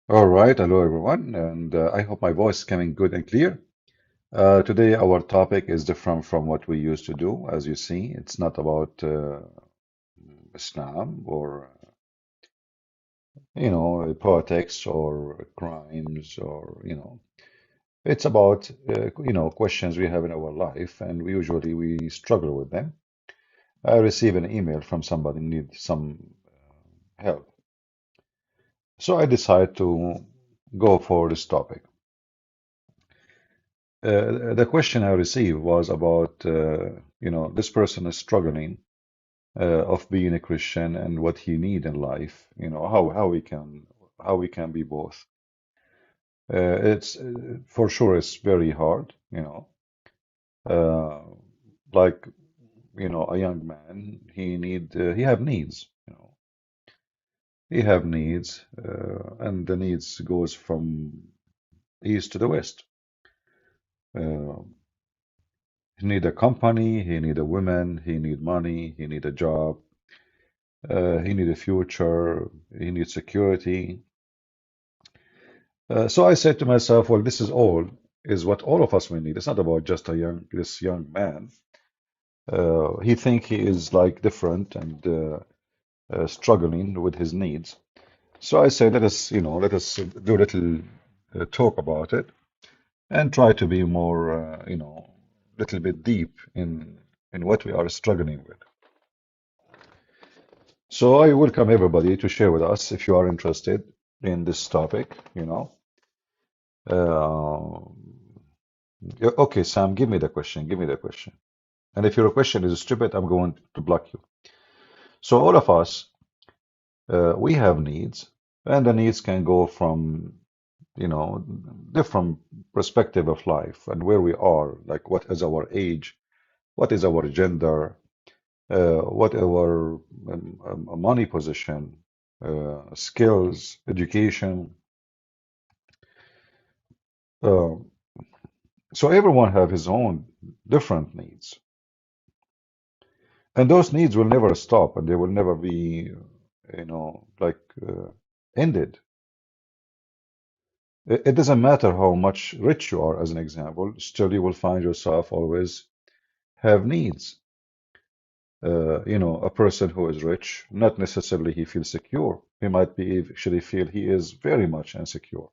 All right, hello everyone, and I hope my voice is coming good and clear. Today, our topic is different from what we used to do. As you see, it's not about Islam or politics or crimes or it's about questions we have in our life, and we usually struggle with them. I receive an email from somebody need some help, so I decide to go for this topic. The question I received was about, this person is struggling of being a Christian and what he need in life. How we can be both. It's for sure it's very hard. Uh, like a young man, he have needs. He have needs, and the needs goes from east to the west. Uh, he need a company, he need a woman, he need money, he need a job. He needs a future, he needs security. So I said to myself, well, this is what all of us will need. It's not about just this young man. He think he is like different and struggling with his needs. So I said, let us do a little talk about it and try to be more, little bit deep in what we are struggling with. So I welcome everybody to share with us if you are interested in this topic. Uh, yeah, okay, Sam, give me the question. Give me the question. And if your question is stupid, I'm going to block you. So all of us, we have needs, and the needs can go from, different perspective of life and where we are, like what is our age, what is our gender, what our money position, skills, education. Uh, so everyone have his own different needs. And those needs will never stop and they will never be, like ended. It doesn't matter how much rich you are, as an example, still you will find yourself always have needs. A person who is rich, not necessarily he feels secure. He might be actually feel he is very much insecure.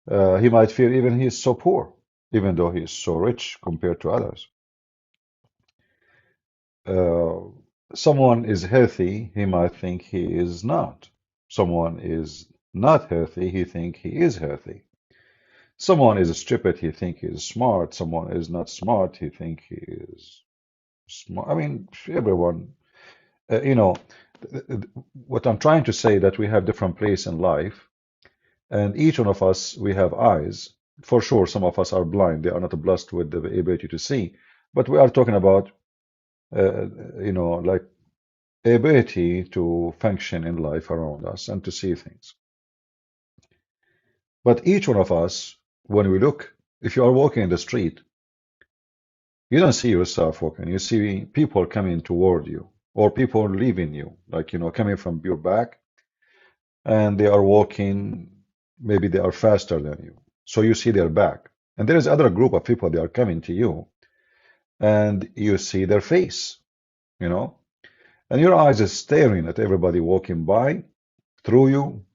He might feel even he is so poor, even though he is so rich compared to others. Uh, Someone is healthy, he might think he is not. Someone is not healthy, he think he is healthy. Someone is stupid, he think he is smart. Someone is not smart, he think he is smart. I mean, everyone, uh, you know, what I'm trying to say that we have different place in life, and each one of us, we have eyes. For sure, some of us are blind; they are not blessed with the ability to see. But we are talking about, uh, like ability to function in life around us and to see things. But each one of us, when we look, if you are walking in the street, you don't see yourself walking. You see people coming toward you or people leaving you, like, coming from your back and they are walking, maybe they are faster than you. So you see their back. And there is other group of people, they are coming to you and you see their face, you know, and your eyes is staring at everybody walking by, through you,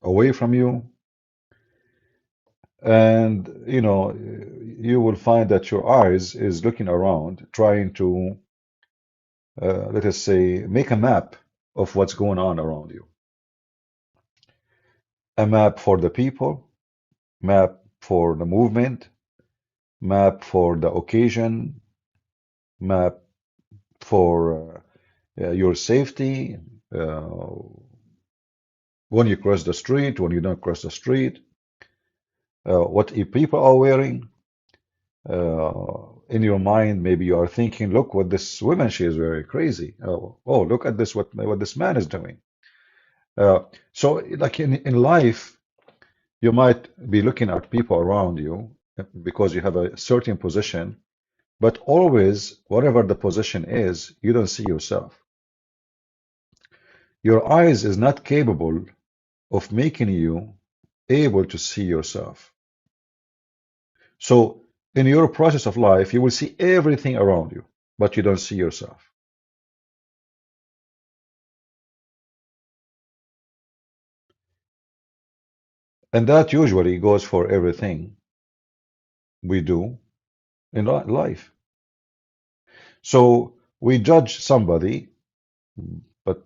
away from you. And you will find that your eyes is looking around, trying to, let us say, make a map of what's going on around you. A map for the people, map for the movement, map for the occasion, map for your safety, uh, when you cross the street, when you don't cross the street, what people are wearing. In your mind, maybe you are thinking, look what this woman, she is very crazy. Oh, look at this, what this man is doing. Uh, so, like in life, you might be looking at people around you because you have a certain position, but always, whatever the position is, you don't see yourself. Your eyes is not capable of making you able to see yourself. So in your process of life, you will see everything around you, but you don't see yourself. And that usually goes for everything we do in life. So we judge somebody, but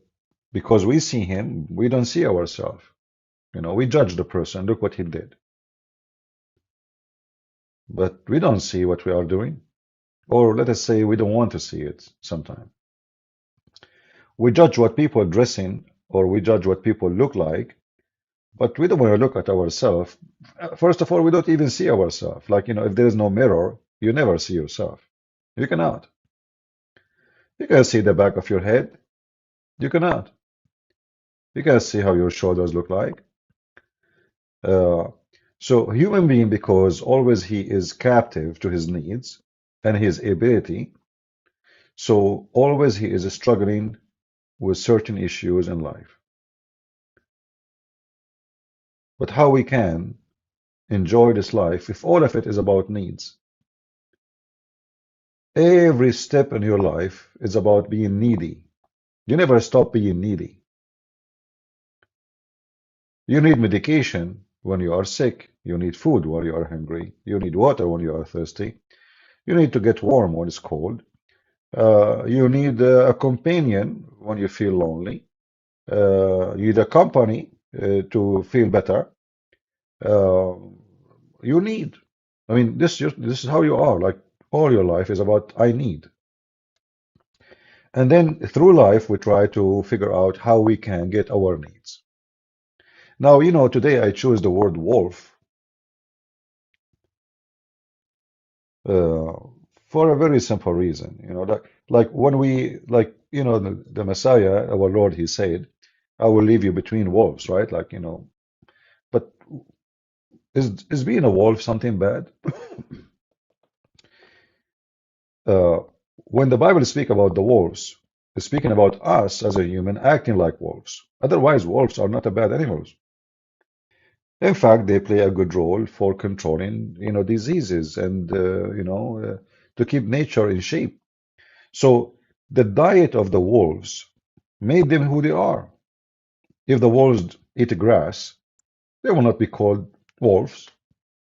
because we see him, we don't see ourselves. We judge the person, look what he did. But we don't see what we are doing. Or let us say we don't want to see it sometimes. We judge what people dress in, or we judge what people look like, but we don't want to look at ourselves. First of all, we don't even see ourselves. Like, if there is no mirror, you never see yourself. You cannot. You can see the back of your head. You cannot. You can see how your shoulders look like. Uh, so human being, because always he is captive to his needs and his ability, so always he is struggling with certain issues in life. But how we can enjoy this life if all of it is about needs? Every step in your life is about being needy. You never stop being needy. You need medication when you are sick. You need food when you are hungry. You need water when you are thirsty. You need to get warm when it's cold. You need a companion when you feel lonely. You need a company to feel better. Uh, you need. I mean, this is how you are. Like all your life is about I need. And then through life, we try to figure out how we can get our needs. Now, today I choose the word wolf uh, for a very simple reason. Like when the Messiah, our Lord, he said, I will leave you between wolves, right? Like, but is being a wolf something bad? Uh, when the Bible speaks about the wolves, it's speaking about us as a human acting like wolves. Otherwise, wolves are not a bad animals. In fact, they play a good role for controlling, diseases and, to keep nature in shape. So the diet of the wolves made them who they are. If the wolves eat grass, they will not be called wolves.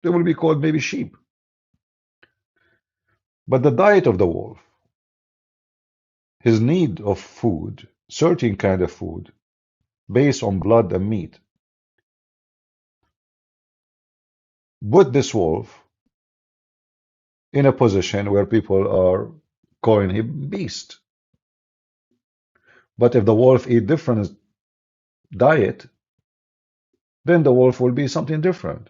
They will be called maybe sheep. But the diet of the wolf, his need of food, certain kind of food, based on blood and meat, put this wolf in a position where people are calling him beast. But if the wolf eat different diet, then the wolf will be something different.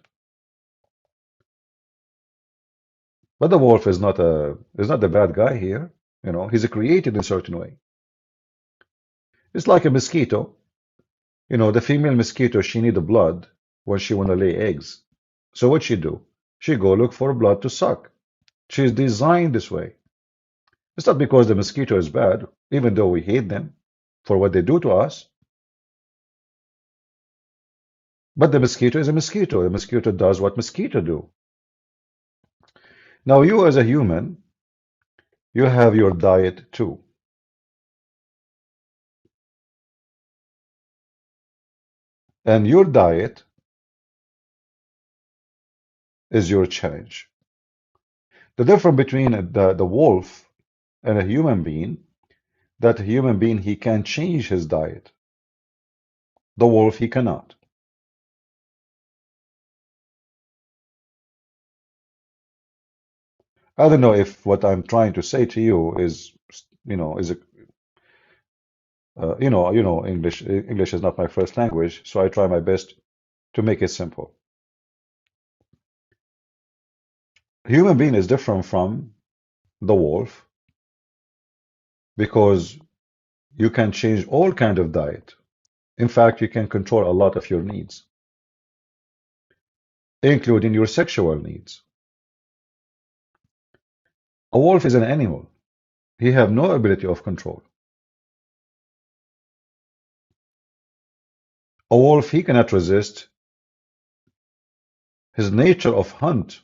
But the wolf is not the bad guy here. He's created in a certain way. It's like a mosquito. The female mosquito, she need the blood when she want to lay eggs. So what she do? She go look for blood to suck. She's designed this way. It's not because the mosquito is bad, even though we hate them for what they do to us. But the mosquito is a mosquito. The mosquito does what mosquito do. Now you as a human, you have your diet too. And your diet is your challenge. The difference between the wolf and a human being, that a human being, he can change his diet. The wolf, he cannot. I don't know if what I'm trying to say to you is English is not my first language, so I try my best to make it simple. Human being is different from the wolf because you can change all kind of diet. In fact, you can control a lot of your needs, including your sexual needs. A wolf is an animal. He have no ability of control. A wolf, he cannot resist his nature of hunt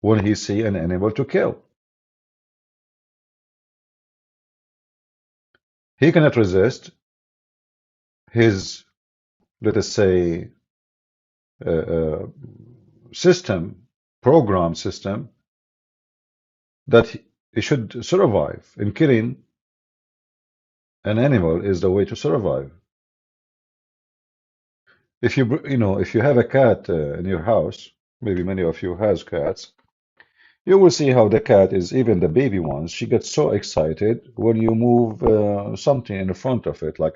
when he see an animal to kill. He cannot resist his, let us say, uh, uh, system, program system, that he should survive. And killing an animal is the way to survive. If if you have a cat in your house, maybe many of you has cats, you will see how the cat is, even the baby ones, she gets so excited when you move something in front of it, like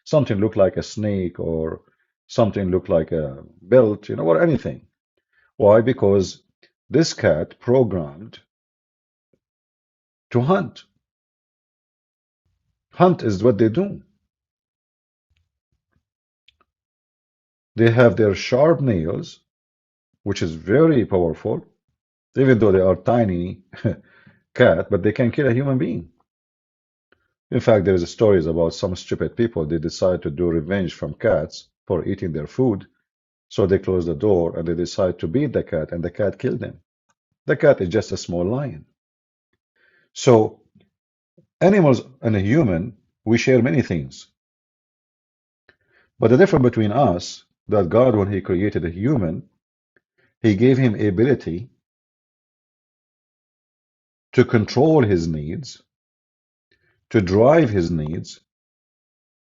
something look like a snake or something look like a belt, or anything. Why? Because this cat programmed to hunt. Hunt is what they do. They have their sharp nails, which is very powerful, even though they are tiny cat, but they can kill a human being. In fact, there is stories about some stupid people. They decide to do revenge from cats for eating their food. So they close the door and they decide to beat the cat, and the cat killed them. The cat is just a small lion. So animals and a human, we share many things. But the difference between us, that God, when he created a human, he gave him ability to control his needs, to drive his needs,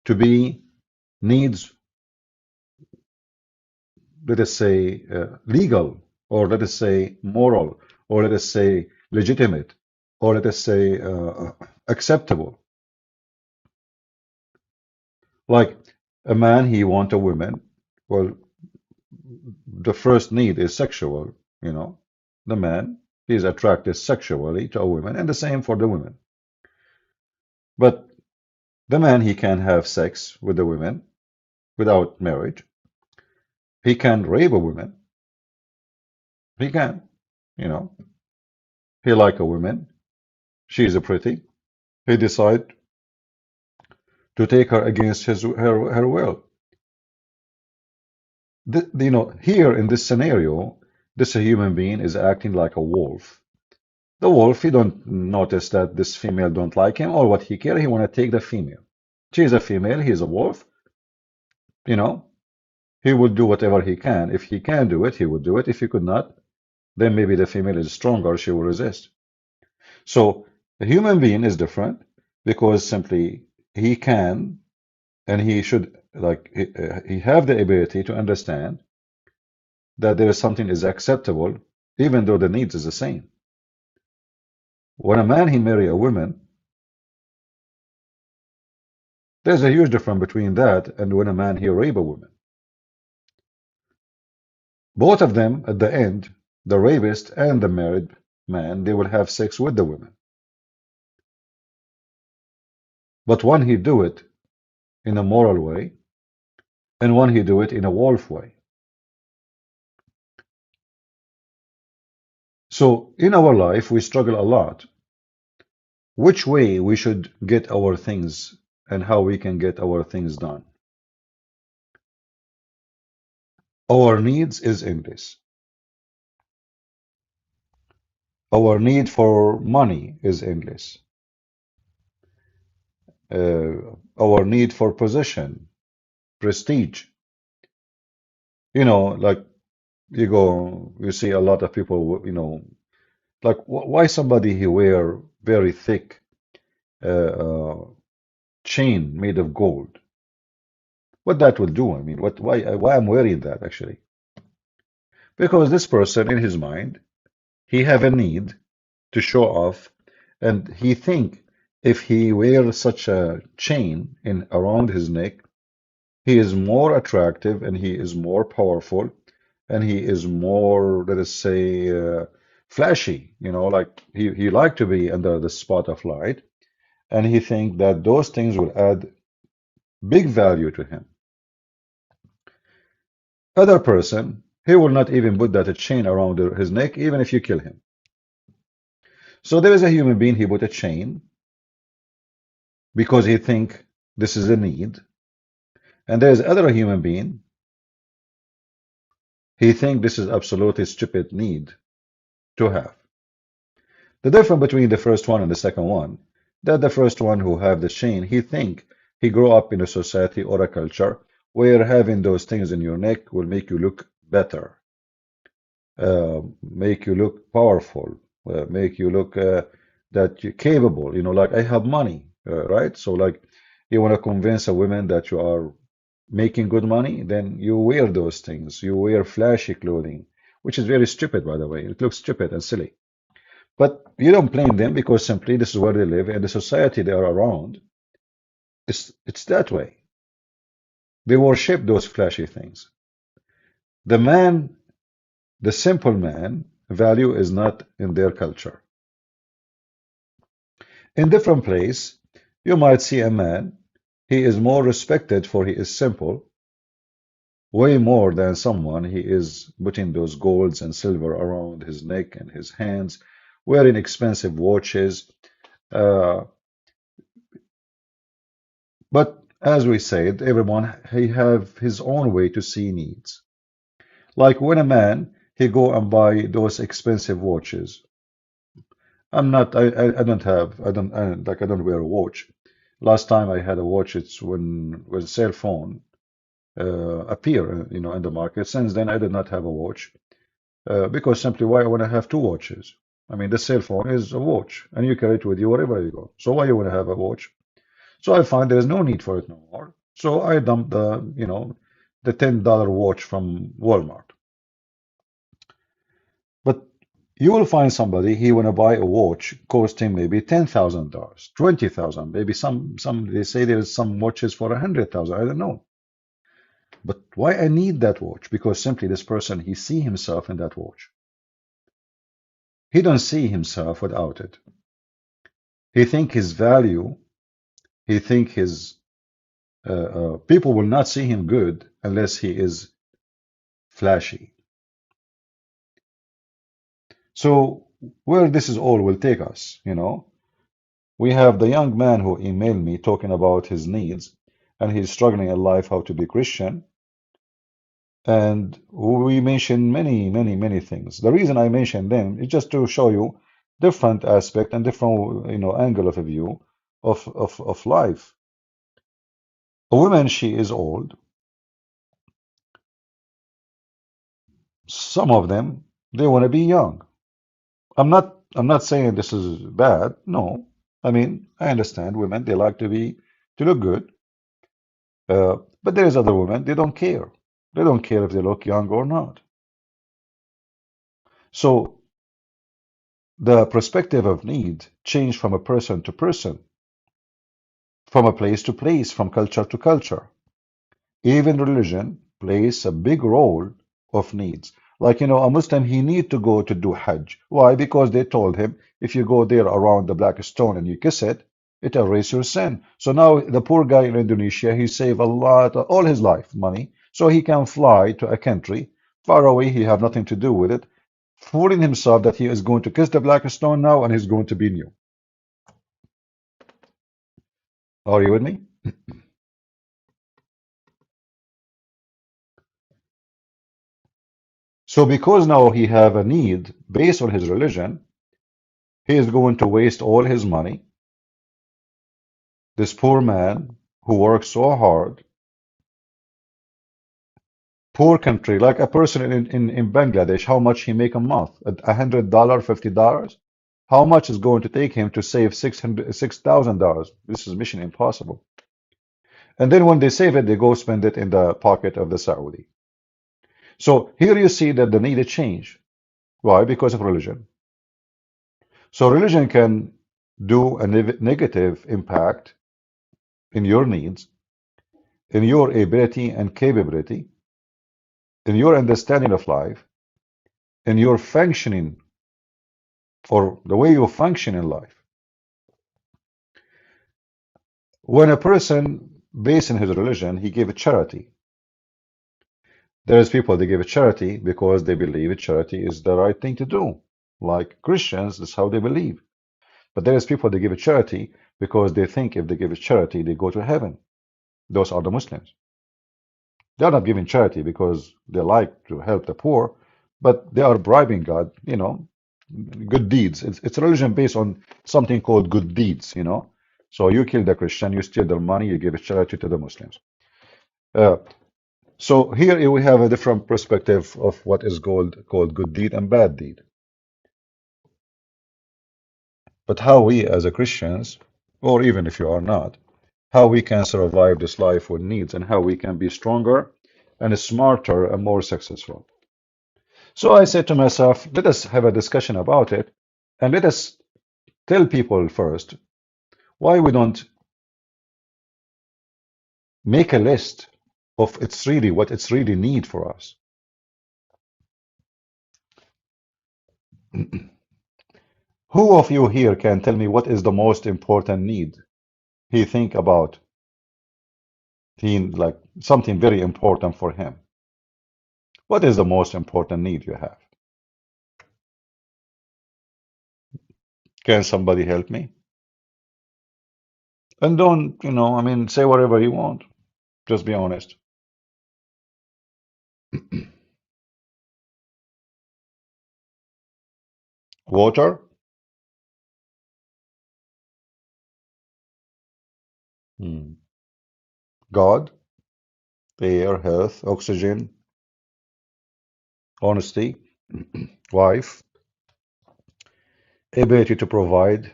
to be needs, let us say, legal, or let us say moral, or let us say legitimate, or let us say acceptable. Like a man, he want a woman. Well, the first need is sexual, you know. The man, he's attracted sexually to a woman, and the same for the woman. But the man, he can have sex with the women without marriage. He can rape a woman. He can, you know. He like a woman. She's a pretty. He decide to take her against her will. Here in this scenario, this human being is acting like a wolf. The wolf, he don't notice that this female don't like him or what he care. He want to take the female. She's a female. He's a wolf. You know, he will do whatever he can. If he can do it, he will do it. If he could not, then maybe the female is stronger. She will resist. So a human being is different because simply he can and he should like he have the ability to understand that there is something is acceptable even though the needs is the same. When a man he marry a woman, there's a huge difference between that and when a man he rape a woman. Both of them at the end, the rapist and the married man, they will have sex with the woman. But one he do it in a moral way and one he do it in a wolf way. So in our life we struggle a lot. Which way we should get our things and how we can get our things done. Our needs is endless. Our need for money is endless. Our need for position, prestige. Like you see a lot of people, like why somebody he wear very thick uh, uh, chain made of gold? What that will do? I mean, why I'm wearing that actually? Because this person in his mind, he have a need to show off, and he think if he wears such a chain in around his neck, he is more attractive and he is more powerful and he is more, let us say, flashy. Like he like to be under the spot of light, and he think that those things will add big value to him. Other person, he will not even put that chain around his neck, even if you kill him. So there is a human being, he put a chain because he think this is a need, And there's other human being, he think this is absolutely stupid need to have. The difference between the first one and the second one, that the first one who have the chain, he think he grew up in a society or a culture where having those things in your neck will make you look better, make you look powerful, make you look that you're capable. Like I have money, right? So like you want to convince a woman that you are making good money, then you wear those things. You wear flashy clothing, which is very stupid, by the way. It looks stupid and silly. But you don't blame them because simply this is where they live and the society they are around, it's that way. They worship those flashy things. The man, the simple man, value is not in their culture. In different place, you might see a man, he is more respected for he is simple, way more than someone he is putting those golds and silver around his neck and his hands, wearing expensive watches. Uh, but as we said, everyone he have his own way to see needs. Like when a man he go and buy those expensive watches. I'm not. I don't have. I don't wear a watch. Last time I had a watch, it's when cell phone appear, in the market. Since then, I did not have a watch because simply why I want to have two watches? I mean, the cell phone is a watch, and you carry it with you wherever you go. So why you want to have a watch? So I find there is no need for it no more. So I dumped the $10 watch from Walmart. But you will find somebody he want to buy a watch costing maybe $10,000, 20,000, maybe some they say there's some watches for 100,000. I don't know. But why I need that watch? Because simply this person he see himself in that watch. He don't see himself without it. He think his value. He think his people will not see him good unless he is flashy. So where this is all will take us. We have the young man who emailed me talking about his needs and he's struggling in life how to be Christian. And we mentioned many, many, many things. The reason I mentioned them is just to show you different aspect and different, angle of a view of life. A woman, she is old. Some of them, they want to be young. I'm not saying this is bad. No. I mean, I understand women, they like to look good. But there is other women, they don't care. They don't care if they look young or not. So the perspective of need change from a person to person, from a place to place, from culture to culture. Even religion plays a big role of needs. Like, a Muslim, he need to go to do Hajj. Why? Because they told him, if you go there around the black stone and you kiss it, it erases your sin. So now the poor guy in Indonesia, he save a lot, all his life money, so he can fly to a country far away. He have nothing to do with it, fooling himself that he is going to kiss the black stone now and he's going to be new. Are you with me? So because now he have a need based on his religion, he is going to waste all his money. This poor man who works so hard, poor country, like a person in Bangladesh, how much he make a month? $100, $50? How much is going to take him to save $6,000? This is mission impossible. And then when they save it, they go spend it in the pocket of the Saudi. So here you see that the need to change. Why? Because of religion. So religion can do a negative impact in your needs, in your ability and capability, in your understanding of life, in your functioning or the way you function in life. When a person, based on his religion, he gave a charity. There is people they give a charity because they believe charity is the right thing to do. Like Christians, that's how they believe. But there is people they give a charity because they think if they give a charity, they go to heaven. Those are the Muslims. They are not giving charity because they like to help the poor, but they are bribing God, good deeds. It's a religion based on something called good deeds, So you kill the Christian, you steal their money, you give it charity to the Muslims. Uh, so here we have a different perspective of what is called good deed and bad deed. But how we as a Christians, or even if you are not, how we can survive this life with needs and how we can be stronger and smarter and more successful. So I said to myself, let us have a discussion about it and let us tell people first why we don't make a list of what it's really need for us. Who of you here can tell me what is the most important need he think about? Like something very important for him. What is the most important need you have? Can somebody help me? And don't, say whatever you want. Just be honest. Water, Hmm. God, air, health, oxygen, honesty, wife, ability to provide,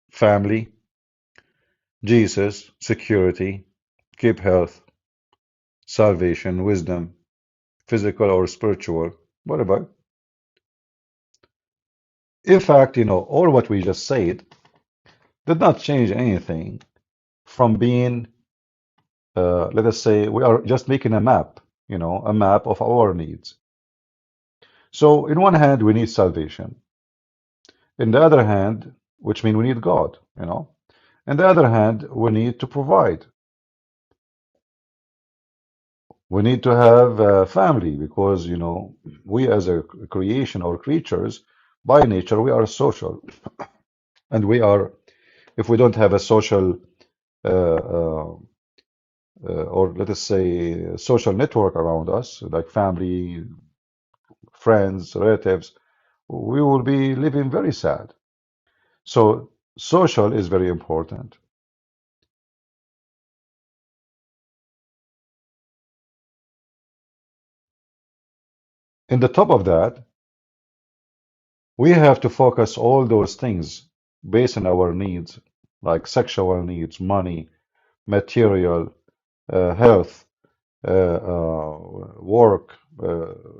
family, Jesus, security, keep health, salvation, wisdom, physical or spiritual. What about? In fact, all what we just said did not change anything from being, let us say, we are just making a map, a map of our needs. So, in one hand, we need salvation. In the other hand, which means we need God. On the other hand, we need to provide. We need to have a family because, we as a creation or creatures, by nature, we are social. And if we don't have a social, or let us say, social network around us, like family, friends, relatives, we will be living very sad. So, social is very important. In the top of that, we have to focus all those things based on our needs, like sexual needs, money, material, health, work,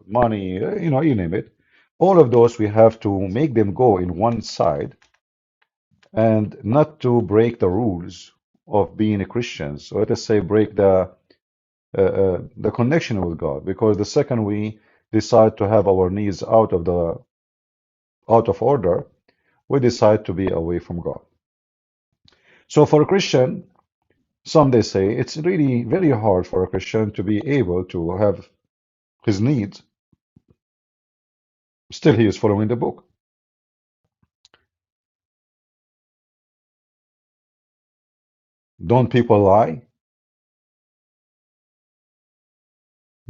money, you name it. All of those, we have to make them go in one side and not to break the rules of being a Christian. So let us say break the connection with God, because the second we decide to have our needs out of order, we decide to be away from God. So for a Christian, some they say it's really very hard for a Christian to be able to have his needs. Still, he is following the book. Don't people lie?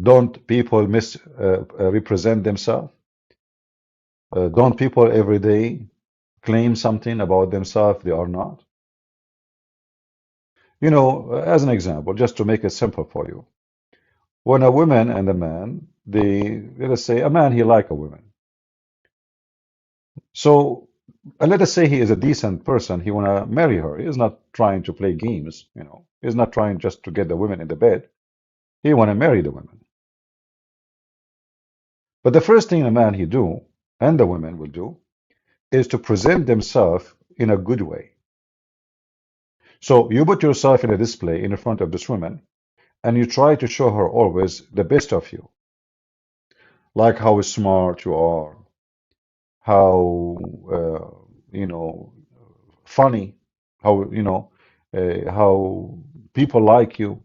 Don't people misrepresent themselves? Don't people every day claim something about themselves they are not? As an example, just to make it simple for you, when a woman and a man, let us say a man, he like a woman. So let us say he is a decent person, he want to marry her. He is not trying to play games. He's not trying just to get the women in the bed. He want to marry the women. But the first thing a man he do, and the women will do, is to present themselves in a good way. So you put yourself in a display in front of this woman, and you try to show her always the best of you, like how smart you are, how funny, how people like you,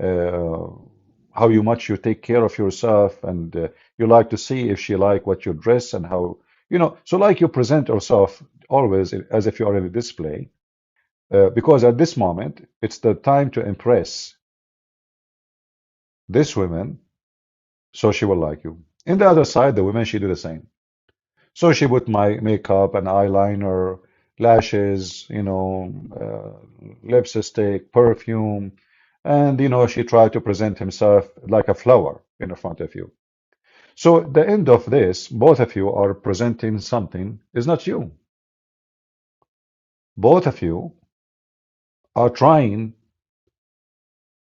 uh, how much you take care of yourself, and you like to see if she like what you dress and how. So like you present yourself always as if you are in a display, because at this moment it's the time to impress this woman, so she will like you. In the other side, the women, she do the same. So she put my makeup and eyeliner, lashes, lipstick, perfume, and she tried to present himself like a flower in front of you. So at the end of this, both of you are presenting something is not you. Both of you are trying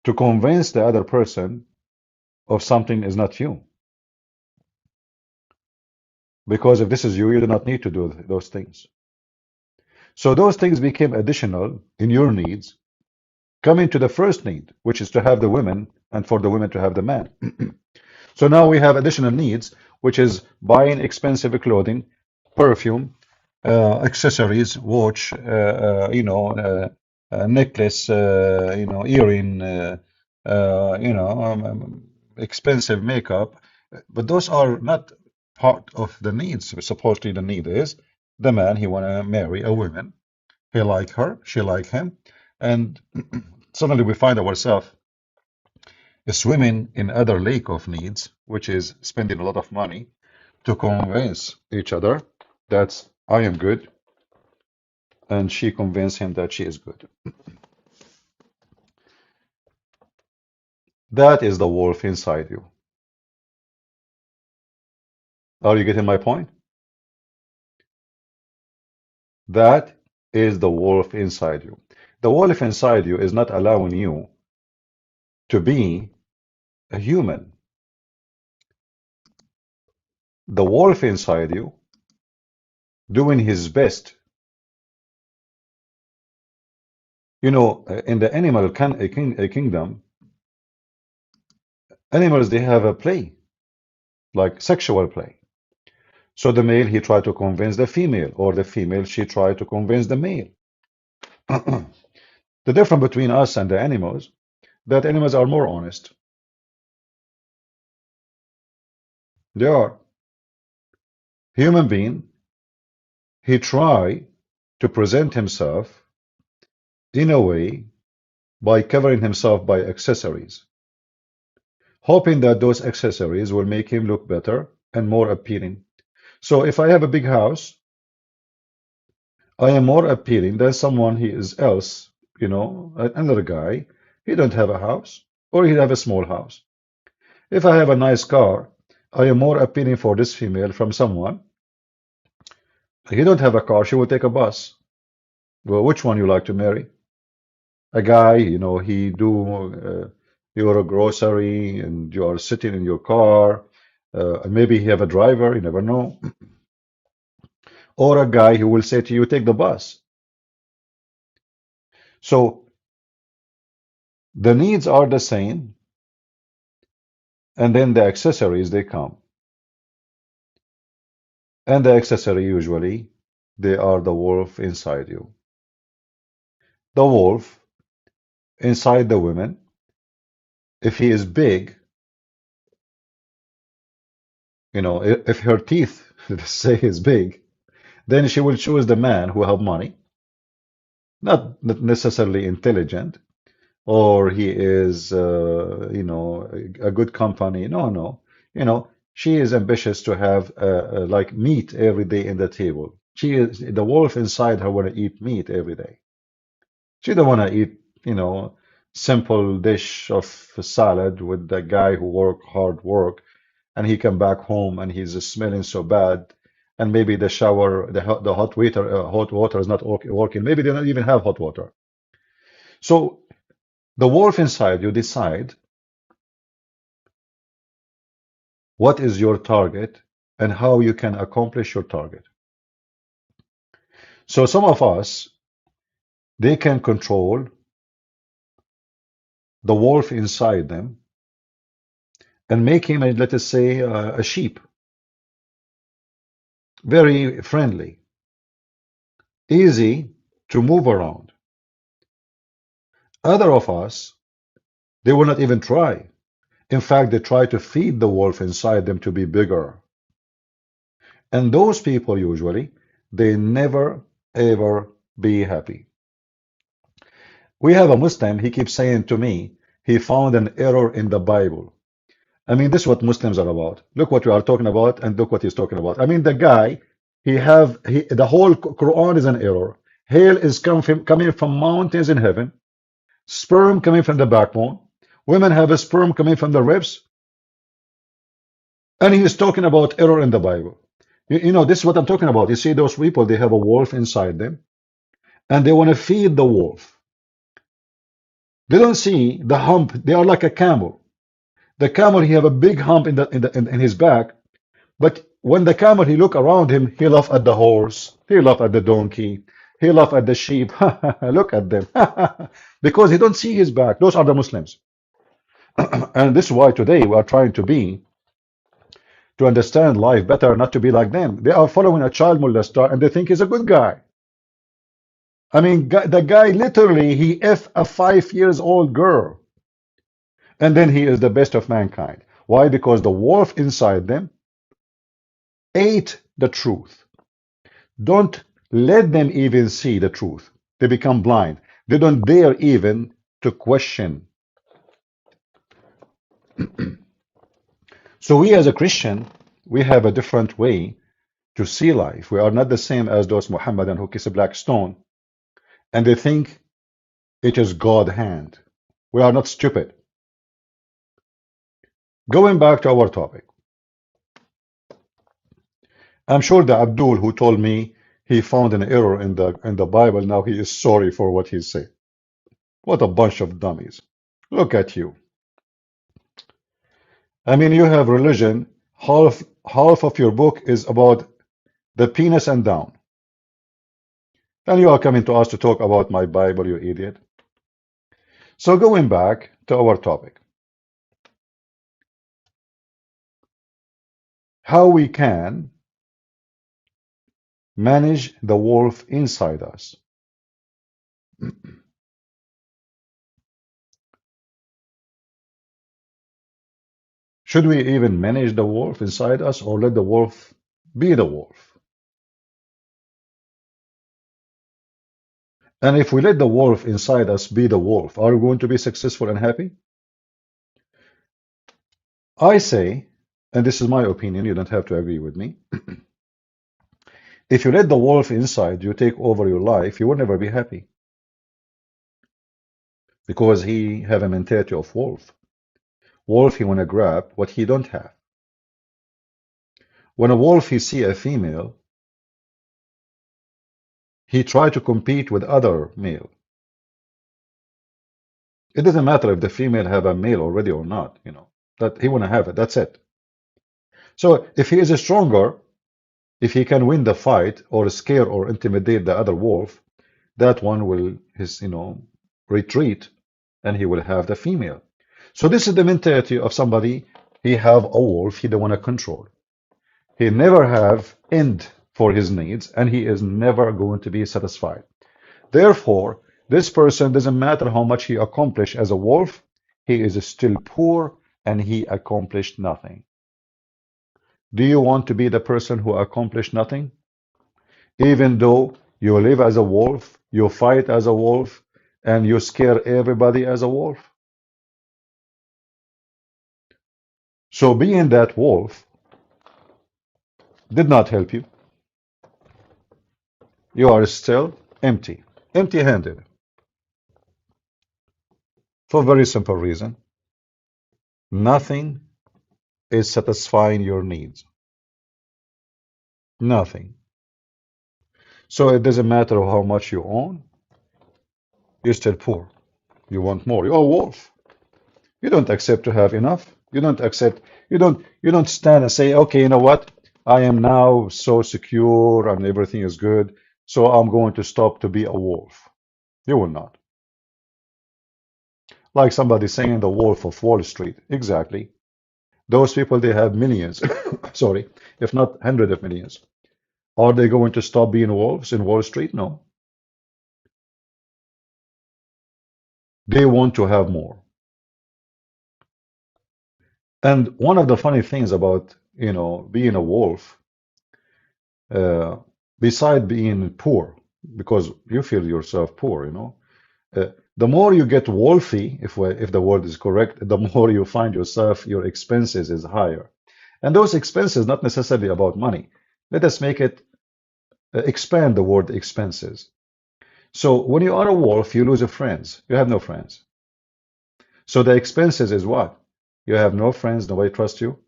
to convince the other person of something is not you. Because if this is you, you do not need to do those things. So those things became additional in your needs, coming to the first need, which is to have the women and for the women to have the man. So now we have additional needs, which is buying expensive clothing, perfume, accessories, watch, necklace, earring, expensive makeup. But those are not part of the needs. Supposedly the need is the man, he want to marry a woman. He like her, she like him. And suddenly we find ourselves swimming in other lake of needs, which is spending a lot of money to convince each other that I am good, and she convinced him that she is good. That is the wolf inside you. Are you getting my point? That is the wolf inside you. The wolf inside you is not allowing you to be a human. The wolf inside you doing his best. In the animal kingdom, animals they have a play, like sexual play. So the male he tried to convince the female, or the female she tried to convince the male. The difference between us and the animals, that animals are more honest. They are. Human being, he try to present himself in a way by covering himself by accessories, hoping that those accessories will make him look better and more appealing. So if I have a big house, I am more appealing than someone he is else, another guy, he don't have a house, or he have a small house. If I have a nice car, I am more appealing for this female from someone. He don't have a car, she will take a bus. Well, which one you like to marry? A guy, he do your grocery and you are sitting in your car. And maybe he have a driver, you never know. Or a guy who will say to you, take the bus. So the needs are the same, and then the accessories they come. And the accessory usually they are the wolf inside you. The wolf inside the woman, if he is big, if her teeth say is big, then she will choose the man who have money, not necessarily intelligent, or he is, a good company. No, no. She is ambitious to have like meat every day in the table. She is the wolf inside her want to eat meat every day. She don't want to eat, simple dish of salad with the guy who work hard work and he come back home and he's smelling so bad, and maybe the shower, the hot water is not working. Maybe they don't even have hot water. So the wolf inside you decide what is your target and how you can accomplish your target. So some of us, they can control the wolf inside them and make him, let us say, a sheep, very friendly, easy to move around. Other of us, they will not even try. In fact, they try to feed the wolf inside them to be bigger. And those people usually, they never ever be happy. We have a Muslim, he keeps saying to me, he found an error in the Bible. I mean, this is what Muslims are about. Look what we are talking about, and look what he's talking about. I mean, the guy, the whole Quran is an error. Hail is coming from mountains in heaven. Sperm coming from the backbone. Women have a sperm coming from the ribs. And he is talking about error in the Bible. You know, this is what I'm talking about. You see, those people, they have a wolf inside them, and they want to feed the wolf. They don't see the hump. They are like a camel. The camel, he have a big hump in his back, but when the camel, he look around him, he laugh at the horse, he laugh at the donkey, he laugh at the sheep. Look at them. Because he don't see his back. Those are the Muslims. And this is why today we are trying to understand life better, not to be like them. They are following a child molester and they think he's a good guy. I mean, the guy literally, he F a 5 years old girl. And then he is the best of mankind. Why? Because the wolf inside them ate the truth. Don't let them even see the truth. They become blind. They don't dare even to question. So we as a Christian, we have a different way to see life. We are not the same as those Muhammadan who kiss a black stone and they think it is God's hand. We are not stupid. Going back to our topic, I'm sure the Abdul who told me he found an error in the Bible, now he is sorry for what he said. What a bunch of dummies. Look at you. I mean, you have religion, half of your book is about the penis and down. And you are coming to us to talk about my Bible, you idiot. So going back to our topic. How we can manage the wolf inside us. Should we even manage the wolf inside us or let the wolf be the wolf? And if we let the wolf inside us be the wolf, are we going to be successful and happy? I say, and this is my opinion, you don't have to agree with me. If you let the wolf inside you take over your life, you will never be happy. Because he have a mentality of wolf. Wolf, he want to grab what he don't have. When a wolf, he see a female, he try to compete with other male. It doesn't matter if the female have a male already or not, you know, that he want to have it, that's it. So if he is stronger, if he can win the fight or scare or intimidate the other wolf, that one will retreat and he will have the female. So this is the mentality of somebody. He have a wolf he don't want to control. He never have end for his needs and he is never going to be satisfied. Therefore, this person, doesn't matter how much he accomplished as a wolf, he is still poor and he accomplished nothing. Do you want to be the person who accomplished nothing? Even though you live as a wolf, you fight as a wolf, and you scare everybody as a wolf? So being that wolf did not help you. You are still empty, empty-handed. For a very simple reason. Nothing is satisfying your needs. Nothing. So it doesn't matter how much you own, you're still poor. You want more. You're a wolf. You don't accept to have enough. You don't accept, you don't stand and say, okay, you know what? I am now so secure and everything is good, so I'm going to stop to be a wolf. You will not. Like somebody saying the wolf of Wall Street. Exactly. Those people, they have millions, sorry, if not hundreds of millions. Are they going to stop being wolves in Wall Street? No. They want to have more. And one of the funny things about, being a wolf, uh, beside being poor, because you feel yourself poor, The more you get wolfy, if the word is correct, the more you find yourself, your expenses is higher. And those expenses, not necessarily about money. Let us make it expand the word expenses. So when you are a wolf, you lose your friends. You have no friends. So the expenses is what? You have no friends, nobody trusts you,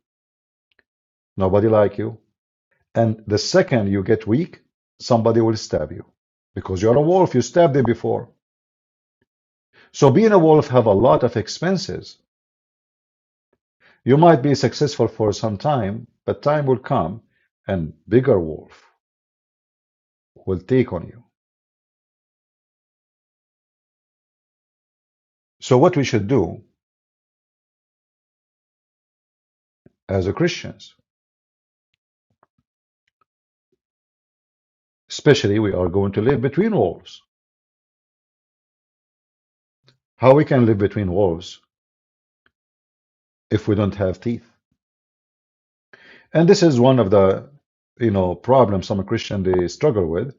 nobody like you. And the second you get weak, somebody will stab you. Because you're a wolf, you stabbed them before. So being a wolf have a lot of expenses. You might be successful for some time, but time will come and bigger wolf will take on you. So what we should do as a Christians, especially we are going to live between wolves. How we can live between wolves if we don't have teeth? And this is one of the problems some Christians they struggle with.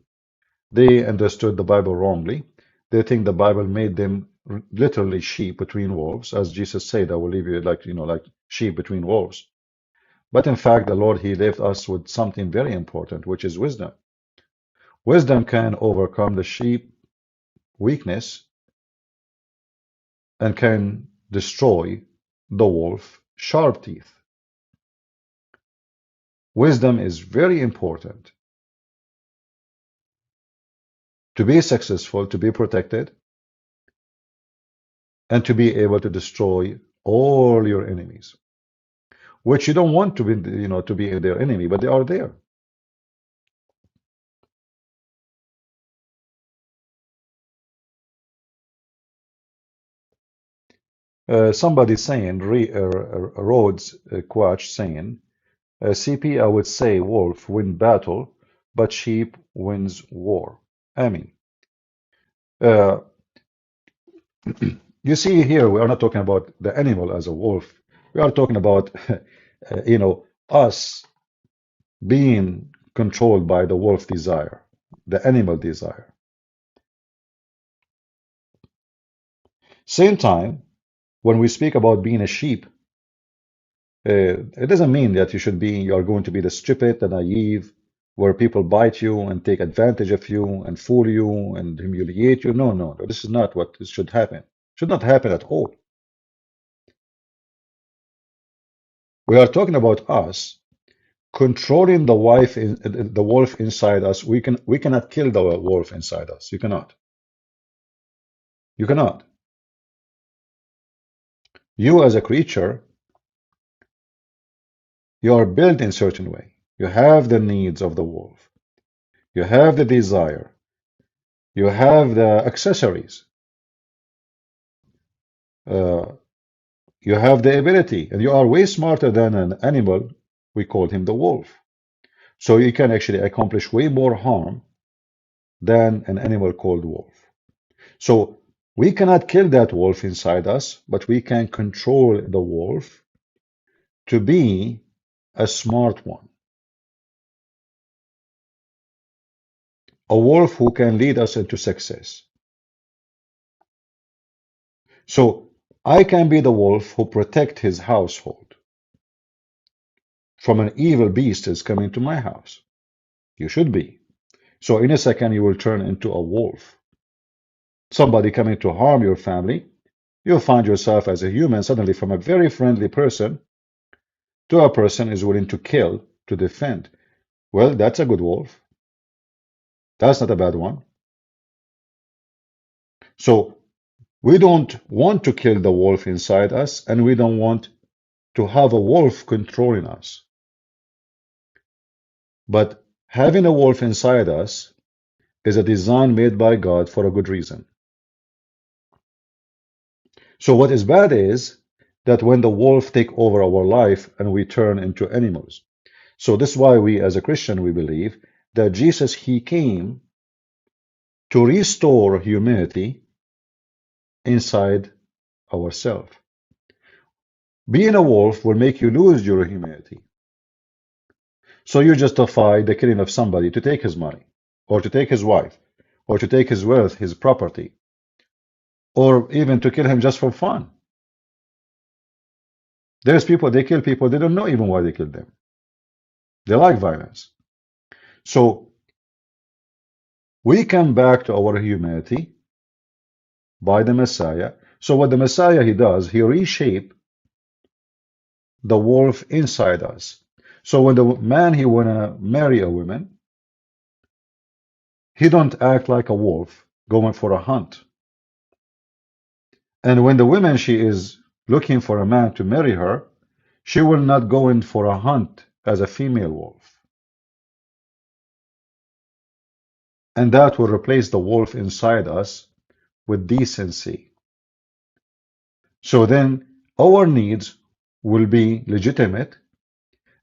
They understood the Bible wrongly. They think the Bible made them literally sheep between wolves, as Jesus said, "I will leave you like sheep between wolves." But in fact, the Lord He left us with something very important, which is wisdom. Wisdom can overcome the sheep weakness and can destroy the wolf sharp teeth. Wisdom is very important to be successful, to be protected, and to be able to destroy all your enemies, which you don't want to be, to be their enemy, but they are there. Somebody saying, Rhodes Quatch saying, CP, I would say wolf win battle, but sheep wins war. I mean, uh, you see here, we are not talking about the animal as a wolf. We are talking about, us being controlled by the wolf desire, the animal desire. Same time, when we speak about being a sheep, it doesn't mean that you are going to be the stupid and naive, where people bite you and take advantage of you and fool you and humiliate you. No, no, no. This is not what should happen. Should not happen at all. We are talking about us controlling the wolf inside us. We cannot kill the wolf inside us. You cannot. You cannot. You as a creature, you are built in a certain way. You have the needs of the wolf. You have the desire. You have the accessories. Uh, you have the ability, and you are way smarter than an animal. We call him the wolf. So you can actually accomplish way more harm than an animal called wolf. So we cannot kill that wolf inside us, but we can control the wolf to be a smart one. A wolf who can lead us into success. So I can be the wolf who protect his household from an evil beast is coming to my house. You should be. So in a second you will turn into a wolf. Somebody coming to harm your family, you'll find yourself as a human suddenly from a very friendly person to a person is willing to kill to defend. Well, that's a good wolf. That's not a bad one. So we don't want to kill the wolf inside us, and we don't want to have a wolf controlling us. But having a wolf inside us is a design made by God for a good reason. So what is bad is that when the wolf take over our life and we turn into animals. So this is why we as a Christian, we believe that Jesus, he came to restore humanity inside ourselves. Being a wolf will make you lose your humanity. So you justify the killing of somebody to take his money, or to take his wife, or to take his wealth, his property. or even to kill him just for fun. There's people, they kill people, they don't know even why they killed them. They like violence. So we come back to our humanity by the Messiah. So what the Messiah he does, he reshape the wolf inside us. So when the man he wanna marry a woman, he don't act like a wolf going for a hunt. And when the woman she is looking for a man to marry her, she will not go in for a hunt as a female wolf. And that will replace the wolf inside us with decency. So then our needs will be legitimate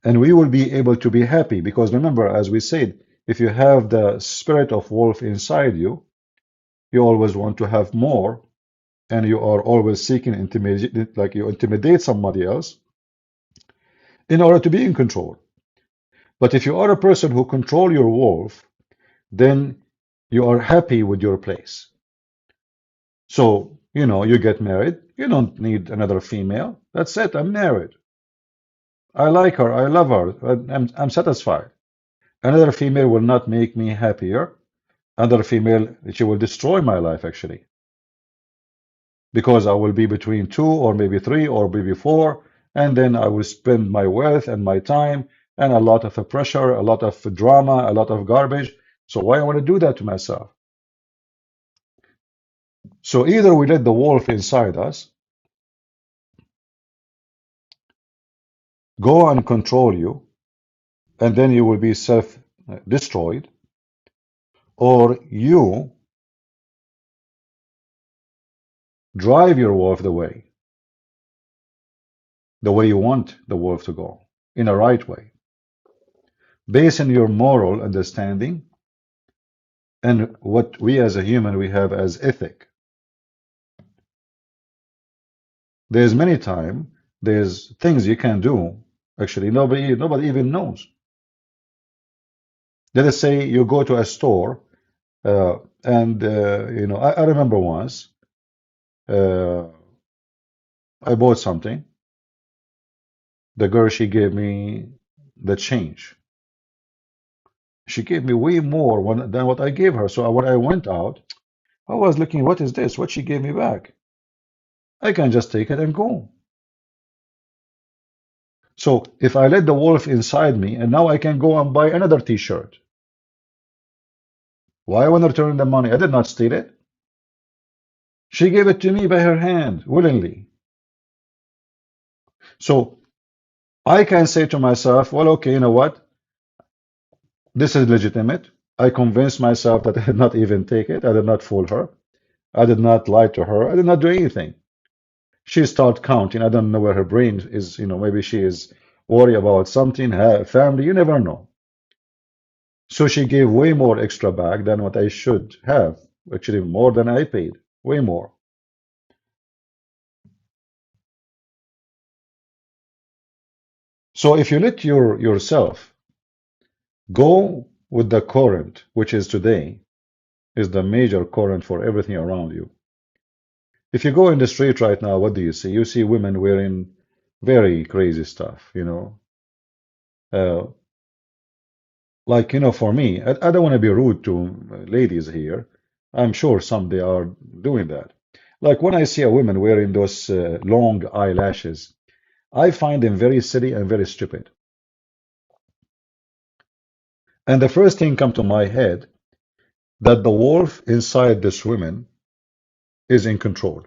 and we will be able to be happy. Because remember, as we said, if you have the spirit of wolf inside you, you always want to have more and you are always seeking intimidate, like you intimidate somebody else in order to be in control. But if you are a person who control your wolf, then you are happy with your place. So, you get married. You don't need another female. That's it. I'm married. I like her. I love her. I'm satisfied. Another female will not make me happier. Another female, she will destroy my life actually. Because I will be between two or maybe three or maybe four. And then I will spend my wealth and my time and a lot of pressure, a lot of drama, a lot of garbage. So why I want to do that to myself? So either we let the wolf inside us go and control you, and then you will be self-destroyed, or you drive your wolf the way you want the wolf to go, in a right way, based on your moral understanding and what we as a human we have as ethic. There's many time, there's things you can do, actually nobody even knows. Let us say you go to a store, and I remember once uh, I bought something. The girl, she gave me the change. She gave me way more than what I gave her. So when I went out, I was looking, what is this? What she gave me back? I can just take it and go. So if I let the wolf inside me, and now I can go and buy another t-shirt. Why I want to return the money? I did not steal it. She gave it to me by her hand, willingly. So I can say to myself, well, okay, you know what? This is legitimate. I convinced myself that I did not even take it. I did not fool her. I did not lie to her. I did not do anything. She start counting. I don't know where her brain is. Maybe she is worried about something, her family. You never know. So she gave way more extra back than what I should have. Actually, more than I paid. Way more. So if you let yourself go with the current, which is today, is the major current for everything around you. If you go in the street right now, what do you see? You see women wearing very crazy stuff, Uh, like, for me, I don't want to be rude to ladies here. I'm sure some they are doing that. Like when I see a woman wearing those long eyelashes, I find them very silly and very stupid. And the first thing come to my head that the wolf inside this woman is in control.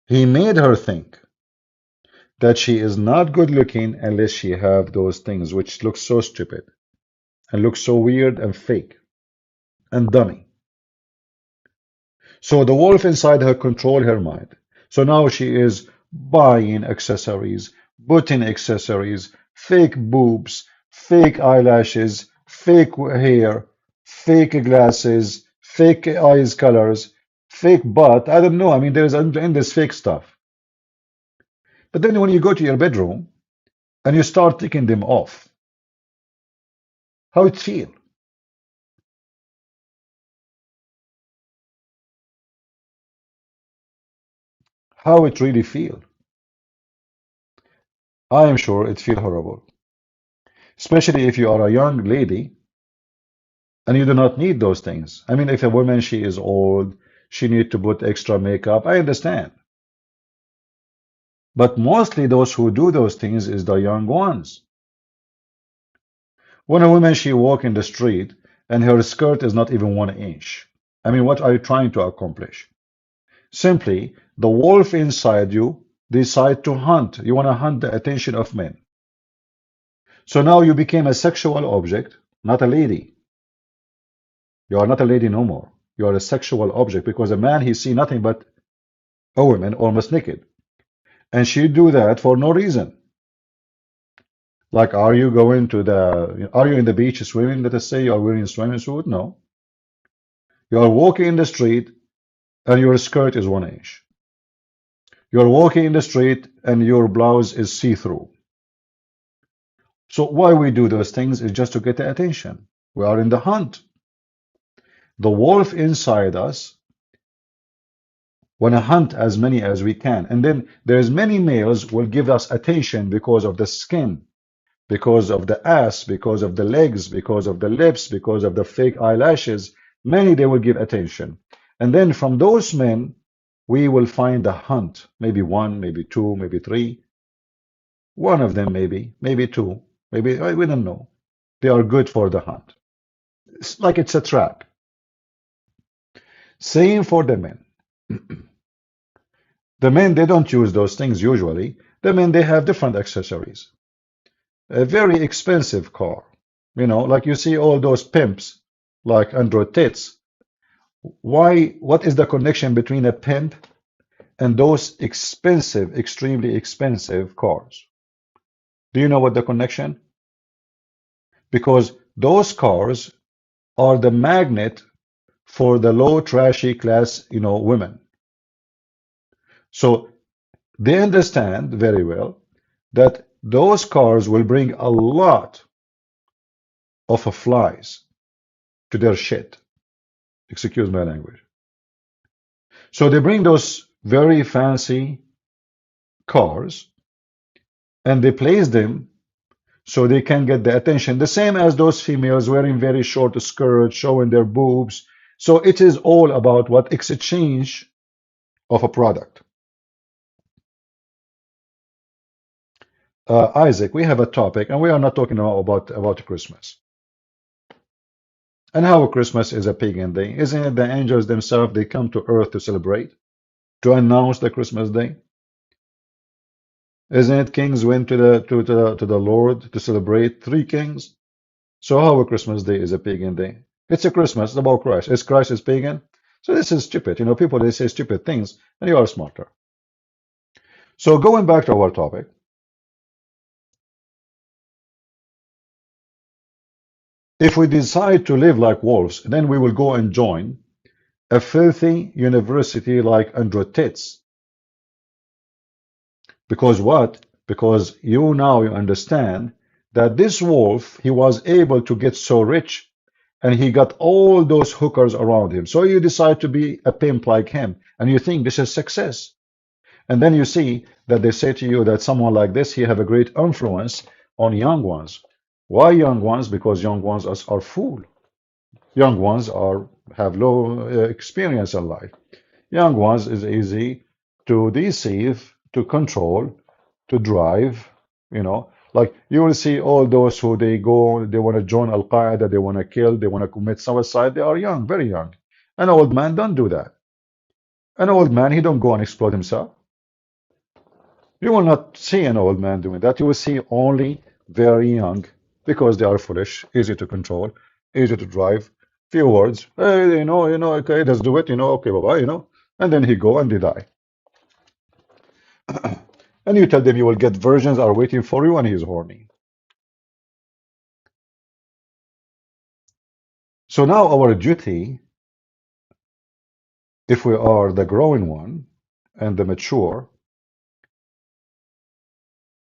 He made her think that she is not good looking unless she have those things which look so stupid and look so weird and fake and dummy. So the wolf inside her control her mind. So now she is buying accessories, putting accessories, fake boobs, fake eyelashes, fake hair, fake glasses, fake eyes colors, fake butt. I don't know. I mean, there's endless fake stuff. But then when you go to your bedroom and you start taking them off, how it feel? how it really feel. I am sure it feel horrible, especially if you are a young lady and you do not need those things. I mean, if a woman, she is old, she need to put extra makeup, I understand. But mostly those who do those things is the young ones. When a woman, she walk in the street and her skirt is not even 1 inch. I mean, what are you trying to accomplish? Simply, the wolf inside you decide to hunt. You want to hunt the attention of men. So now you became a sexual object, not a lady. You are not a lady no more. You are a sexual object because a man, he see nothing but a woman almost naked. And she do that for no reason. Like, are you in the beach swimming? Let us say you are wearing a swimming suit. No. You are walking in the street and your skirt is 1 inch. You are walking in the street and your blouse is see-through. So why we do those things is just to get the attention. We are in the hunt. The wolf inside us want to hunt as many as we can. And then there's many males will give us attention because of the skin, because of the ass, because of the legs, because of the lips, because of the fake eyelashes. Many they will give attention. And then from those men, we will find the hunt. Maybe one, maybe two, maybe three. One of them, maybe two, maybe we don't know. They are good for the hunt. It's like it's a trap. Same for the men. The men, they don't use those things usually. The men, they have different accessories. A very expensive car. You know, like you see all those pimps, like Andrew Tits. Why, what is the connection between a pimp and those expensive, extremely expensive cars? Do you know what the connection? Because those cars are the magnet for the low trashy class, women. So they understand very well that those cars will bring a lot of flies to their shit. Excuse my language. So they bring those very fancy cars and they place them so they can get the attention. The same as those females wearing very short skirts, showing their boobs. So it is all about what exchange of a product. Isaac, we have a topic, and we are not talking now about Christmas. And how Christmas is a pagan day. Isn't it the angels themselves, they come to earth to celebrate, to announce the Christmas day? Isn't it kings went to the Lord to celebrate, three kings? So how a Christmas day is a pagan day? It's a Christmas, it's about Christ. Is Christ is pagan? So this is stupid. People they say stupid things, and you are smarter. So going back to our topic, if we decide to live like wolves, then we will go and join a filthy university like Andrew Tits. Because what? Because you understand that this wolf, he was able to get so rich and he got all those hookers around him. So you decide to be a pimp like him and you think this is success. And then you see that they say to you that someone like this, he have a great influence on young ones. Why young ones? Because young ones are fool. Young ones have low experience in life. Young ones is easy to deceive, to control, to drive, Like you will see all those who they want to join Al Qaeda, they want to kill, they want to commit suicide. They are young, very young. An old man don't do that. An old man, he don't go and explode himself. You will not see an old man doing that. You will see only very young because they are foolish, easy to control, easy to drive. Few words, hey, okay, let's do it, okay, bye-bye, and then he go and they die. And you tell them you will get virgins are waiting for you and he's horny. So now our duty, if we are the growing one and the mature,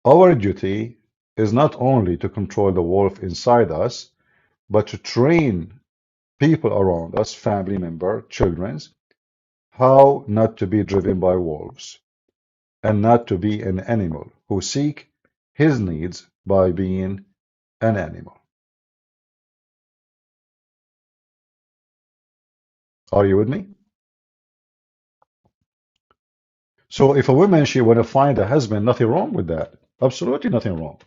our duty is not only to control the wolf inside us, but to train people around us, family member, children, how not to be driven by wolves. and not to be an animal who seek his needs by being an animal. Are you with me? So if a woman she want to find a husband, nothing wrong with that. Absolutely nothing wrong.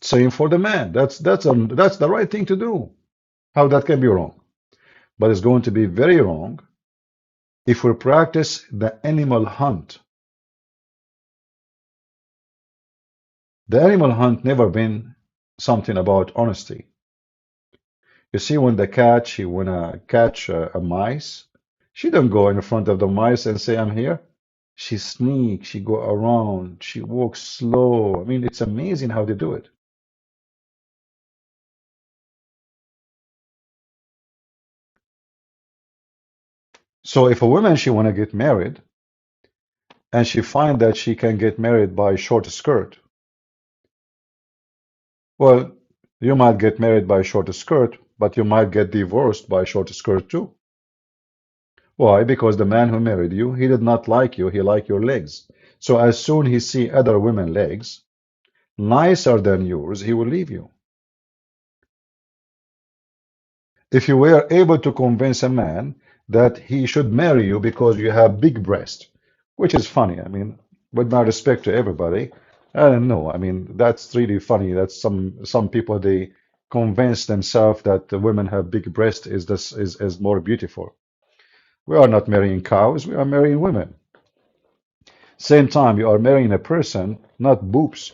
Same for the man. That's the right thing to do. How that can be wrong? But it's going to be very wrong if we practice the animal hunt. The animal hunt never been something about honesty. You see, when the cat she wanna catch a mice, she don't go in front of the mice and say, "I'm here." She sneaks, she go around, she walks slow. I mean, it's amazing how they do it. So if a woman she wanna get married and she find that she can get married by short skirt, well, you might get married by short skirt, but you might get divorced by short skirt too. Why? Because the man who married you, he did not like you, he liked your legs. So as soon he see other women legs nicer than yours, he will leave you. If you were able to convince a man that he should marry you because you have big breast, which is funny. I mean, with my respect to everybody, I don't know. I mean, that's really funny that some people they convince themselves that the women have big breast is more beautiful. We are not marrying cows, we are marrying women. Same time, you are marrying a person, not boobs.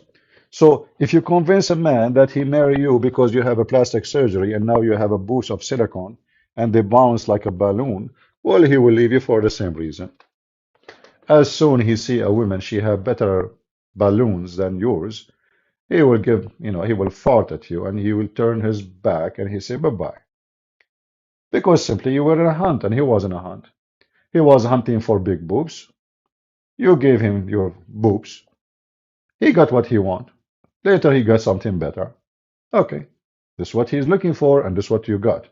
So if you convince a man that he marry you because you have a plastic surgery and now you have a boost of silicone and they bounce like a balloon, well, he will leave you for the same reason. As soon he see a woman, she have better balloons than yours, he will give, he will fart at you and he will turn his back and he say bye-bye. Because simply you were in a hunt and he was in a hunt. He was hunting for big boobs. You gave him your boobs. He got what he want. Later he got something better. Okay, this is what he's looking for, and this is what you got.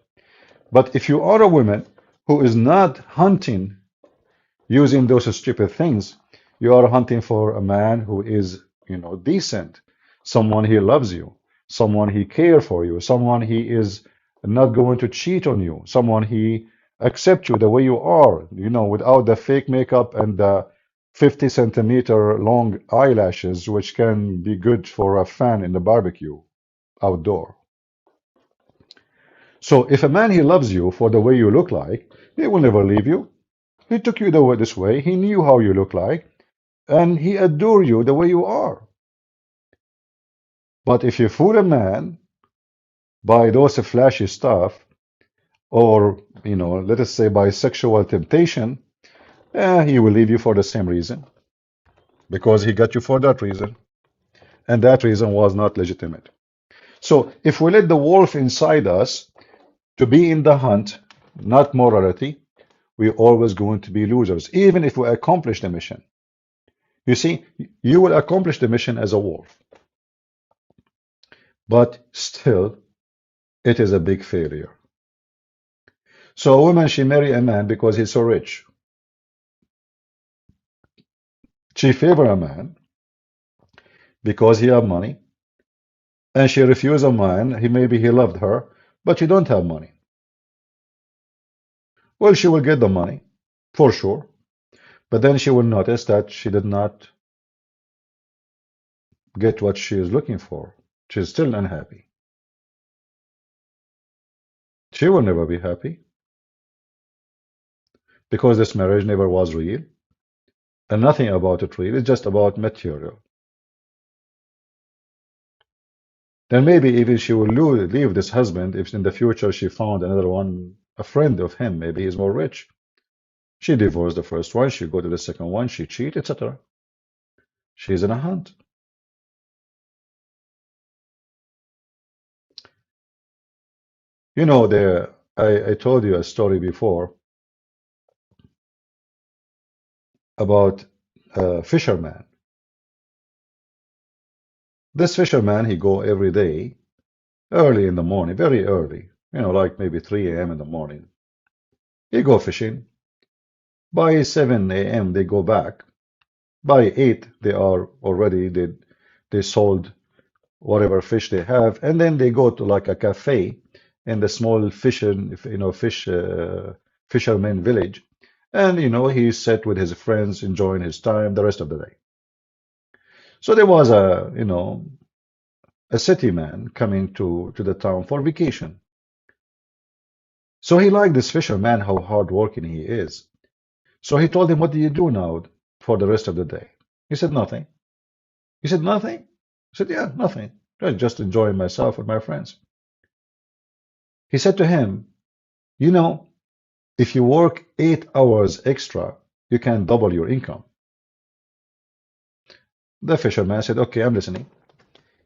But if you are a woman who is not hunting using those stupid things, you are hunting for a man who is, decent, someone he loves you, someone he care for you, someone he is not going to cheat on you, someone he accepts you the way you are, without the fake makeup and the 50 centimeter long eyelashes, which can be good for a fan in the barbecue outdoor. So if a man he loves you for the way you look like, he will never leave you. He took you the way this way. He knew how you look like, and he adore you the way you are. But if you fool a man by those flashy stuff, or let us say by sexual temptation, he will leave you for the same reason because he got you for that reason, and that reason was not legitimate. So if we let the wolf inside us to be in the hunt, not morality, we're always going to be losers, even if we accomplish the mission. You see, you will accomplish the mission as a wolf, but still, it is a big failure. So a woman, she marry a man because he's so rich. She favor a man because he have money, and she refuse a man, maybe he loved her, but she don't have money. Well, she will get the money, for sure, but then she will notice that she did not get what she is looking for. She's still unhappy. She will never be happy because this marriage never was real, and nothing about it real. It's just about material. Then maybe even she will leave this husband if in the future she found another one, a friend of him. Maybe he's more rich. She divorced the first one, she go to the second one, she cheat, etc. She's in a hunt. I told you a story before about a fisherman. This fisherman, he go every day, early in the morning, very early, like maybe 3 a.m. in the morning. He go fishing. By 7 a.m. they go back. By 8, they are already they sold whatever fish they have, and then they go to like a cafe in the small fisherman village, and he sat with his friends enjoying his time the rest of the day. So there was a city man coming to the town for vacation. So he liked this fisherman, how hardworking he is. So he told him, "What do you do now for the rest of the day?" He said, "Nothing." He said, "Nothing?" He said, "Yeah, nothing. I'm just enjoying myself with my friends." He said to him, "You know, if you work 8 hours extra, you can double your income." The fisherman said, "Okay, I'm listening."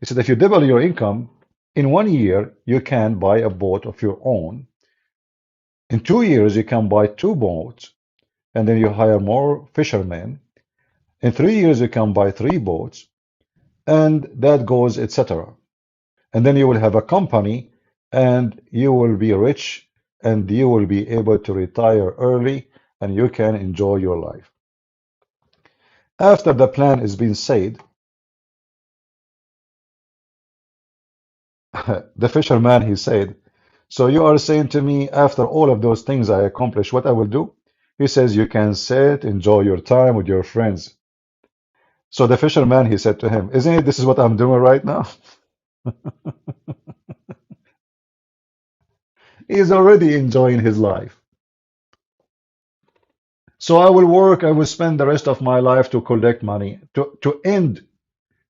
He said, "If you double your income, in 1 year, you can buy a boat of your own. In 2 years, you can buy two boats, and then you hire more fishermen. In 3 years, you can buy three boats, and that goes, etc. And then you will have a company, and you will be rich, and you will be able to retire early, and you can enjoy your life." After the plan is being said, the fisherman, he said, "So you are saying to me, after all of those things I accomplish, what I will do?" He says, "You can sit, enjoy your time with your friends." So the fisherman, he said to him, "Isn't it this is what I'm doing right now?" He's already enjoying his life. So I will work, I will spend the rest of my life to collect money, to end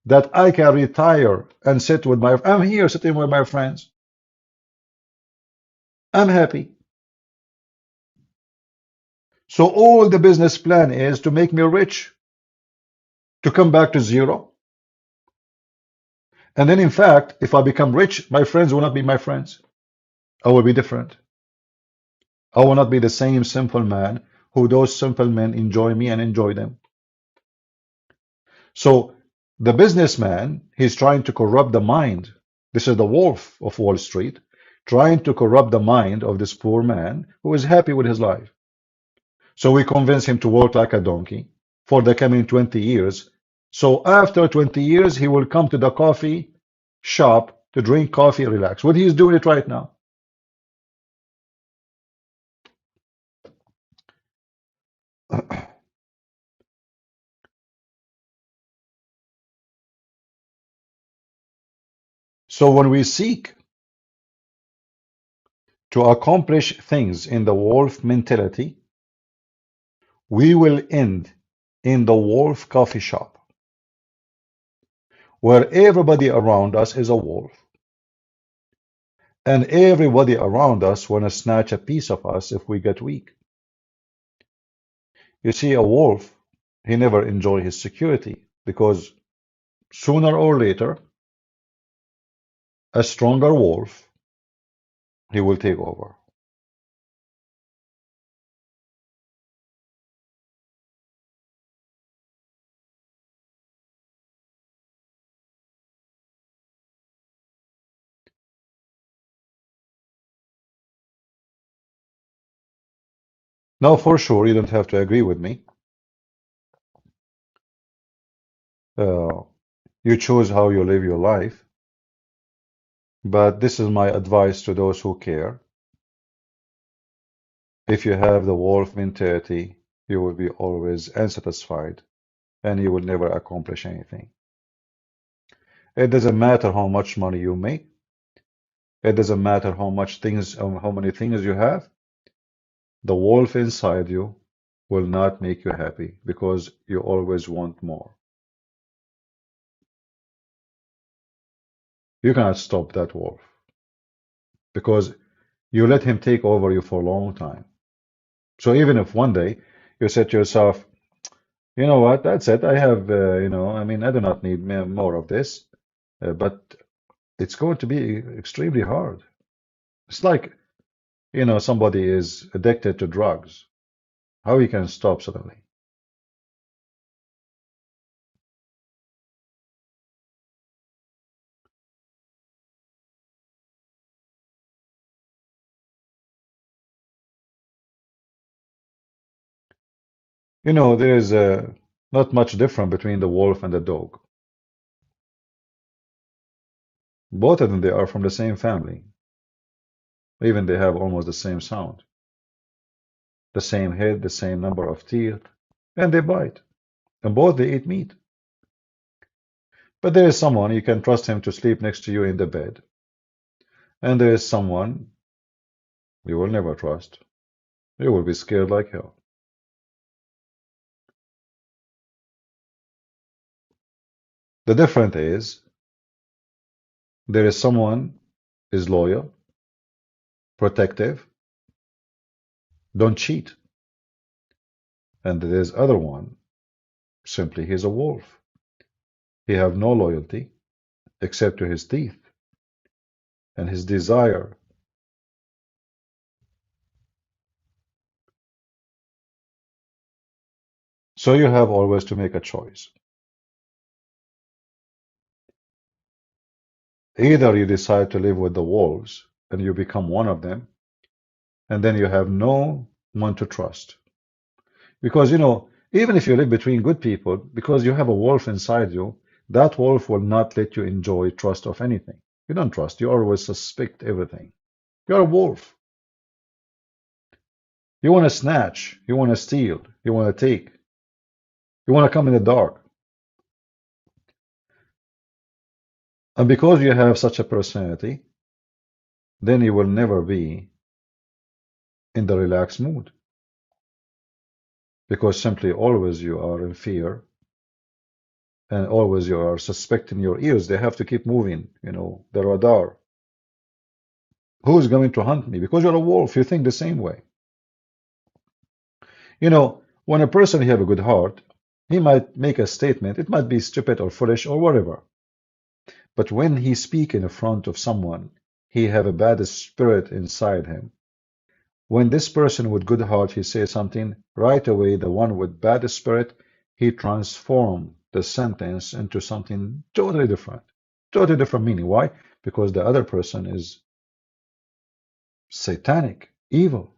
that I can retire and sit with I'm here sitting with my friends. I'm happy. So all the business plan is to make me rich, to come back to zero. And then in fact, if I become rich, my friends will not be my friends. I will be different. I will not be the same simple man who those simple men enjoy me and enjoy them. So the businessman, he's trying to corrupt the mind. This is the wolf of Wall Street, trying to corrupt the mind of this poor man who is happy with his life. So we convince him to work like a donkey for the coming 20 years. So after 20 years, he will come to the coffee shop to drink coffee, relax. What he's doing it right now. So when we seek to accomplish things in the wolf mentality, we will end in the wolf coffee shop, where everybody around us is a wolf, and everybody around us want to snatch a piece of us if we get weak. You see, a wolf, he never enjoy his security because sooner or later, a stronger wolf, he will take over. Now, for sure, you don't have to agree with me. Uh, you choose how you live your life, but this is my advice to those who care. If you have the wolf mentality, you will be always unsatisfied and you will never accomplish anything. It doesn't matter how much money you make. It doesn't matter how many things you have. The wolf inside you will not make you happy because you always want more. You cannot stop that wolf because you let him take over you for a long time. So even if one day you said to yourself, "You know what, that's it. I have, I mean, I do not need more of this," but it's going to be extremely hard. It's like, somebody is addicted to drugs. How you can stop suddenly? There is a Not much different between the wolf and the dog. Both of them, they are from the same family. Even they have almost the same sound, the same head, the same number of teeth, and they bite. And both they eat meat. But there is someone you can trust him to sleep next to you in the bed. And there is someone you will never trust. You will be scared like hell. The difference is there is someone is loyal, protective, don't cheat. And there is other one, simply he's a wolf. He have no loyalty except to his teeth and his desire. So you have always to make a choice. Either you decide to live with the wolves and you become one of them, and then you have no one to trust. Because, even if you live between good people, because you have a wolf inside you, that wolf will not let you enjoy trust of anything. You don't trust, you always suspect everything. You're a wolf. You want to snatch, you want to steal, you want to take, you want to come in the dark. And because you have such a personality, then you will never be in the relaxed mood. Because simply always you are in fear and always you are suspecting your ears. They have to keep moving, the radar. Who's going to hunt me? Because you're a wolf, you think the same way. When a person have a good heart, he might make a statement. It might be stupid or foolish or whatever. But when he speak in front of someone, he have a bad spirit inside him. When this person with good heart, he says something, right away, the one with bad spirit, he transform the sentence into something totally different. Totally different meaning. Why? Because the other person is satanic, evil.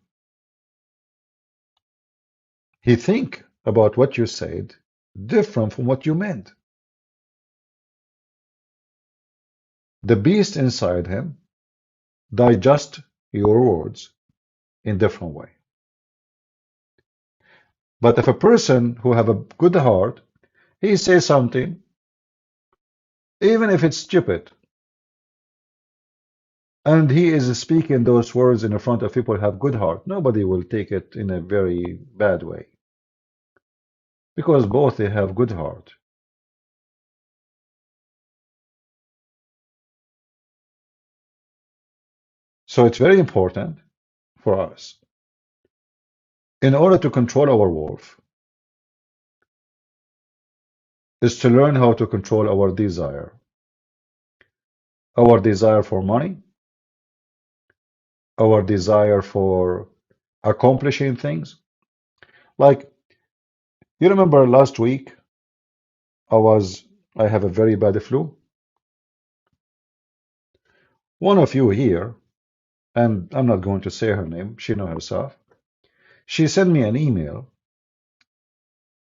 He think about what you said different from what you meant. The beast inside him digest your words in different way. But if a person who have a good heart, he says something, even if it's stupid, and he is speaking those words in front of people who have good heart, nobody will take it in a very bad way. Because both they have good heart. So it's very important for us, in order to control our wolf, is to learn how to control our desire. Our desire for money, our desire for accomplishing things. Like, you remember last week, I have a very bad flu. One of you here, and I'm not going to say her name, she know herself, she sent me an email.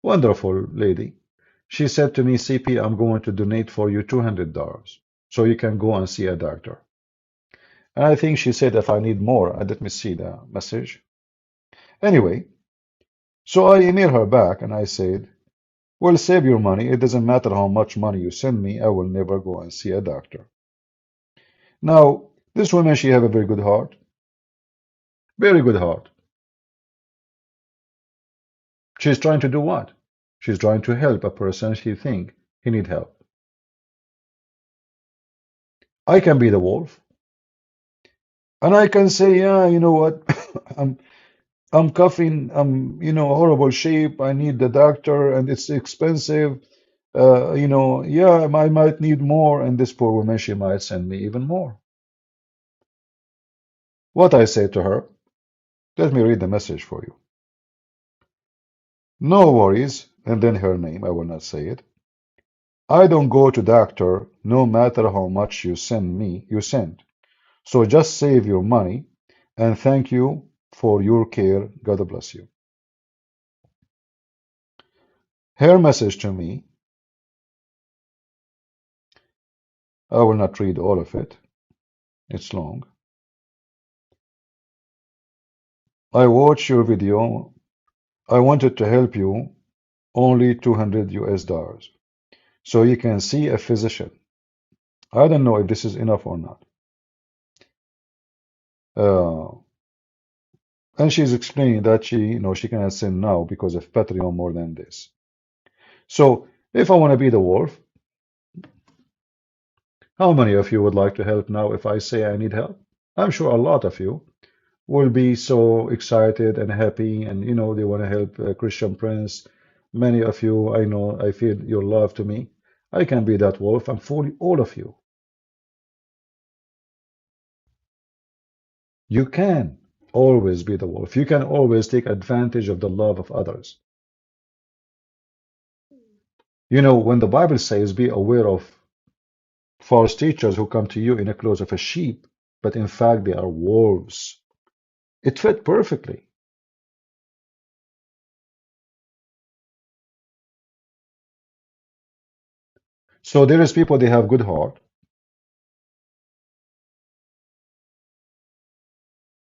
Wonderful lady. She said to me, CP, I'm going to donate for you $200 so you can go and see a doctor. And I think she said if I need more, let me see the message. Anyway, so I emailed her back and I said, well, save your money. It doesn't matter how much money you send me. I will never go and see a doctor. Now, this woman, she have a very good heart. Very good heart. She's trying to do what? She's trying to help a person she think he need help. I can be the wolf. And I can say, yeah, you know what? I'm coughing. I'm, horrible shape. I need the doctor and it's expensive. Yeah, I might need more. And this poor woman, she might send me even more. What I say to her, let me read the message for you. No worries. And then her name, I will not say it. I don't go to doctor no matter how much you send. So just save your money and thank you for your care. God bless you. Her message to me, I will not read all of it, it's long. I watched your video. I wanted to help you, only $200 so you can see a physician. I don't know if this is enough or not. Uh, and she's explaining that she cannot sin now because of Patreon more than this. So if I want to be the wolf, how many of you would like to help now if I say I need help? I'm sure a lot of you will be so excited and happy, and they want to help Christian Prince. Many of you, I know, I feel your love to me. I can be that wolf and fool all of you. You can always be the wolf. You can always take advantage of the love of others. When the Bible says, be aware of false teachers who come to you in the clothes of a sheep, but in fact they are wolves. It fit perfectly. So there is people, they have good heart,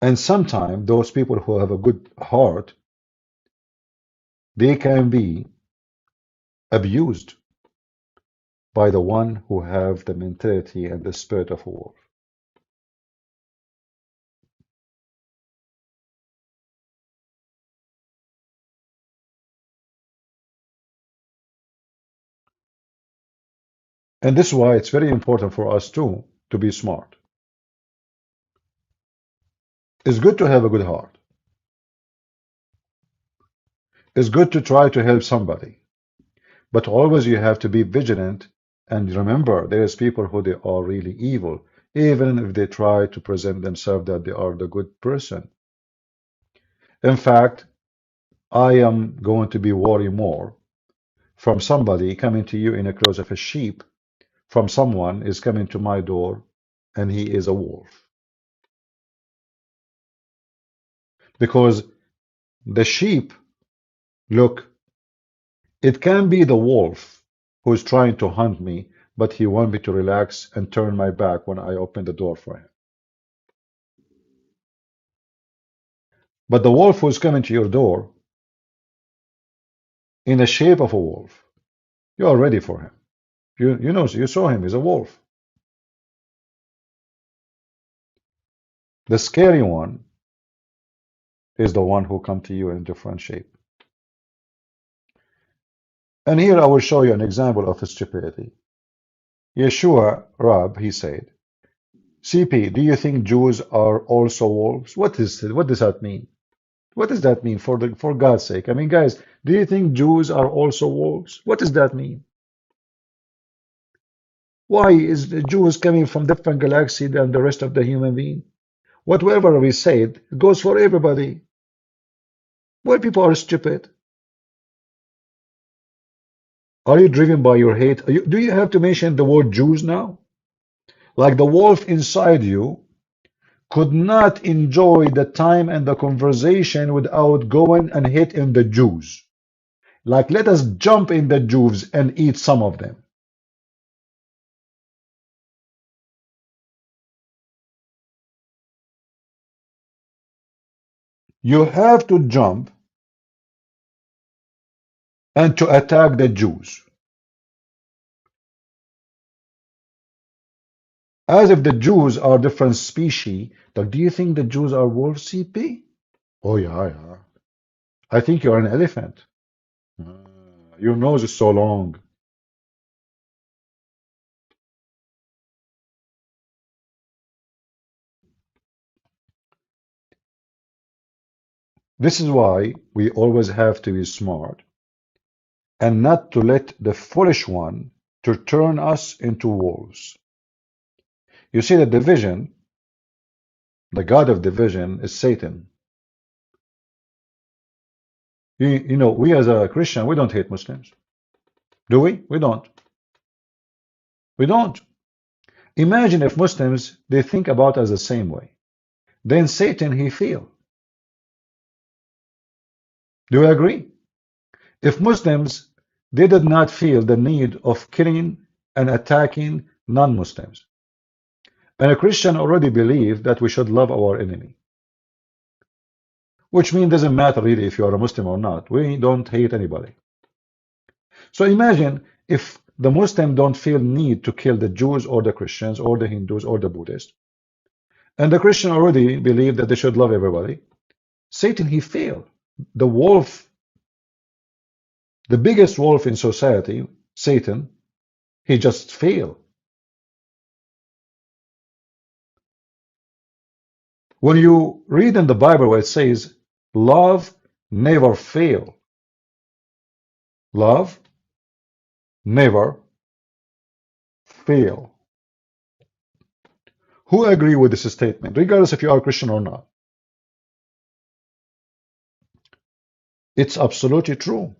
and sometimes those people who have a good heart, they can be abused by the one who have the mentality and the spirit of a wolf. And this is why it's very important for us too to be smart. It's good to have a good heart. It's good to try to help somebody. But always you have to be vigilant and remember there is people who they are really evil, even if they try to present themselves that they are the good person. In fact, I am going to be worried more from somebody coming to you in the clothes of a sheep, from someone is coming to my door and he is a wolf. Because the sheep, look, it can be the wolf who is trying to hunt me, but he wants me to relax and turn my back when I open the door for him. But the wolf who is coming to your door in the shape of a wolf, you are ready for him. You saw him, he's a wolf. The scary one is the one who come to you in a different shape. And here I will show you an example of stupidity. Yeshua, Rab, he said, CP, do you think Jews are also wolves? What does that mean? What does that mean for God's sake? I mean, guys, do you think Jews are also wolves? What does that mean? Why is the Jews coming from different galaxy than the rest of the human being? Whatever we said, it goes for everybody. Why people are stupid? Are you driven by your hate? Do you have to mention the word Jews now? Like the wolf inside you could not enjoy the time and the conversation without going and hitting the Jews. Like, let us jump in the Jews and eat some of them. You have to jump and to attack the Jews. As if the Jews are different species. Like, do you think the Jews are wolves, CP? Oh, yeah, yeah. I think you're an elephant. Your nose is so long. This is why we always have to be smart and not to let the foolish one to turn us into wolves. You see, the division, the god of division is Satan. We as a Christian, we don't hate Muslims. Do we? We don't. We don't. Imagine if Muslims, they think about us the same way. Then Satan, he feel. Do you agree? If Muslims, They did not feel the need of killing and attacking non-Muslims. And a Christian already believed that we should love our enemy, which means doesn't matter really if you are a Muslim or not. We don't hate anybody. So imagine if the Muslim don't feel need to kill the Jews or the Christians or the Hindus or the Buddhists, and the Christian already believed that they should love everybody. Satan, he failed. The wolf, the biggest wolf in society, Satan, he just failed. When you read in the Bible where it says, love never fail, love never fail. Who agree with this statement, regardless if you are Christian or not? It's absolutely true.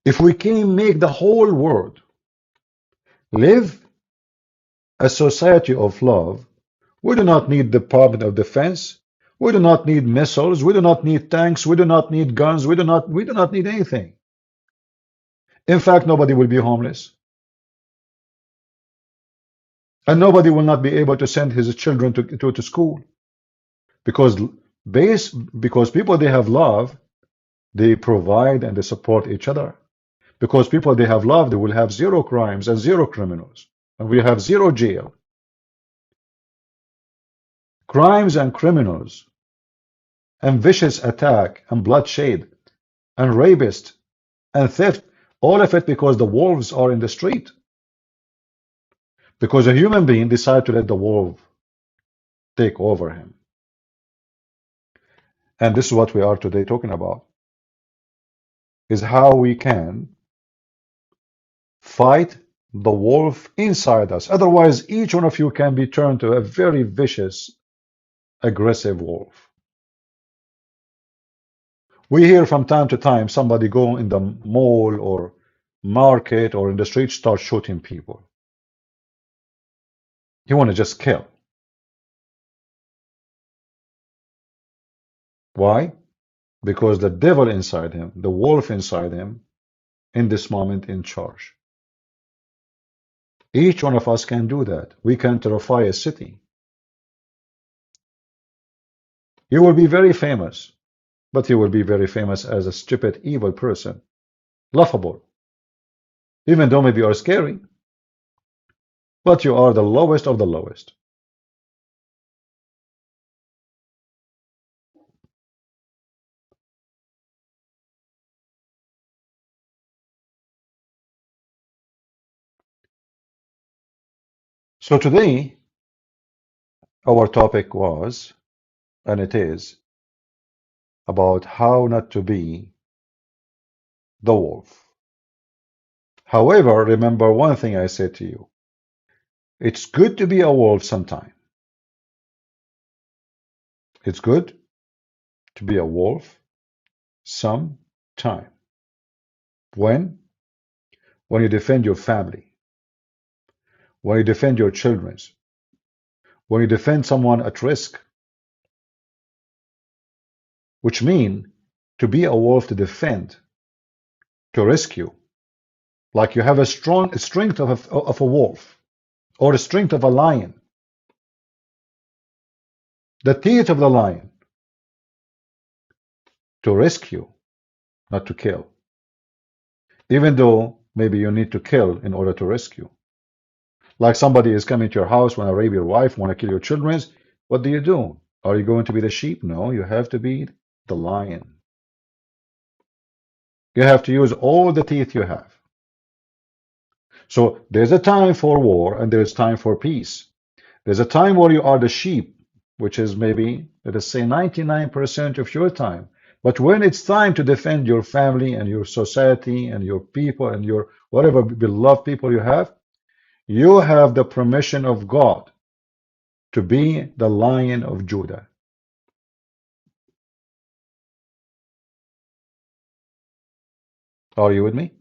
If we can make the whole world live a society of love, we do not need the Department of Defense. We do not need missiles. We do not need tanks. We do not need guns. We do not need anything. In fact, nobody will be homeless. And nobody will not be able to send his children to school. Because because people they have love, they provide and they support each other. Because people they have love, they will have zero crimes and zero criminals. And we have zero jail. Crimes and criminals and vicious attack and bloodshed and rapist and theft, all of it because the wolves are in the street. Because a human being decided to let the wolf take over him. And this is what we are today talking about, is how we can fight the wolf inside us. Otherwise, each one of you can be turned to a very vicious, aggressive wolf. We hear from time to time somebody go in the mall or market or in the street start shooting people. You want to just kill. Why? Because the devil inside him, the wolf inside him, in this moment in charge. Each one of us can do that. We can terrify a city. You will be very famous, but you will be very famous as a stupid, evil person. Laughable. Even though maybe you are scary, but you are the lowest of the lowest. So today, our topic was, and it is, about how not to be the wolf. However, remember one thing I said to you. It's good to be a wolf sometime. It's good to be a wolf sometime. When? When you defend your family. When you defend your children. When you defend someone at risk. Which means to be a wolf to defend, to rescue. Like you have a strong strength of a wolf or the strength of a lion. The teeth of the lion. To rescue, not to kill. Even though maybe you need to kill in order to rescue. Like somebody is coming to your house, want to rape your wife, want to kill your children. What do you do? Are you going to be the sheep? No, you have to be the lion. You have to use all the teeth you have. So there's a time for war and there's time for peace. There's a time where you are the sheep, which is maybe, let us say, 99% of your time. But when it's time to defend your family and your society and your people and your whatever beloved people you have the permission of God to be the Lion of Judah. Are you with me?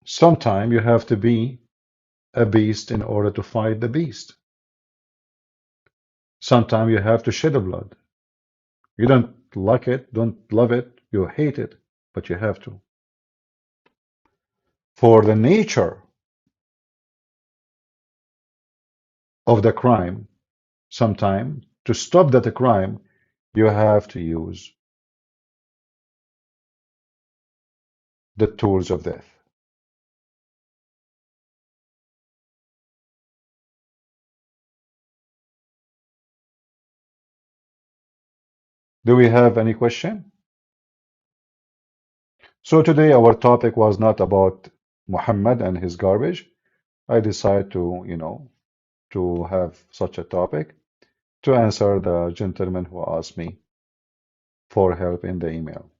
Sometimes you have to be a beast in order to fight the beast. Sometimes you have to shed a blood. You don't like it, don't love it, you hate it, but you have to. For the nature of the crime, sometimes to stop that crime, you have to use the tools of death. Do we have any question? So today our topic was not about Muhammad and his garbage. I decided to, to have such a topic to answer the gentleman who asked me for help in the email.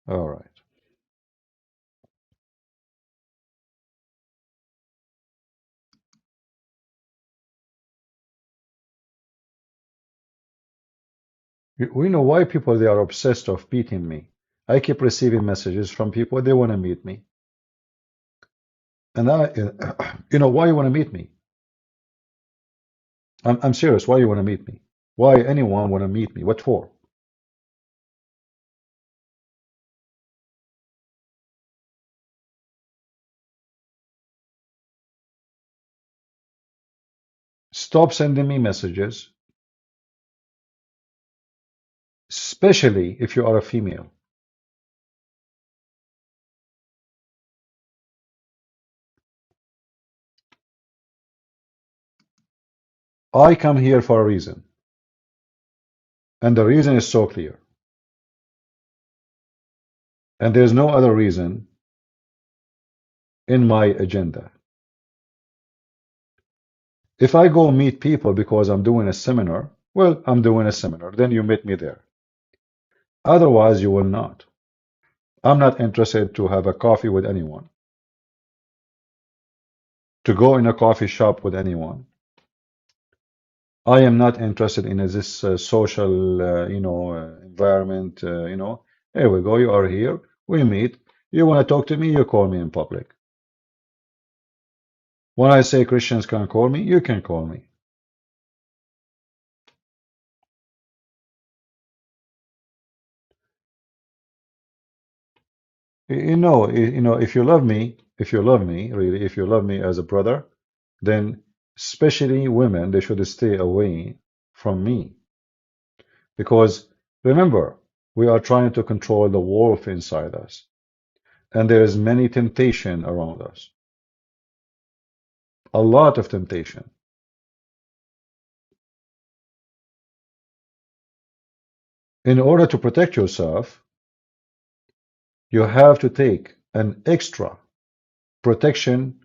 All right. We know why people they are obsessed of beating me. I keep receiving messages from people they want to meet me, and why you want to meet me? I'm serious. Why you want to meet me? Why anyone want to meet me? What for? Stop sending me messages, especially if you are a female. I come here for a reason, and the reason is so clear, and there's no other reason in my agenda. If I go meet people because I'm doing a seminar, well, I'm doing a seminar, then you meet me there. Otherwise, you will not. I'm not interested to have a coffee with anyone, to go in a coffee shop with anyone. I am not interested in this social, environment. Here we go. You are here. We meet. You want to talk to me? You call me in public. When I say Christians can call me, you can call me. If you love me, really, if you love me as a brother, then especially women, they should stay away from me. Because remember, we are trying to control the wolf inside us, and there is many temptation around us, a lot of temptation. In order to protect yourself, you have to take an extra protection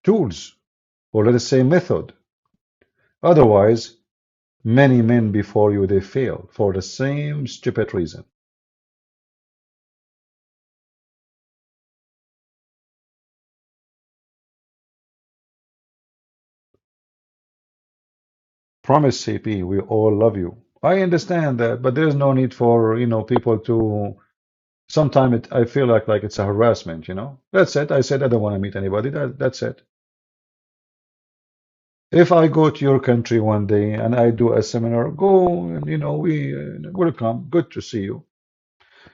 tools, or let us say method. Otherwise, many men before you, they fail for the same stupid reason. Promise, CP, we all love you. I understand that, but there's no need for, people to. Sometimes I feel like it's a harassment. That's it. I said I don't want to meet anybody. That's it. If I go to your country one day and I do a seminar, go and we welcome. Good to see you.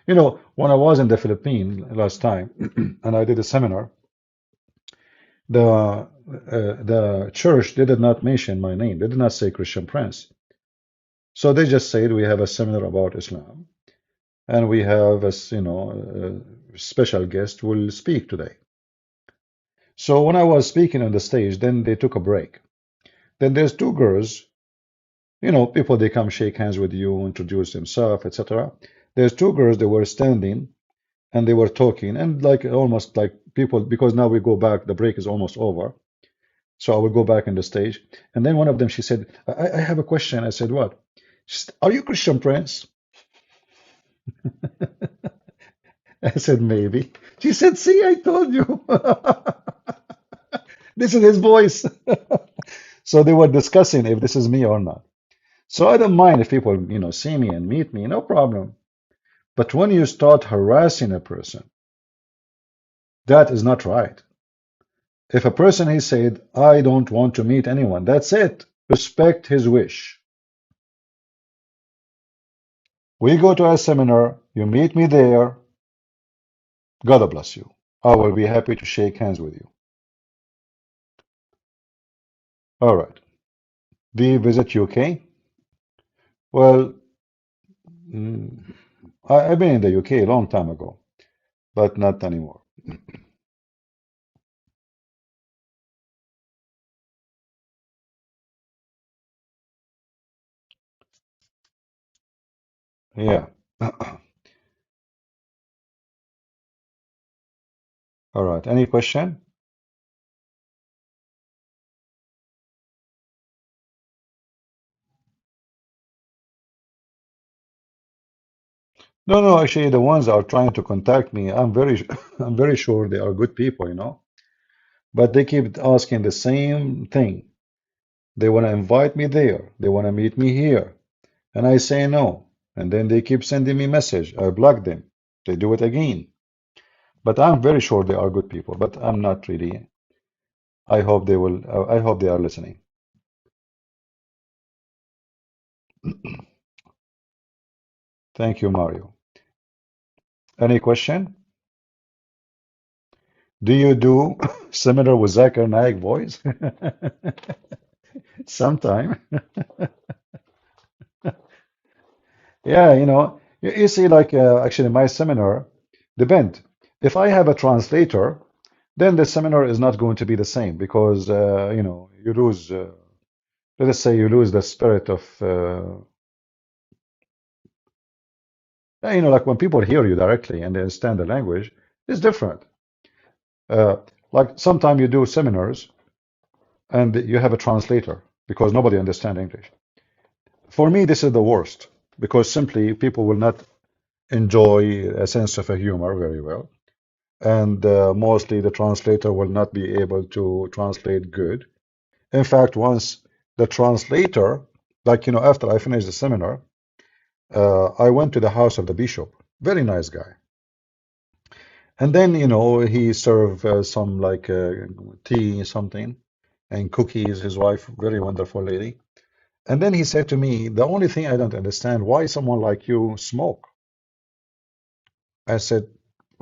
When I was in the Philippines last time and I did a seminar, the church they did not mention my name. They did not say Christian Prince. So they just said we have a seminar about Islam and we have a special guest will speak today. So when I was speaking on the stage, then they took a break. Then there's two girls, people they come shake hands with you, introduce themselves, etc. There's two girls they were standing and they were talking and like almost like people because now we go back, the break is almost over. So I will go back on the stage. And then one of them she said, I have a question. I said, what? She said, are you Christian Prince? I said, maybe. She said, see, I told you. This is his voice. So they were discussing if this is me or not. So I don't mind if people, see me and meet me, no problem. But when you start harassing a person, that is not right. If a person he said, I don't want to meet anyone, that's it. Respect his wish. We go to a seminar, you meet me there, God bless you. I will be happy to shake hands with you. All right. We visit UK. Well, mm, I've been in the UK a long time ago, but not anymore. Yeah. All right. Any question? No, no, actually, the ones that are trying to contact me, I'm very, I'm very sure they are good people, but they keep asking the same thing. They want to invite me there. They want to meet me here. And I say no. And then they keep sending me message. I block them. They do it again. But I'm very sure they are good people, but I'm not really. I hope they will, I hope they are listening. Thank you, Mario. Any question? Do you do similar with Zakir Naik voice? Sometime. Yeah, you see, like actually, my seminar depend. If I have a translator, then the seminar is not going to be the same because you lose. Let us say you lose the spirit of yeah, like when people hear you directly and they understand the language, it's different. Uh, like sometimes you do seminars and you have a translator because nobody understands English. For me, this is the worst because simply people will not enjoy a sense of a humor very well. And mostly the translator will not be able to translate good. In fact, once the translator, like, after I finished the seminar, I went to the house of the bishop, very nice guy. And then, he served some like tea, something, and cookies, his wife, very wonderful lady. And then he said to me, the only thing I don't understand, why someone like you smoke? I said,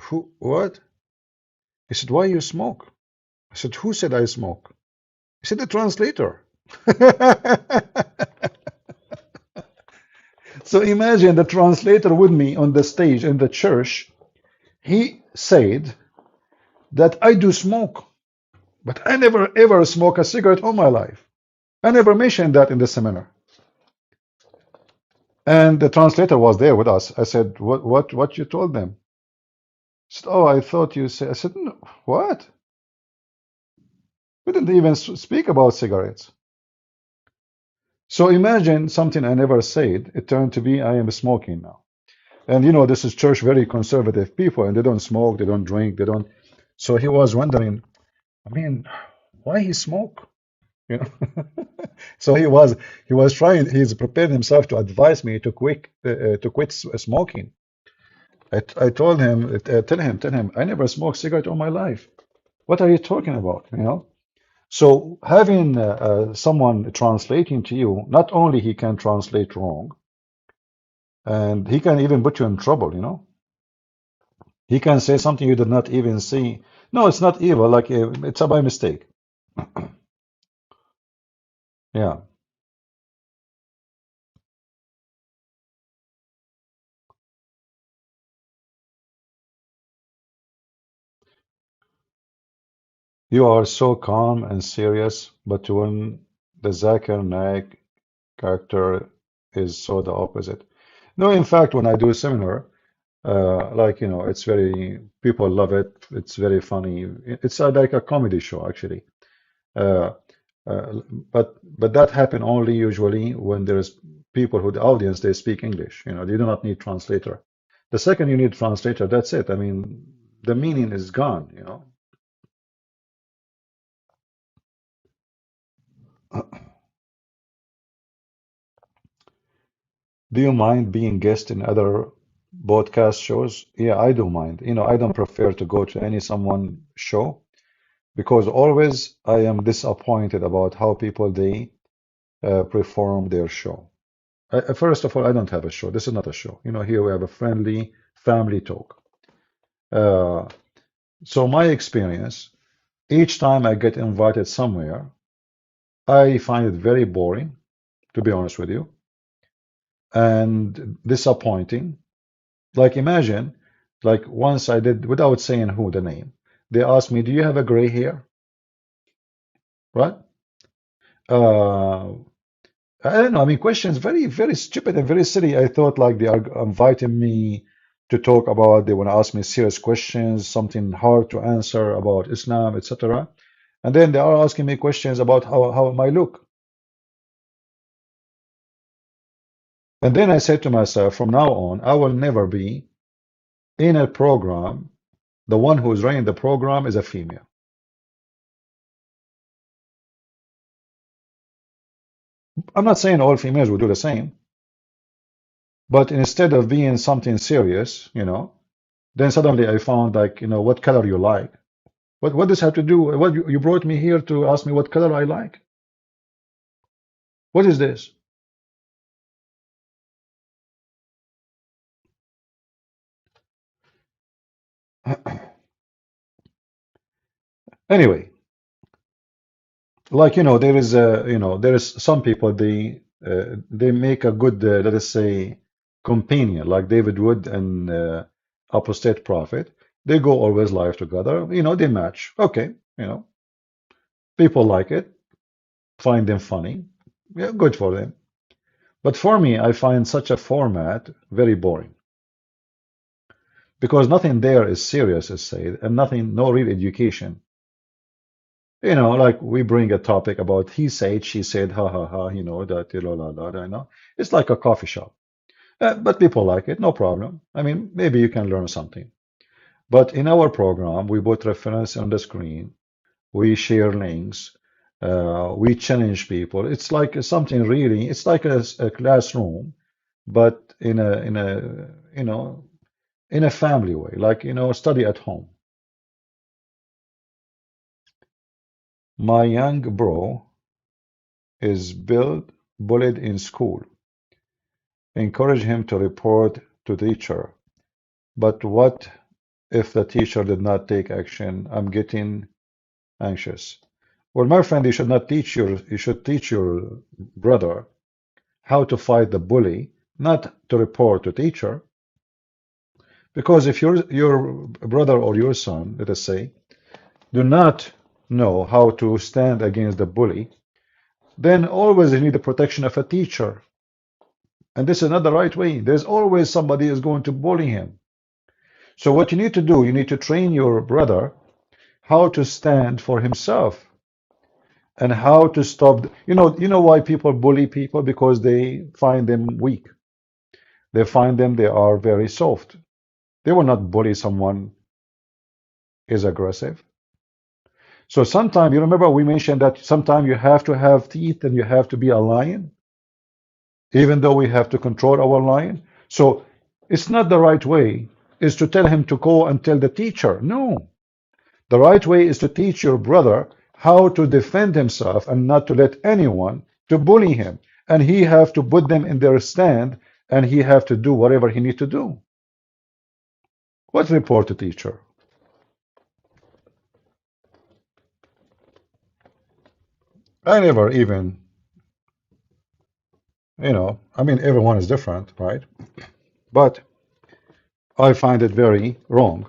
who, what? He said, why you smoke? I said, who said I smoke? He said, the translator. So imagine the translator with me on the stage in the church. He said that I do smoke, but I never ever smoke a cigarette all my life. I never mentioned that in the seminar. And the translator was there with us. I said, what you told them? He said, oh, I thought you said. I said, no, what? We didn't even speak about cigarettes. So imagine something I never said. It turned to be I am smoking now. And this is church, very conservative people, and they don't smoke, they don't drink, they don't. So he was wondering, I mean, why he smoke? You know. So he was trying. He's prepared himself to advise me to quit smoking. I told him, tell him, I never smoked cigarette all my life. What are you talking about? So having someone translating to you, not only he can translate wrong, and he can even put you in trouble. He can say something you did not even see. No, it's not evil. Like it's a by mistake. Yeah, you are so calm and serious, but when the Zakir Naik character is so the opposite. No, in fact, when I do a seminar, like it's very people love it. It's very funny. It's like a comedy show actually. Uh, but that happen only usually when there's people who the audience they speak English. You do not need translator. The second you need translator, that's it. I mean, the meaning is gone. Do you mind being guest in other podcast shows? Yeah, I do mind. I don't prefer to go to any someone show because always I am disappointed about how people they perform their show. First of all, I don't have a show. This is not a show. Here we have a friendly family talk. Uh, so my experience, each time I get invited somewhere, I find it very boring, to be honest with you, and disappointing. Like imagine, like once I did, without saying who the name, they asked me, "Do you have a gray hair?" Right? Uh, I don't know. I mean, questions very, very stupid and very silly. I thought like they are inviting me to talk about, they want to ask me serious questions, something hard to answer about Islam, etc. And then they are asking me questions about how I look. And then I said to myself, from now on, I will never be in a program. The one who is running the program is a female. I'm not saying all females will do the same, but instead of being something serious, then suddenly I found like, what color you like. What does have to do? What you brought me here to ask me what color I like? What is this? Anyway, like there is some people they make a good let us say companion like David Wood and Apostate Prophet. They go always live together. They match. Okay, people like it, find them funny. Yeah, good for them. But for me, I find such a format very boring because nothing there is serious, as said, and nothing, no real education. Like we bring a topic about he said, she said, ha ha ha, that, la la la, It's like a coffee shop. But people like it, no problem. I mean, maybe you can learn something. But in our program, we put reference on the screen, we share links, we challenge people. It's like something really, it's like a classroom, but in a family way, like, study at home. My young bro is bullied in school. Encourage him to report to teacher. But what if the teacher did not take action? I'm getting anxious. Well, my friend, you should teach your brother how to fight the bully, not to report to teacher. Because if your brother or your son, let us say, do not know how to stand against the bully, then always you need the protection of a teacher. And this is not the right way. There's always somebody is going to bully him. So what you need to do, you need to train your brother how to stand for himself and how to stop. You know why people bully people? Because they find them weak. They find them they are very soft. They will not bully someone is aggressive. So sometimes you remember we mentioned that sometimes you have to have teeth and you have to be a lion, even though we have to control our lion. So it's not the right way is to tell him to go and tell the teacher. No. The right way is to teach your brother how to defend himself and not to let anyone to bully him. And he have to put them in their stand and he have to do whatever he need to do. What report to teacher? I never even, I mean, everyone is different, right? But I find it very wrong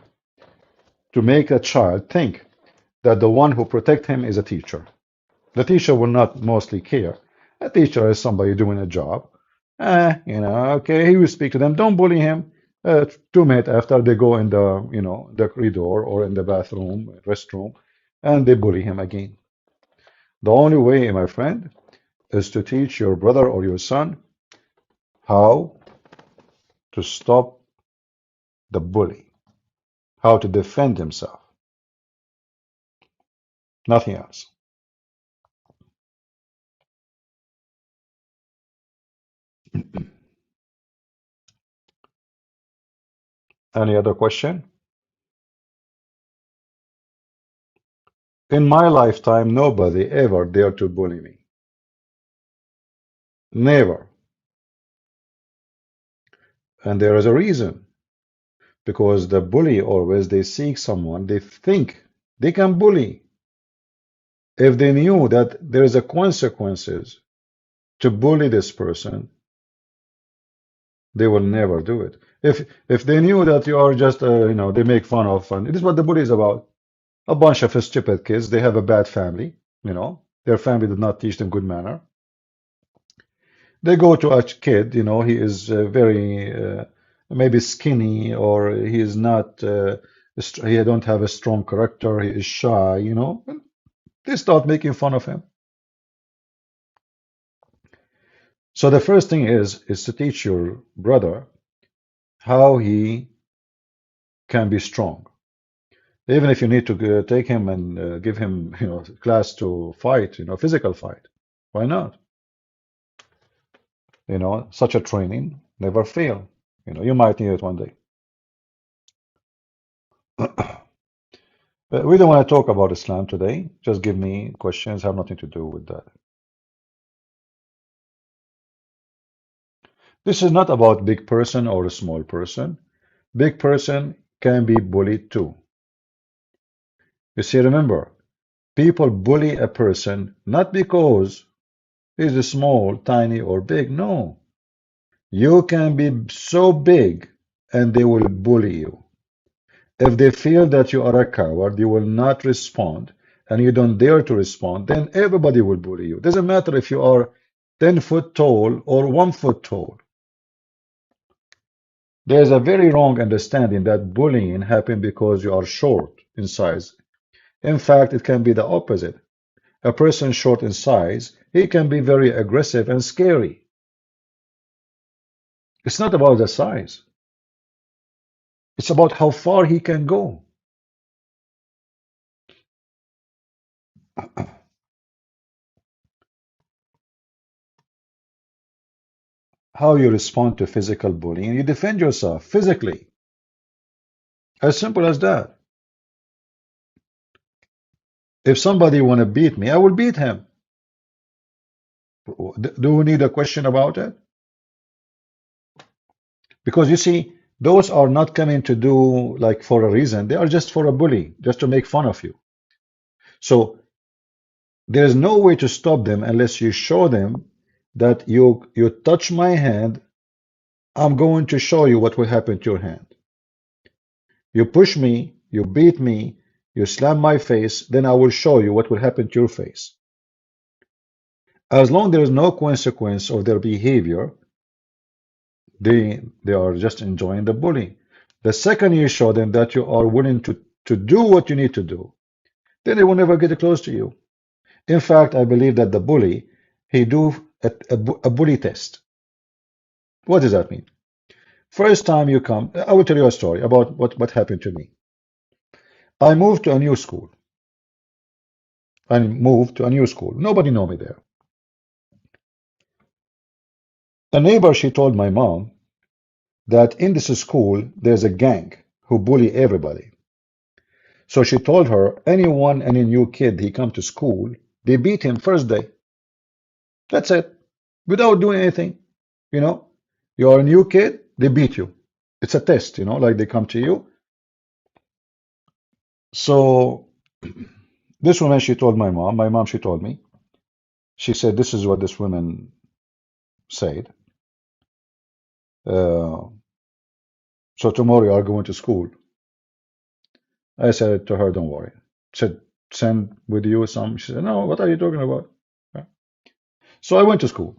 to make a child think that the one who protect him is a teacher. The teacher will not mostly care. A teacher is somebody doing a job. Okay, he will speak to them. Don't bully him. 2 minutes after they go in the corridor or in the bathroom, restroom, and they bully him again. The only way, my friend, is to teach your brother or your son how to stop the bully, how to defend himself, nothing else. Any other question? In my lifetime, nobody ever dared to bully me. Never. And there is a reason. Because the bully always, they seek someone they think they can bully. If they knew that there is a consequences to bully this person, they will never do it. If they knew that you are just, they make fun of, and this is what the bully is about. A bunch of stupid kids, they have a bad family, their family did not teach them good manner. They go to a kid, he is very maybe skinny, or he is not, he don't have a strong character, he is shy, and they start making fun of him. So the first thing is to teach your brother how he can be strong. Even if you need to take him and give him, class to fight, physical fight. Why not? Such a training never fail. You might need it one day. But we don't want to talk about Islam today. Just give me questions, have nothing to do with that. This is not about big person or a small person. Big person can be bullied too. You see, remember, people bully a person not because he's small, tiny, or big. No. You can be so big and they will bully you. If they feel that you are a coward, you will not respond, and you don't dare to respond, then everybody will bully you. Doesn't matter if you are 10 foot tall or 1 foot tall. There is a very wrong understanding that bullying happens because you are short in size. In fact, it can be the opposite. A person short in size, he can be very aggressive and scary. It's not about the size. It's about how far he can go. How you respond to physical bullying. You defend yourself physically. As simple as that. If somebody want to beat me, I will beat him. Do we need a question about it? Because you see, those are not coming to do like for a reason. They are just for a bully, just to make fun of you. So there is no way to stop them unless you show them that you touch my hand, I'm going to show you what will happen to your hand. You push me, you beat me, you slam my face, then I will show you what will happen to your face. As long as there is no consequence of their behavior, they are just enjoying the bullying. The second you show them that you are willing to do what you need to do, then they will never get close to you. In fact, I believe that the bully, he do a bully test. What does that mean? First time you come, I will tell you a story about what happened to me. I moved to a new school. Nobody know me there. A neighbor, she told my mom that in this school there's a gang who bully everybody. So she told her any new kid he come to school, they beat him first day. That's it. Without doing anything. You're a new kid, they beat you. It's a test, like they come to you. So this woman, she told my mom, she told me, she said, this is what this woman said. So tomorrow you are going to school. I said to her, don't worry. I said, send with you some. She said, no, what are you talking about? So I went to school.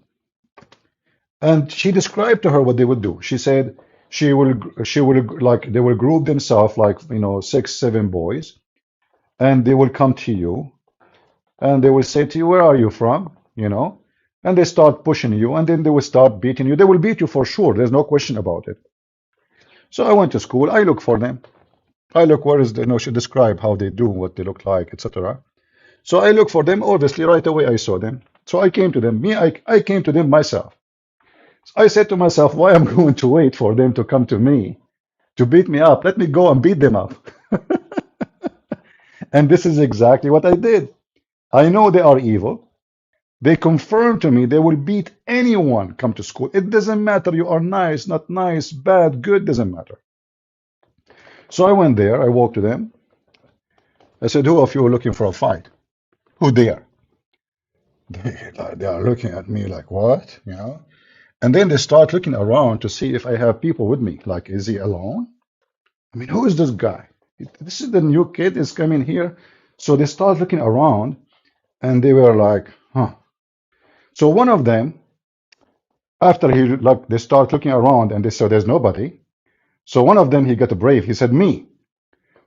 And she described to her what they would do. She said she will like they will group themselves like 6, 7 boys, and they will come to you and they will say to you, where are you from? And they start pushing you, and then they will start beating you. They will beat you for sure. There's no question about it. So I went to school. I look for them. I look where is the, she described how they do, what they look like, etc. So I look for them. Obviously, right away I saw them. So I came to them. I came to them myself. I said to myself, why I'm going to wait for them to come to me to beat me up. Let me go and beat them up. And this is exactly what I did. I know they are evil. They confirm to me they will beat anyone come to school. It doesn't matter. You are nice, not nice, bad, good, doesn't matter. So I went there. I walked to them. I said, who of you are looking for a fight? Who dare? They are looking at me like, what? You know? And then they start looking around to see if I have people with me. Like, is he alone? I mean, who is this guy? This is the new kid is coming here. So they start looking around and they were like, huh. So one of them, after they start looking around and they saw there's nobody. So one of them, he got brave. He said, me.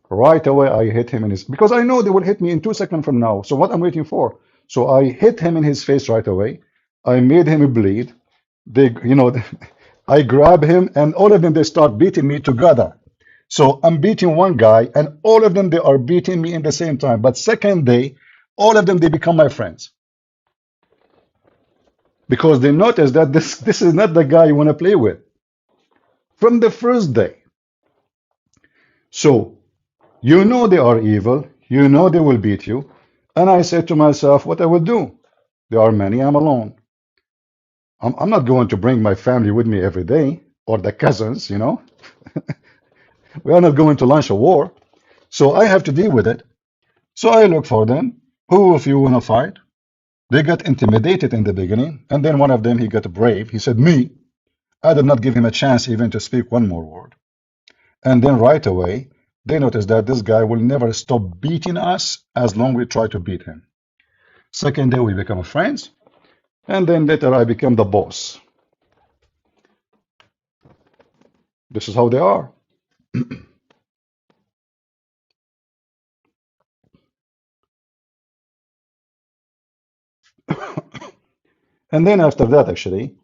Right away, I hit him in his, because I know they will hit me in 2 seconds from now. So what I'm waiting for? So I hit him in his face right away. I made him bleed. I grab him and all of them, they start beating me together. So I'm beating one guy and all of them, they are beating me in the same time. But second day, all of them, they become my friends because they notice that this is not the guy you want to play with from the first day. So you know they are evil. You know they will beat you. And I said to myself, what I will do? There are many. I'm alone. I'm not going to bring my family with me every day or the cousins, you know. We are not going to launch a war. So I have to deal with it. So I look for them. Who of you want to fight? They got intimidated in the beginning. And then one of them, he got brave. He said, me. I did not give him a chance even to speak one more word. And then right away, they noticed that this guy will never stop beating us as long as we try to beat him. Second day, we become friends. And then later, I became the boss. This is how they are. And then after that, actually,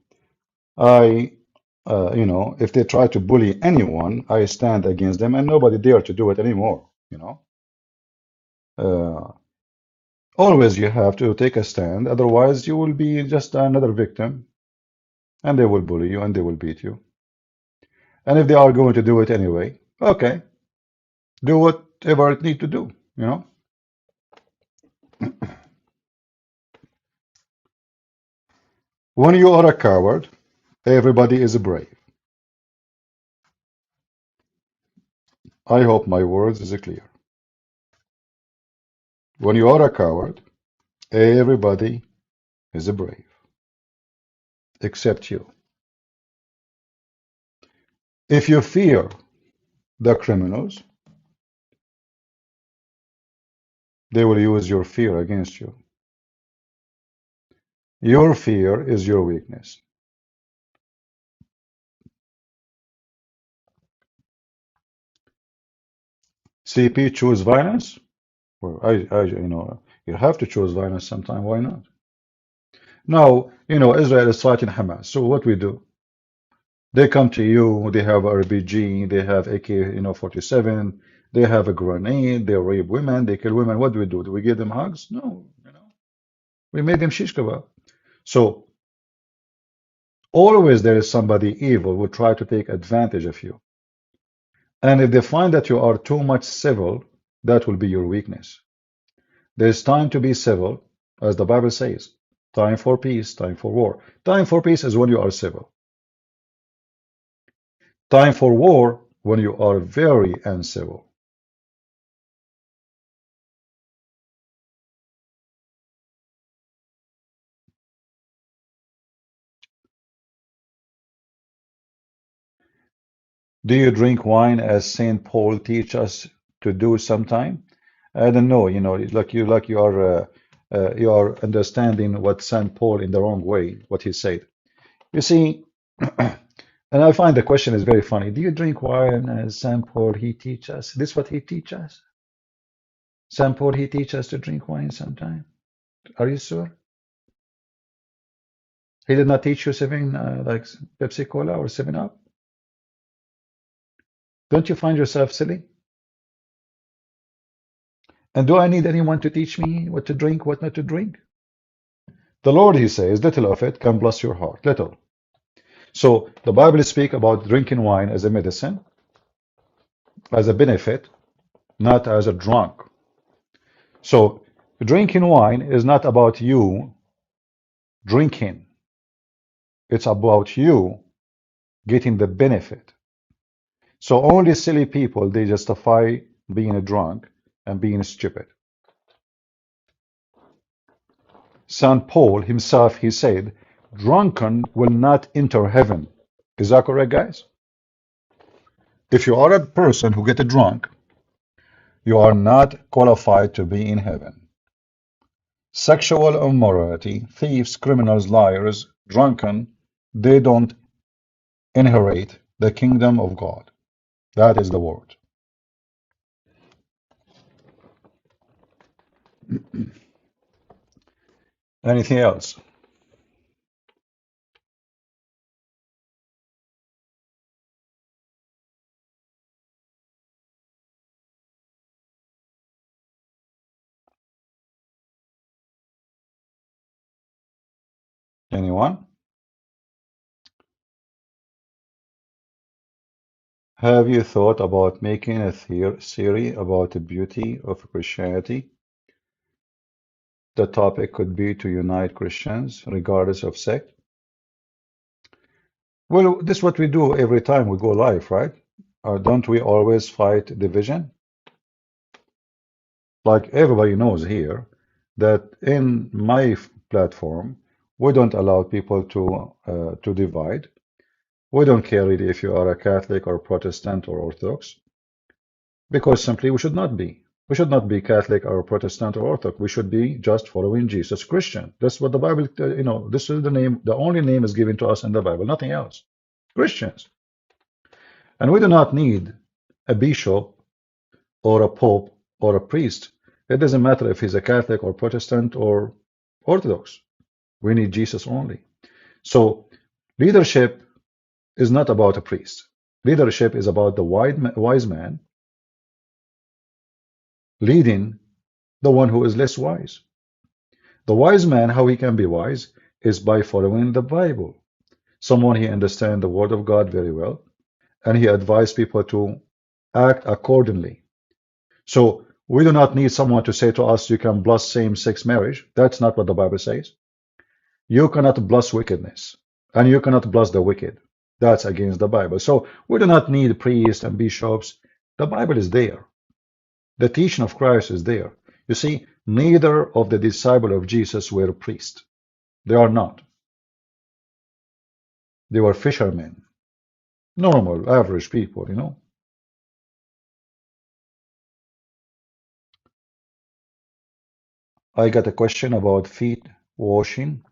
if they try to bully anyone, I stand against them and nobody dare to do it anymore, you know. Always you have to take a stand, otherwise you will be just another victim and they will bully you and they will beat you. And if they are going to do it anyway, okay, do whatever it need to do, you know. When you are a coward, everybody is brave. I hope my words is clear. When you are a coward, everybody is brave, except you. If you fear the criminals, they will use your fear against you. Your fear is your weakness. CP choose violence? Well, you have to choose violence sometime. Why not? Now, Israel is fighting Hamas. So what we do? They come to you. They have RPG. They have AK, 47. They have a grenade. They rape women. They kill women. What do we do? Do we give them hugs? No. We made them shish kebab. So always there is somebody evil who try to take advantage of you. And if they find that you are too much civil, that will be your weakness. There's time to be civil, as the Bible says. Time for peace, time for war. Time for peace is when you are civil. Time for war when you are very uncivil. Do you drink wine as Saint Paul teach us to do sometime? I don't know, you are understanding what Saint Paul in the wrong way, what he said. You see, and I find the question is very funny. Do you drink wine as Saint Paul he teach us? This what he teach us? Saint Paul he teach us to drink wine sometime. Are you sure? He did not teach you seven like Pepsi Cola or 7 Up? Don't you find yourself silly? And do I need anyone to teach me what to drink, what not to drink? The Lord, he says, little of it can bless your heart, little. So the Bible speaks about drinking wine as a medicine. as a benefit, not as a drunk. So drinking wine is not about you drinking. It's about you getting the benefit. So only silly people, they justify being a drunk and being stupid. St. Paul himself, he said, drunken will not enter heaven. Is that correct, guys? If you are a person who get drunk, you are not qualified to be in heaven. Sexual immorality, thieves, criminals, liars, drunken, they don't inherit the kingdom of God. That is the word. Anything else? Anyone? Have you thought about making a theory about the beauty of Christianity? The topic could be to unite Christians, regardless of sect. Well, this is what we do every time we go live, right? Or don't we always fight division? Like everybody knows here that in my platform, we don't allow people to divide. We don't care really if you are a Catholic or Protestant or Orthodox, because simply we should not be. We should not be Catholic or Protestant or Orthodox. We should be just following Jesus, Christian. That's what the Bible, this is the name, the only name is given to us in the Bible, nothing else. Christians. And we do not need a bishop or a pope or a priest. It doesn't matter if he's a Catholic or Protestant or Orthodox. We need Jesus only. So leadership is not about a priest. Leadership is about the wise man leading the one who is less wise. The wise man, how he can be wise, is by following the Bible. Someone he understands the word of God very well, and he advises people to act accordingly. So we do not need someone to say to us, you can bless same-sex marriage. That's not what the Bible says. You cannot bless wickedness, and you cannot bless the wicked. That's against the Bible. So we do not need priests and bishops. The Bible is there. The teaching of Christ is there. You see, neither of the disciples of Jesus were priests. They are not. They were fishermen. Normal, average people, you know. I got a question about feet washing.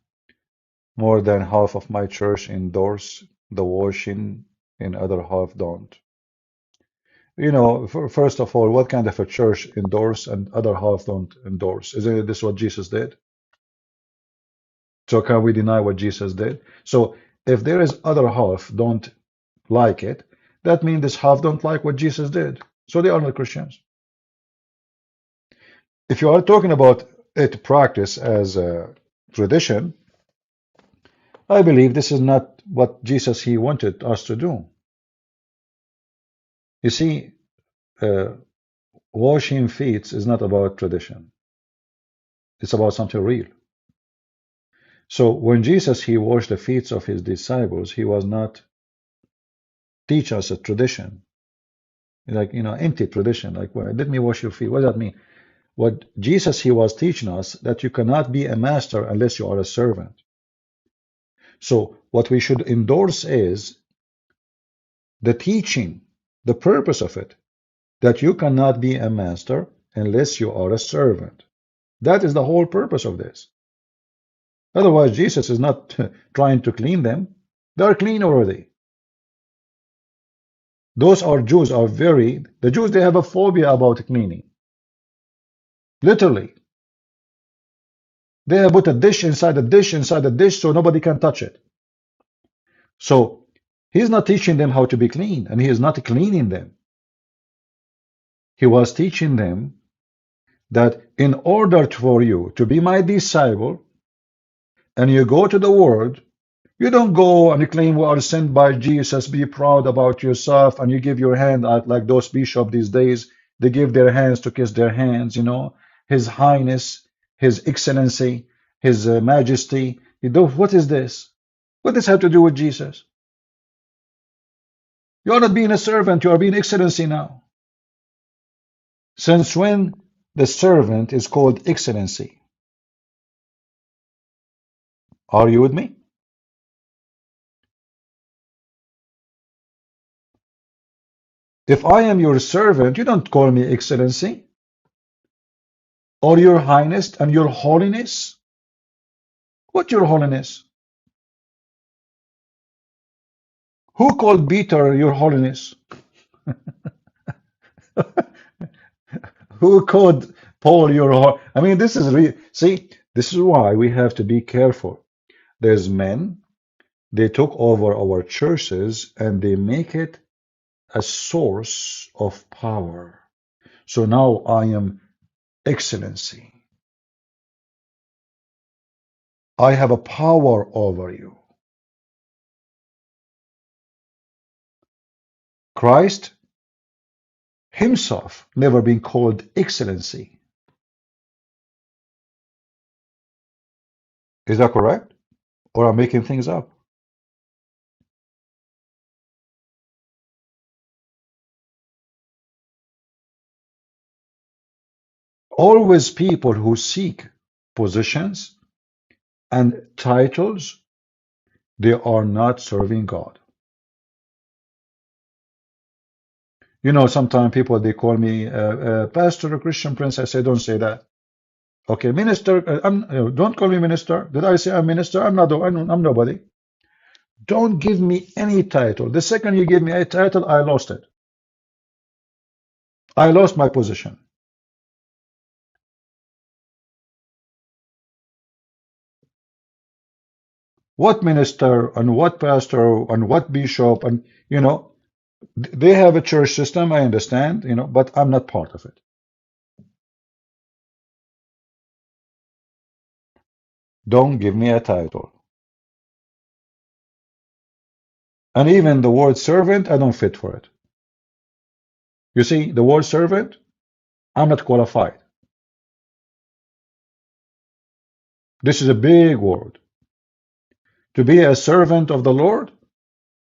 More than half of my church endorse the washing, and other half don't. You know, first of all, what kind of a church endorse and other half don't endorse? Isn't this what Jesus did? So can we deny what Jesus did? So if there is other half don't like it, that means this half don't like what Jesus did. So they are not Christians. If you are talking about it practice as a tradition, I believe this is not what Jesus he wanted us to do. You see, uh, washing feet is not about tradition. It's about something real. So when Jesus he washed the feet of his disciples, he was not teach us a tradition, like empty tradition. Like, well, let me wash your feet. What does that mean? What Jesus he was teaching us that you cannot be a master unless you are a servant. So what we should endorse is the teaching, the purpose of it, that you cannot be a master unless you are a servant. That is the whole purpose of this. Otherwise, Jesus is not trying to clean them. They are clean already. Those are Jews are the Jews, they have a phobia about cleaning. Literally. They have put a dish inside a dish inside a dish so nobody can touch it. So he's not teaching them how to be clean, and he is not cleaning them. He was teaching them that in order for you to be my disciple, and you go to the world, You don't go and you claim we are sent by Jesus, be proud about yourself, and you give your hand out like those bishops these days. They give their hands to kiss their hands, you know. His Highness, His Excellency, His Majesty. You do, what is this? What does this have to do with Jesus? You are not being a servant, you are being Excellency now. Since when the servant is called Excellency? Are you with me? If I am your servant, you don't call me Excellency or Your Highness and Your Holiness. What Your Holiness? Who called Peter Your Holiness? Who called Paul Your Holiness? I mean, this is see, this is why we have to be careful. There's men, they took over our churches and they make it a source of power. So now I am Excellency. I have a power over you. Christ himself never been called Excellency. Is that correct? Or I'm making things up? Always people who seek positions and titles, they are not serving God. You know, sometimes people they call me pastor or Christian prince. I say, don't say that. Okay, minister. Don't call me minister. Did I say I'm minister? I'm not. I'm nobody. Don't give me any title. The second you give me a title, I lost it. I lost my position. What minister and what pastor and what bishop and you know they have a church system. I understand, you know, but I'm not part of it. Don't give me a title. And even the word servant, I don't fit for it. You see, the word servant, I'm not qualified. This is a big word. To be a servant of the Lord,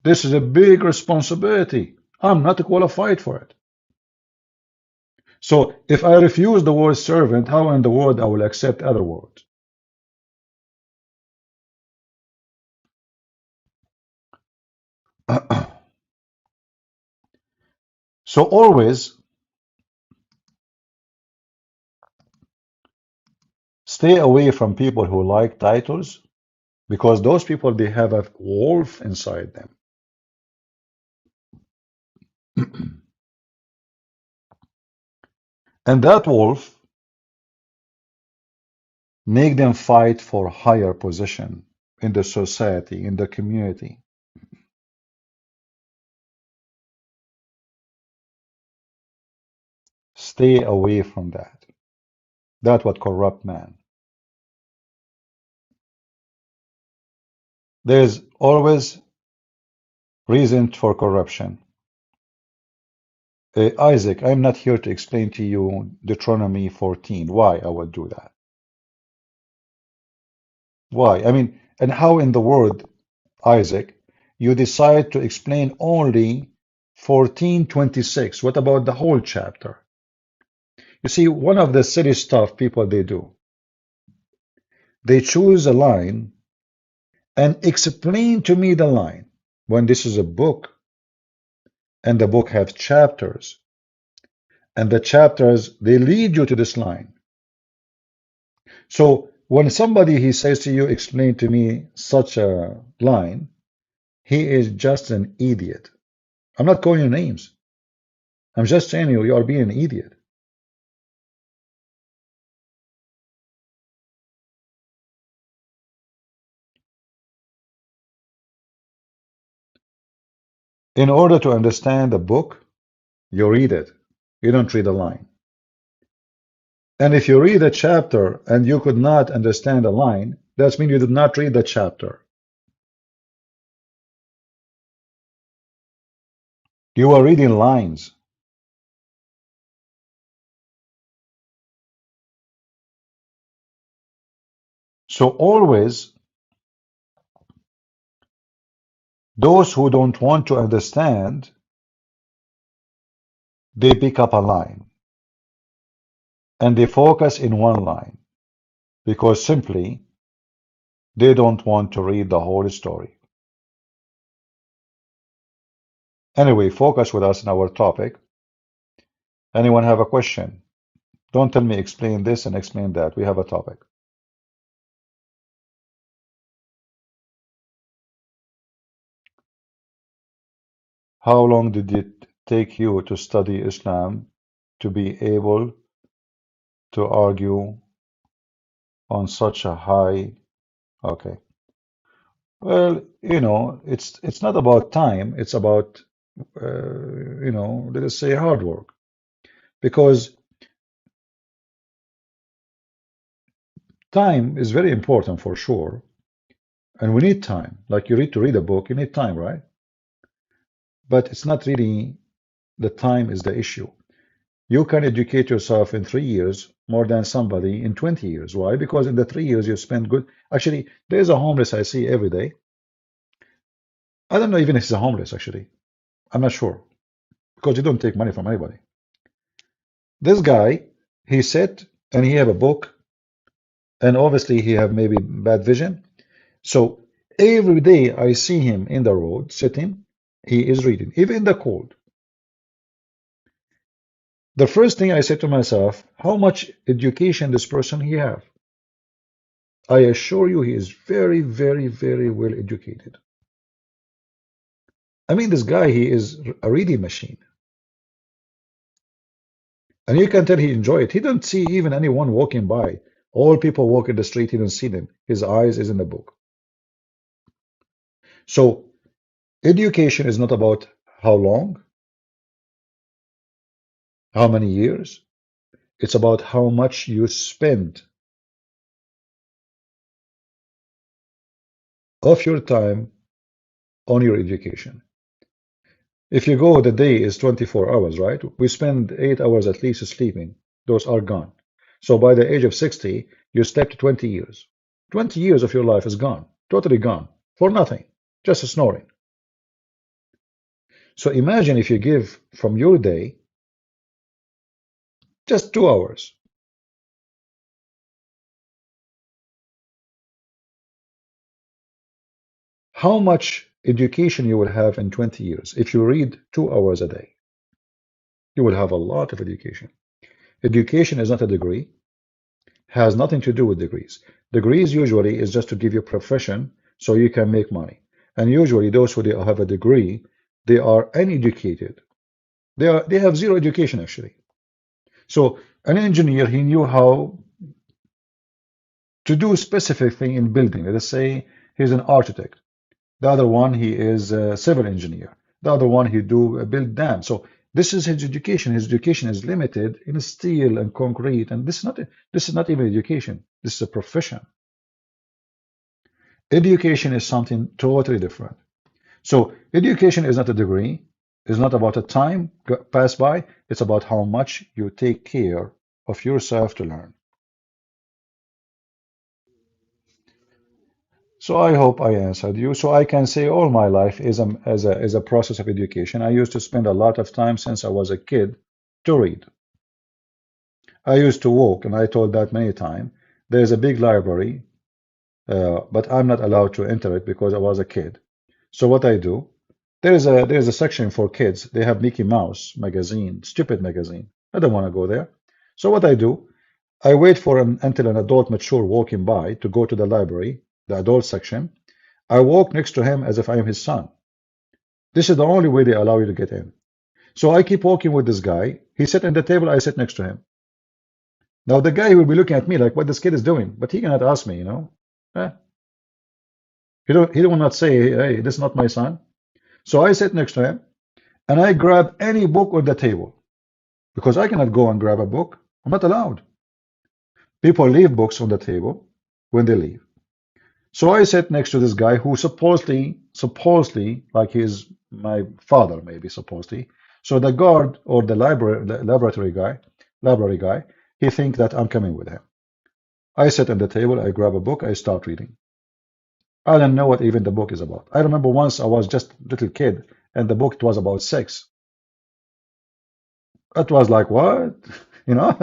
this is a big responsibility. I'm not qualified for it. So if I refuse the word servant, how in the world I will accept other words? So always stay away from people who like titles because those people they have a wolf inside them. And that wolf make them fight for higher position in the society, in the community. Stay away from that. That's what corrupt man. There's always reason for corruption. Isaac, I'm not here to explain to you Deuteronomy 14. Why I would do that? Why? I mean, and how in the world, Isaac, you decide to explain only 14:26? What about the whole chapter? You see, one of the silly stuff people they do, they choose a line and explain to me the line when this is a book and the book has chapters and the chapters they lead you to this line. So when somebody he says to you, explain to me such a line, he is just an idiot. I'm not calling you names. I'm just saying you are being an idiot. In order to understand a book, you read it. You don't read a line. And if you read a chapter and you could not understand a line, that means you did not read the chapter. You are reading lines. So always, those who don't want to understand, they pick up a line and they focus in one line because simply they don't want to read the whole story. Anyway, focus with us in our topic. Anyone have a question? Don't tell me explain this and explain that. We have a topic. How long did it take you to study Islam to be able to argue on such a high? Okay. Well, it's not about time. It's about, let us say hard work. Because time is very important for sure. And we need time. Like you read to read a book, you need time, right? But it's not really the time is the issue. You can educate yourself in 3 years more than somebody in 20 years. Why? Because in the 3 years you spend good. Actually, there's a homeless I see every day. I don't know even if he's a homeless, actually. I'm not sure. Because you don't take money from anybody. This guy, he sat and he have a book, and obviously he have maybe bad vision. So every day I see him in the road sitting, he is reading, even in the cold. The first thing I said to myself, how much education this person he have? I assure you he is very, very, very well educated. I mean, this guy, he is a reading machine. And you can tell he enjoy it. He don't see even anyone walking by. All people walk in the street, he don't see them. His eyes is in the book. So education is not about how long, how many years. It's about how much you spend of your time on your education. If you go, the day is 24 hours, right? We spend 8 hours at least sleeping. Those are gone. So by the age of 60, you stepped 20 years. 20 years of your life is gone, totally gone, for nothing, just snoring. So imagine if you give from your day just 2 hours. How much education you will have in 20 years if you read 2 hours a day? You will have a lot of education. Education is not a degree, has nothing to do with degrees. Degrees usually is just to give you profession so you can make money. And usually those who have a degree, they are uneducated. They have zero education actually. So an engineer, he knew how to do specific thing in building. Let's say he's an architect. The other one, he is a civil engineer. The other one, he do build dams. So this is his education. His education is limited in steel and concrete. And this is not even education. This is a profession. Education is something totally different. So education is not a degree. It's not about a time pass by. It's about how much you take care of yourself to learn. So I hope I answered you. So I can say all my life is a process of education. I used to spend a lot of time since I was a kid to read. I used to walk, and I told that many times. There's a big library, but I'm not allowed to enter it because I was a kid. So what I do, there's a section for kids. They have Mickey Mouse magazine, stupid magazine. I don't want to go there. So what I do, I wait for until an adult mature walking by to go to the library, the adult section. I walk next to him as if I am his son. This is the only way they allow you to get in. So I keep walking with this guy. He sit at the table, I sit next to him. Now the guy will be looking at me like what this kid is doing, but he cannot ask me, Eh, he don't not say, hey, this is not my son. So I sit next to him and I grab any book on the table because I cannot go and grab a book. I'm not allowed. People leave books on the table when they leave. So I sit next to this guy who supposedly, like he's my father, maybe supposedly. So the guard or the library guy, he think that I'm coming with him. I sit on the table, I grab a book, I start reading. I don't know what even the book is about. I remember once I was just a little kid, and the book it was about sex. It was like what, you know?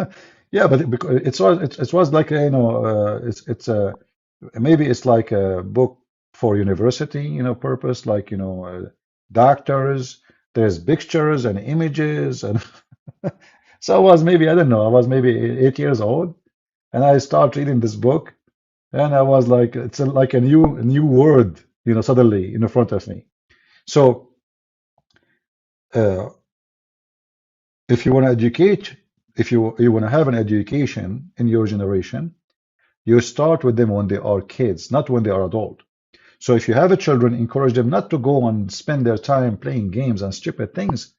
Yeah, but because it was like it's a maybe it's like a book for university, purpose, like doctors. There's pictures and images, and so I was maybe I don't know. I was maybe 8 years old, and I start reading this book, and I was like, like a new word, suddenly in front of me. So uh, if you want to educate, if you want to have an education in your generation, you start with them when they are kids, not when they are adult. So if you have a children, encourage them not to go and spend their time playing games and stupid things.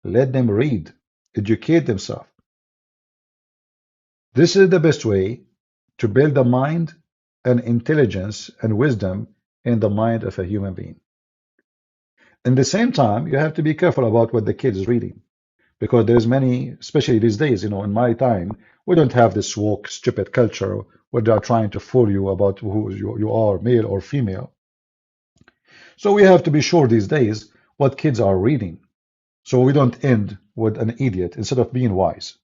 Let them read, educate themselves. This is the best way to build a mind and intelligence and wisdom in the mind of a human being. In the same time, you have to be careful about what the kid is reading because there's many, especially these days, in my time, we don't have this woke, stupid culture where they are trying to fool you about who you are, male or female. So we have to be sure these days what kids are reading so we don't end with an idiot instead of being wise.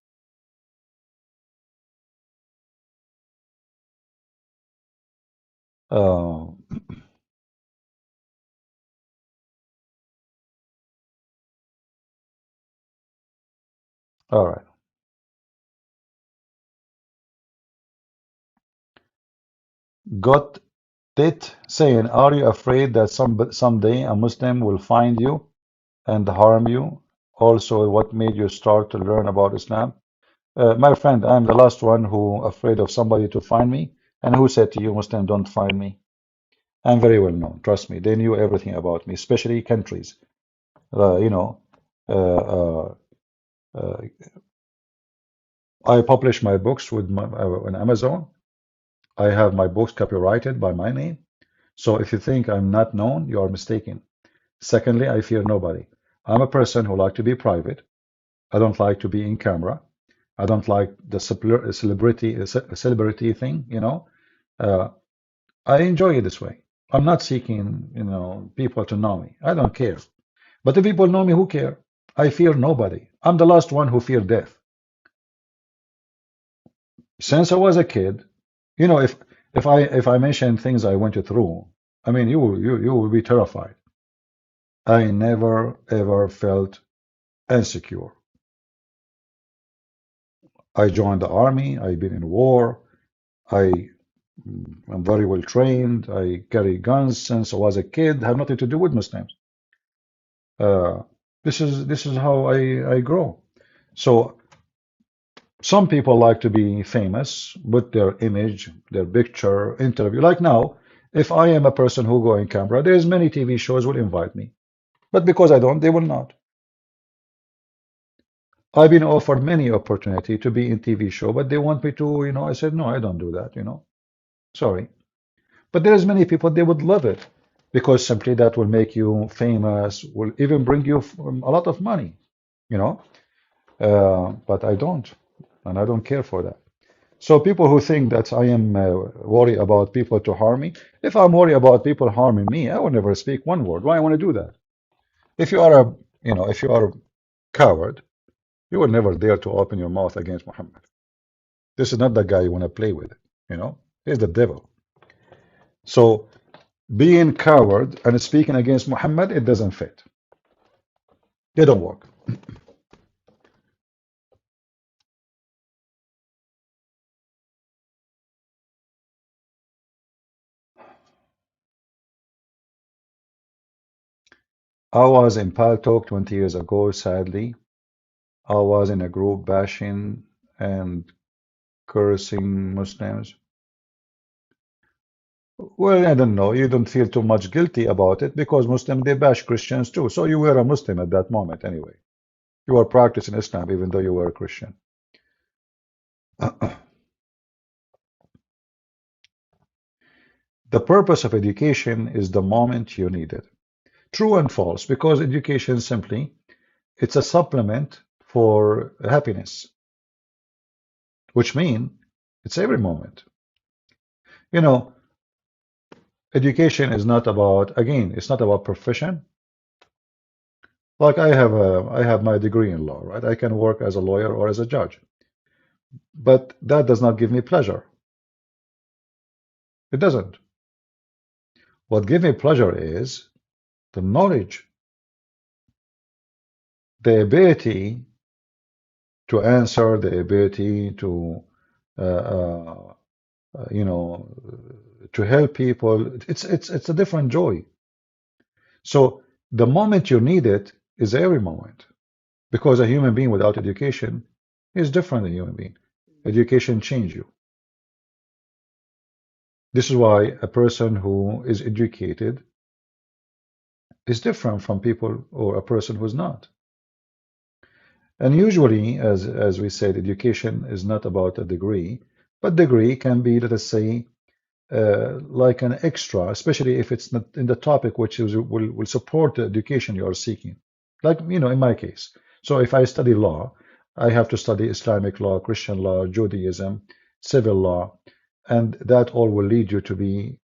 Uh, all right. Got it saying, are you afraid that someday a Muslim will find you and harm you? Also, what made you start to learn about Islam? My friend, I'm the last one who afraid of somebody to find me. And who said to you, Muslim, don't find me? I'm very well known. Trust me. They knew everything about me, especially countries. Uh, you know, uh, uh, uh, I publish my books on Amazon. I have my books copyrighted by my name. So if you think I'm not known, you are mistaken. Secondly, I fear nobody. I'm a person who like to be private. I don't like to be in camera. I don't like the celebrity thing. Uh, I enjoy it this way. I'm not seeking, people to know me. I don't care. But if people know me, who care? I fear nobody. I'm the last one who fear death. Since I was a kid, if I mention things I went through, I mean, you will be terrified. I never ever felt insecure. I joined the army. I've been in war. I am very well trained. I carry guns since I was a kid. Have nothing to do with Muslims. Uh, this is how I grow. So some people like to be famous, put their image, their picture, interview. Like now, if I am a person who go in camera, there's many TV shows will invite me. But because I don't, they will not. I've been offered many opportunity to be in TV show, but they want me to, I said, no, I don't do that. Sorry. But there's many people, they would love it because simply that will make you famous, will even bring you a lot of money, you know. But I don't, and I don't care for that. So people who think that I am worried about people to harm me, if I'm worried about people harming me, I will never speak one word. Why I want to do that? If you are if you are a coward, you will never dare to open your mouth against Muhammad. This is not the guy you want to play with, you know. He's the devil. So being coward and speaking against Muhammad, it doesn't fit. They don't work. I was in Pal Talk 20 years ago, sadly. I was in a group bashing and cursing Muslims. Well, I don't know. You don't feel too much guilty about it because Muslim they bash Christians too. So you were a Muslim at that moment anyway. You were practicing Islam even though you were a Christian. The purpose of education is the moment you need it. True and false, because education simply, it's a supplement for happiness, which means it's every moment. You know, education is not about, again, it's not about profession. Like I have my degree in law, right? I can work as a lawyer or as a judge, but that does not give me pleasure. It doesn't. What gives me pleasure is the knowledge, the ability to answer, the ability to, uh, uh, you know, to help people. It's a different joy. So the moment you need it is every moment, because a human being without education is different than a human being. Education changes you. This is why a person who is educated is different from people or a person who's not. And usually, as we said, education is not about a degree, but degree can be, let us say, like an extra, especially if it's not in the topic which will support the education you are seeking. Like, in my case. So if I study law, I have to study Islamic law, Christian law, Judaism, civil law, and that all will lead you to be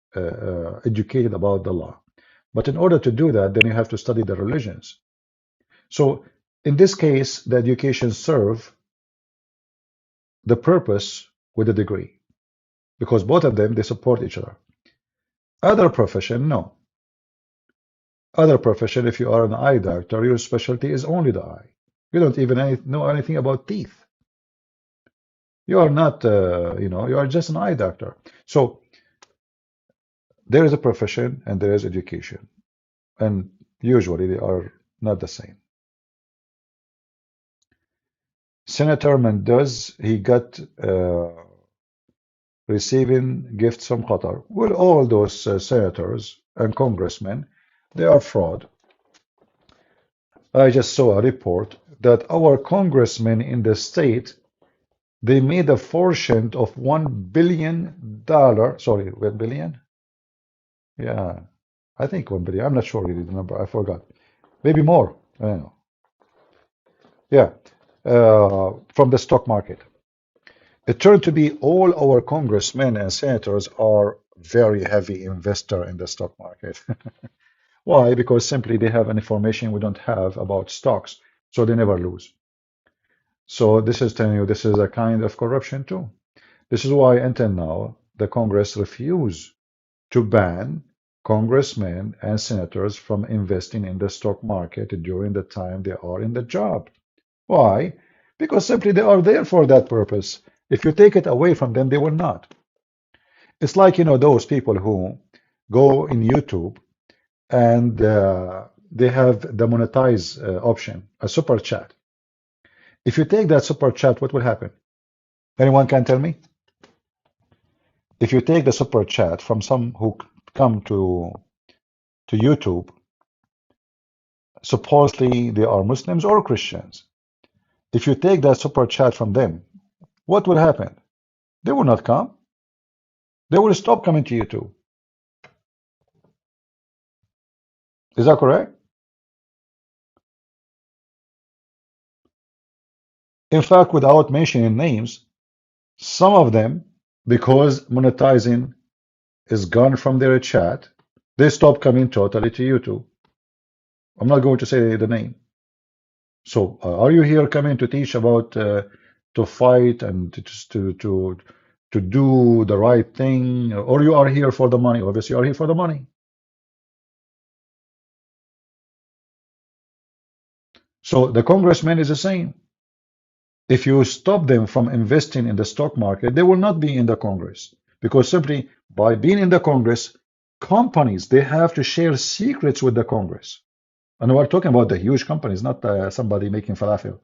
educated about the law. But in order to do that, then you have to study the religions. So in this case, the education serve the purpose with the degree, because both of them, they support each other. Other profession, no. Other profession, if you are an eye doctor, your specialty is only the eye. You don't even know anything about teeth. You are not, you are just an eye doctor. So there is a profession and there is education, and usually they are not the same. Senator Mendez, he got receiving gifts from Qatar. Well, all those senators and congressmen, they are fraud. I just saw a report that our congressmen in the state, they made a fortune of $1 billion. Sorry, 1 billion? Yeah, I think 1 billion. I'm not sure really the number. I forgot. Maybe more. I don't know. Yeah, from the stock market. It turned to be all our congressmen and senators are very heavy investor in the stock market. Why? Because simply they have an information we don't have about stocks, so they never lose. So this is telling you this is a kind of corruption too. This is why until now the Congress refused to ban congressmen and senators from investing in the stock market during the time they are in the job. Why? Because simply they are there for that purpose. If you take it away from them, they will not. It's like, those people who go in YouTube and they have the monetize option, a super chat. If you take that super chat, what will happen? Anyone can tell me? If you take the super chat from some who come to YouTube, supposedly they are Muslims or Christians. If you take that super chat from them, what will happen? They will not come. They will stop coming to YouTube. Is that correct? In fact, without mentioning names, some of them, because monetizing is gone from their chat, they stop coming totally to YouTube. I'm not going to say the name. So, are you here coming to teach about to fight and to do the right thing, or you are here for the money? Obviously, you are here for the money. So the congressman is the same. If you stop them from investing in the stock market, they will not be in the Congress, because simply by being in the Congress, companies, they have to share secrets with the Congress. And we're talking about the huge companies, not somebody making falafel.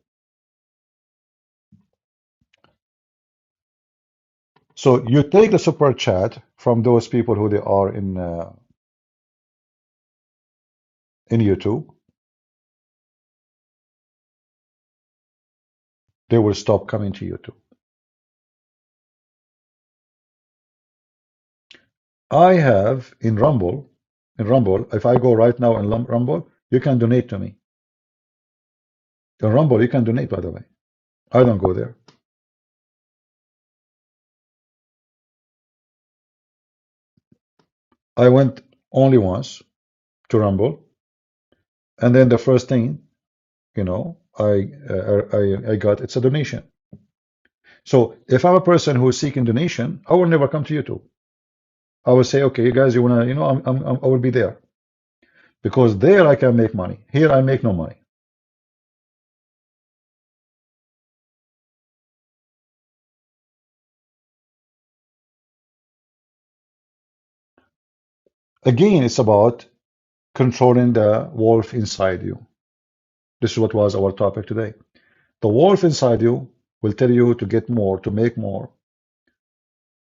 So you take the super chat from those people who they are in YouTube, they will stop coming to YouTube. I have in Rumble in Rumble. If I go right now in Rumble, you can donate to me. In Rumble, you can donate, by the way. I don't go there. I went only once to Rumble, and then the first thing, you know, I got, it's a donation. So if I'm a person who is seeking donation, I will never come to YouTube. I will say, okay, you guys, you wanna, you know, I will be there because there I can make money. Here I make no money. Again, it's about controlling the wolf inside you. This is what was our topic today. The wolf inside you will tell you to get more, to make more.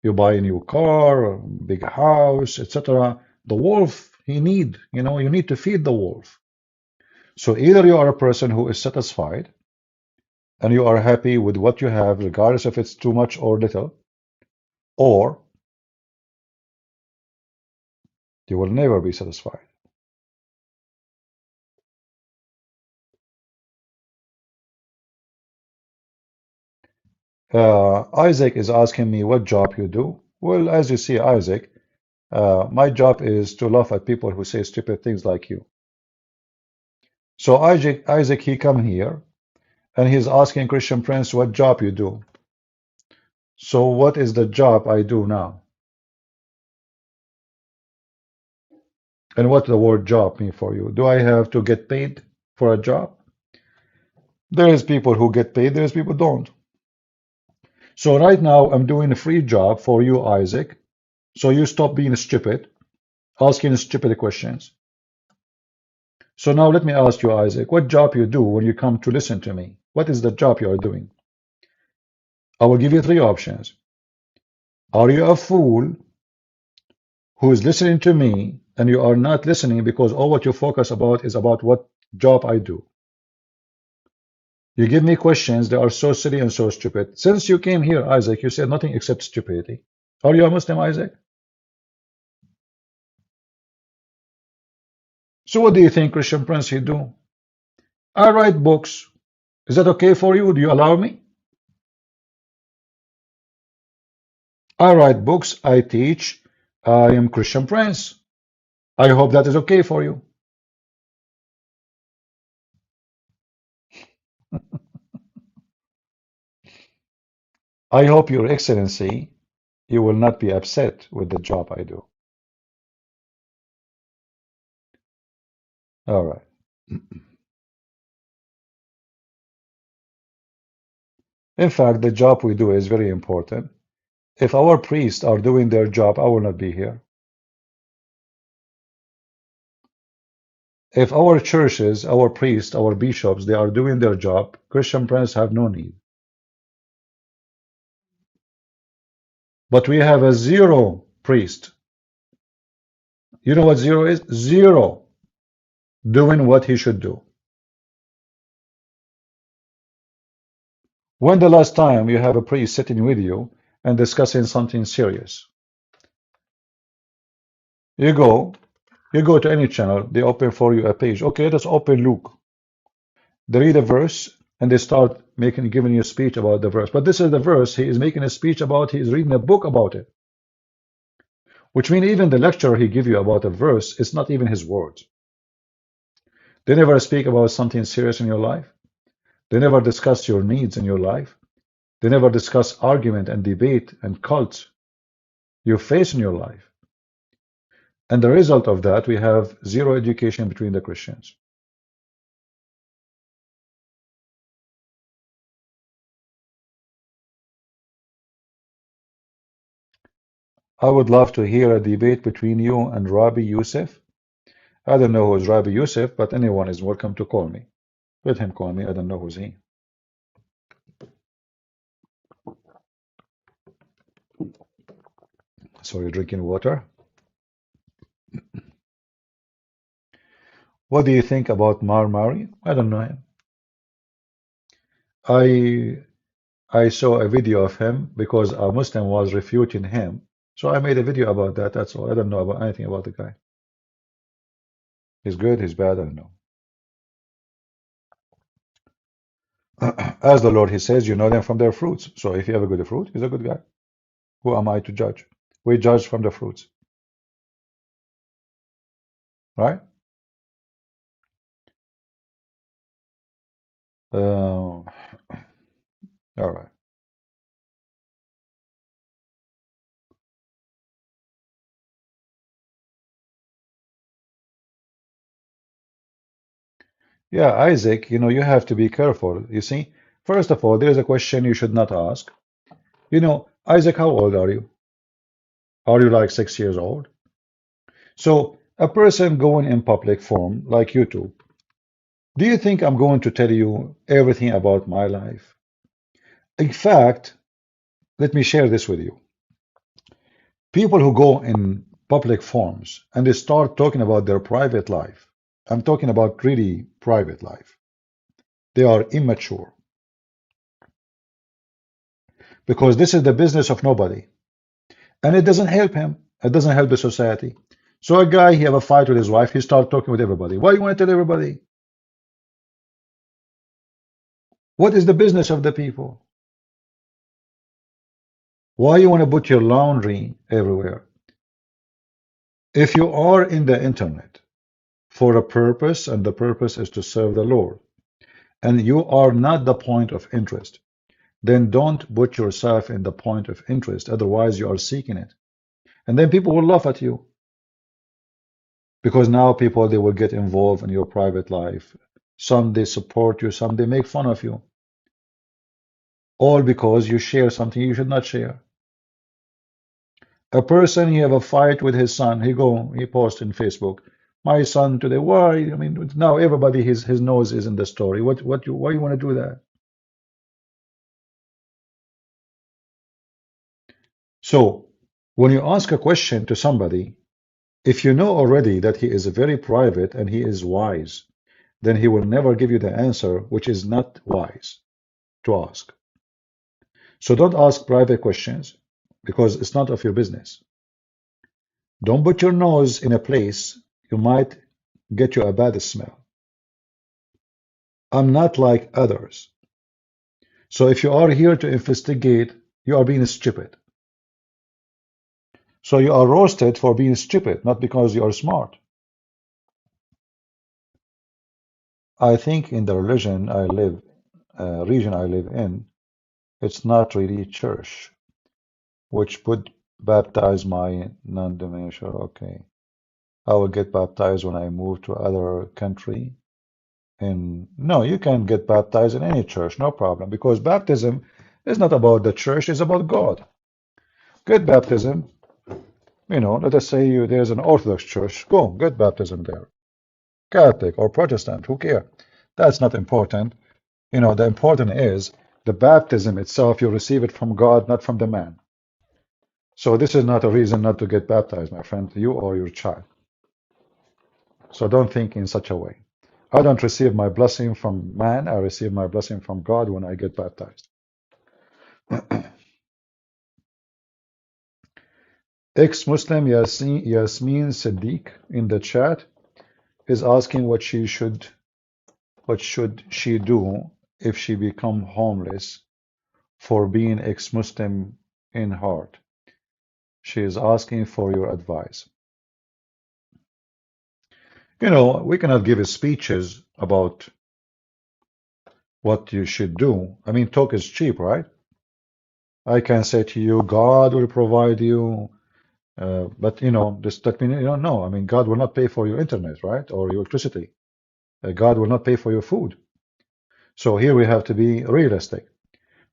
You buy a new car, a big house, etc. The wolf, you need to feed the wolf. So either you are a person who is satisfied and you are happy with what you have, regardless if it's too much or little, or you will never be satisfied. Isaac is asking me what job you do. Well, as you see, Isaac, my job is to laugh at people who say stupid things like you. So Isaac, he come here and he's asking Christian Prince what job you do. So what is the job I do now? And what the word job mean for you? Do I have to get paid for a job? There is people who get paid, there is people who don't. So right now I'm doing a free job for you, Isaac. So you stop being stupid, asking stupid questions. So now let me ask you, Isaac, what job you do when you come to listen to me? What is the job you are doing? I will give you three options. Are you a fool who is listening to me and you are not listening because all what you focus about is about what job I do? You give me questions that are so silly and so stupid. Since you came here, Isaac, you said nothing except stupidity. Are you a Muslim, Isaac? So what do you think, Christian Prince, you do? I write books. Is that okay for you? Do you allow me? I write books. I teach. I am Christian Prince. I hope that is okay for you. I hope, Your Excellency, you will not be upset with the job I do. All right. In fact, the job we do is very important. If our priests are doing their job, I will not be here. If our churches, our priests, our bishops, they are doing their job, Christian Prince have no need. But we have a zero priest. You know what zero is? Zero doing what he should do. When the last time you have a priest sitting with you and discussing something serious? You go to any channel, they open for you a page. Okay, let's open Luke. They read a verse and they start giving you a speech about the verse. But this is the verse he is making a speech about. He is reading a book about it. Which means even the lecture he give you about a verse is not even his words. They never speak about something serious in your life. They never discuss your needs in your life. They never discuss argument and debate and cult you face in your life. And the result of that, we have zero education between the Christians. I would love to hear a debate between you and Rabbi Yusuf. I don't know who's Rabbi Yusuf, but anyone is welcome to call me. Let him call me. I don't know who's he. So you're drinking water? What do you think about Marmari? I don't know him. I saw a video of him because a Muslim was refuting him. So I made a video about that. That's all. I don't know about anything about the guy. He's good, he's bad, I don't know. As the Lord, he says, you know them from their fruits. So if you have a good fruit, he's a good guy. Who am I to judge? We judge from the fruits, right? All right. Yeah, Isaac, you have to be careful. You see, first of all, there is a question you should not ask. Isaac, how old are you? Are you like 6 years old? So, a person going in public form, like you two, do you think I'm going to tell you everything about my life? In fact, let me share this with you. People who go in public forums and they start talking about their private life, I'm talking about really private life, they are immature because this is the business of nobody. And it doesn't help him. It doesn't help the society. So a guy, he have a fight with his wife, he start talking with everybody. Why you want to tell everybody? What is the business of the people? Why you want to put your laundry everywhere? If you are in the internet for a purpose, and the purpose is to serve the Lord, and you are not the point of interest, then don't put yourself in the point of interest. Otherwise, you are seeking it. And then people will laugh at you because now people, they will get involved in your private life. Some they support you, some they make fun of you. All because you share something you should not share. A person, he have a fight with his son. He post in Facebook, my son today. Why? I mean, now everybody his nose is in the story. Why you want to do that? So when you ask a question to somebody, if you know already that he is very private and he is wise, then he will never give you the answer, which is not wise to ask. So don't ask private questions because it's not of your business. Don't put your nose in a place you might get you a bad smell. I'm not like others. So if you are here to investigate, you are being stupid. So you are roasted for being stupid, not because you are smart. I think in the region I live in, it's not really church, which would baptize my non-denominational. Okay, I will get baptized when I move to other country. And no, you can get baptized in any church, no problem, because baptism is not about the church, it's about God. Get baptism, let us say there's an Orthodox church, go get baptism there. Catholic or Protestant, who care? That's not important. The important is the baptism itself, you receive it from God, not from the man. So this is not a reason not to get baptized, my friend, you or your child. So don't think in such a way. I don't receive my blessing from man, I receive my blessing from God when I get baptized. Ex-Muslim Yasmin Siddiq in the chat is asking what should she do if she become homeless for being ex-Muslim in heart. She is asking for your advice. We cannot give speeches about what you should do. I mean, talk is cheap, right? I can say to you, God will provide you, but just that means you don't know. I mean, God will not pay for your internet, right? Or your electricity. God will not pay for your food. So here we have to be realistic.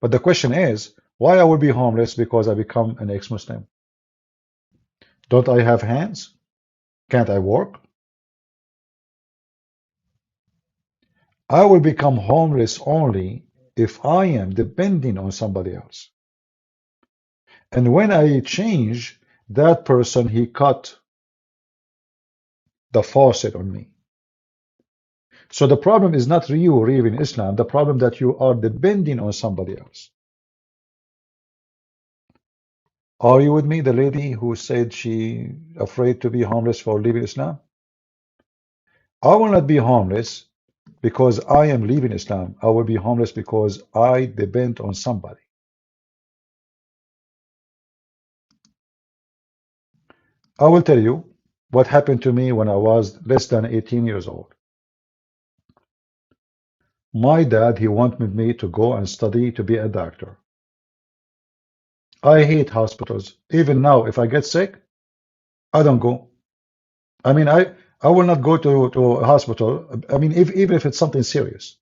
But the question is, why I will be homeless because I become an ex-Muslim? Don't I have hands? Can't I work? I will become homeless only if I am depending on somebody else. And when I change, that person, he cut the faucet on me. So the problem is not you leaving Islam. The problem that you are depending on somebody else. Are you with me? The lady who said she afraid to be homeless for leaving Islam? I will not be homeless because I am leaving Islam. I will be homeless because I depend on somebody. I will tell you what happened to me when I was less than 18 years old. My dad, he wanted me to go and study to be a doctor. I hate hospitals. Even now, if I get sick, I don't go. I mean, I will not go to a hospital. I mean, even if it's something serious.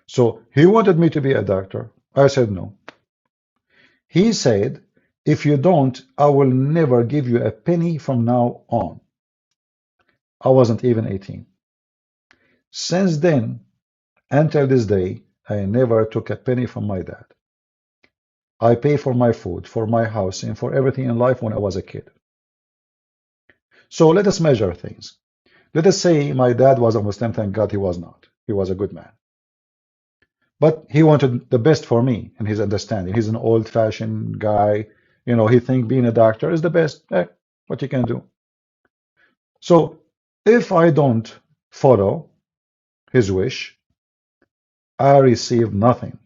So he wanted me to be a doctor. I said no. He said, if you don't, I will never give you a penny from now on. I wasn't even 18. Since then, until this day, I never took a penny from my dad. I pay for my food, for my house, and for everything in life when I was a kid. So let us measure things. Let us say my dad was a Muslim. Thank God he was not. He was a good man. But he wanted the best for me in his understanding. He's an old-fashioned guy. You know, he think being a doctor is the best. What you can do. So if I don't follow his wish, I receive nothing.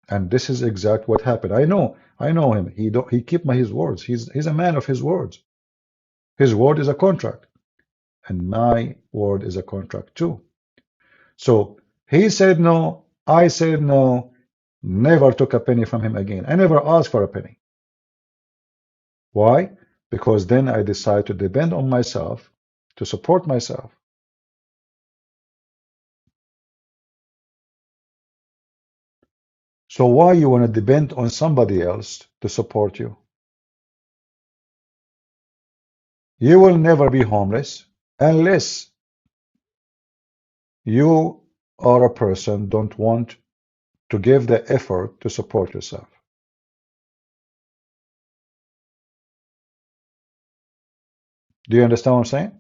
And this is exact what happened. I know him. He keep his words. He's a man of his words. His word is a contract, and my word is a contract too. So he said no, I said no, never took a penny from him again. I never asked for a penny. Why? Because then I decide to depend on myself to support myself. So why you want to depend on somebody else to support you? You will never be homeless unless you are a person don't want to give the effort to support yourself. Do you understand what I'm saying?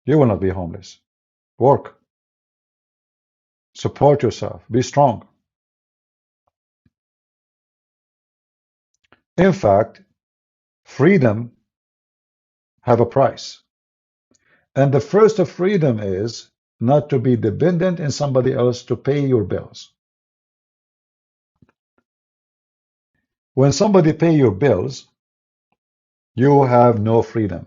You will not be homeless. Work. Support yourself. Be strong. In fact, freedom have a price. And the first of freedom is not to be dependent on somebody else to pay your bills. When somebody pay your bills, you have no freedom.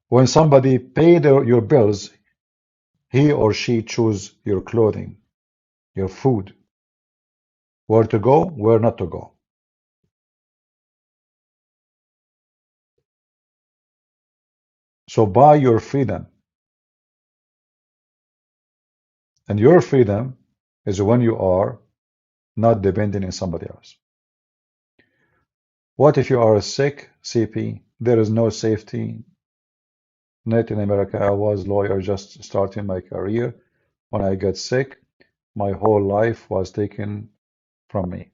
When somebody pay your bills, he or she choose your clothing, your food, where to go, where not to go. So buy your freedom. And your freedom is when you are not depending on somebody else. What if you are sick, CP? There is no safety net in America. I was lawyer just starting my career. When I got sick, my whole life was taken from me.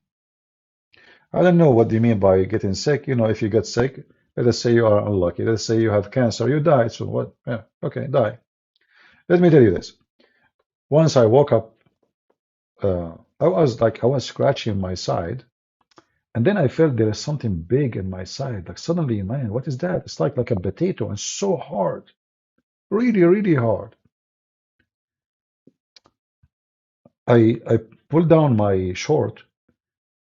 I don't know what you mean by getting sick. You know, if you get sick, let us say you are unlucky. Let's say you have cancer. You die. So what? Yeah, okay, die. Let me tell you this. Once I woke up, I was scratching my side, and then I felt there is something big in my side. Like suddenly, man, what is that? It's like a potato and so hard, really, really hard. I pulled down my short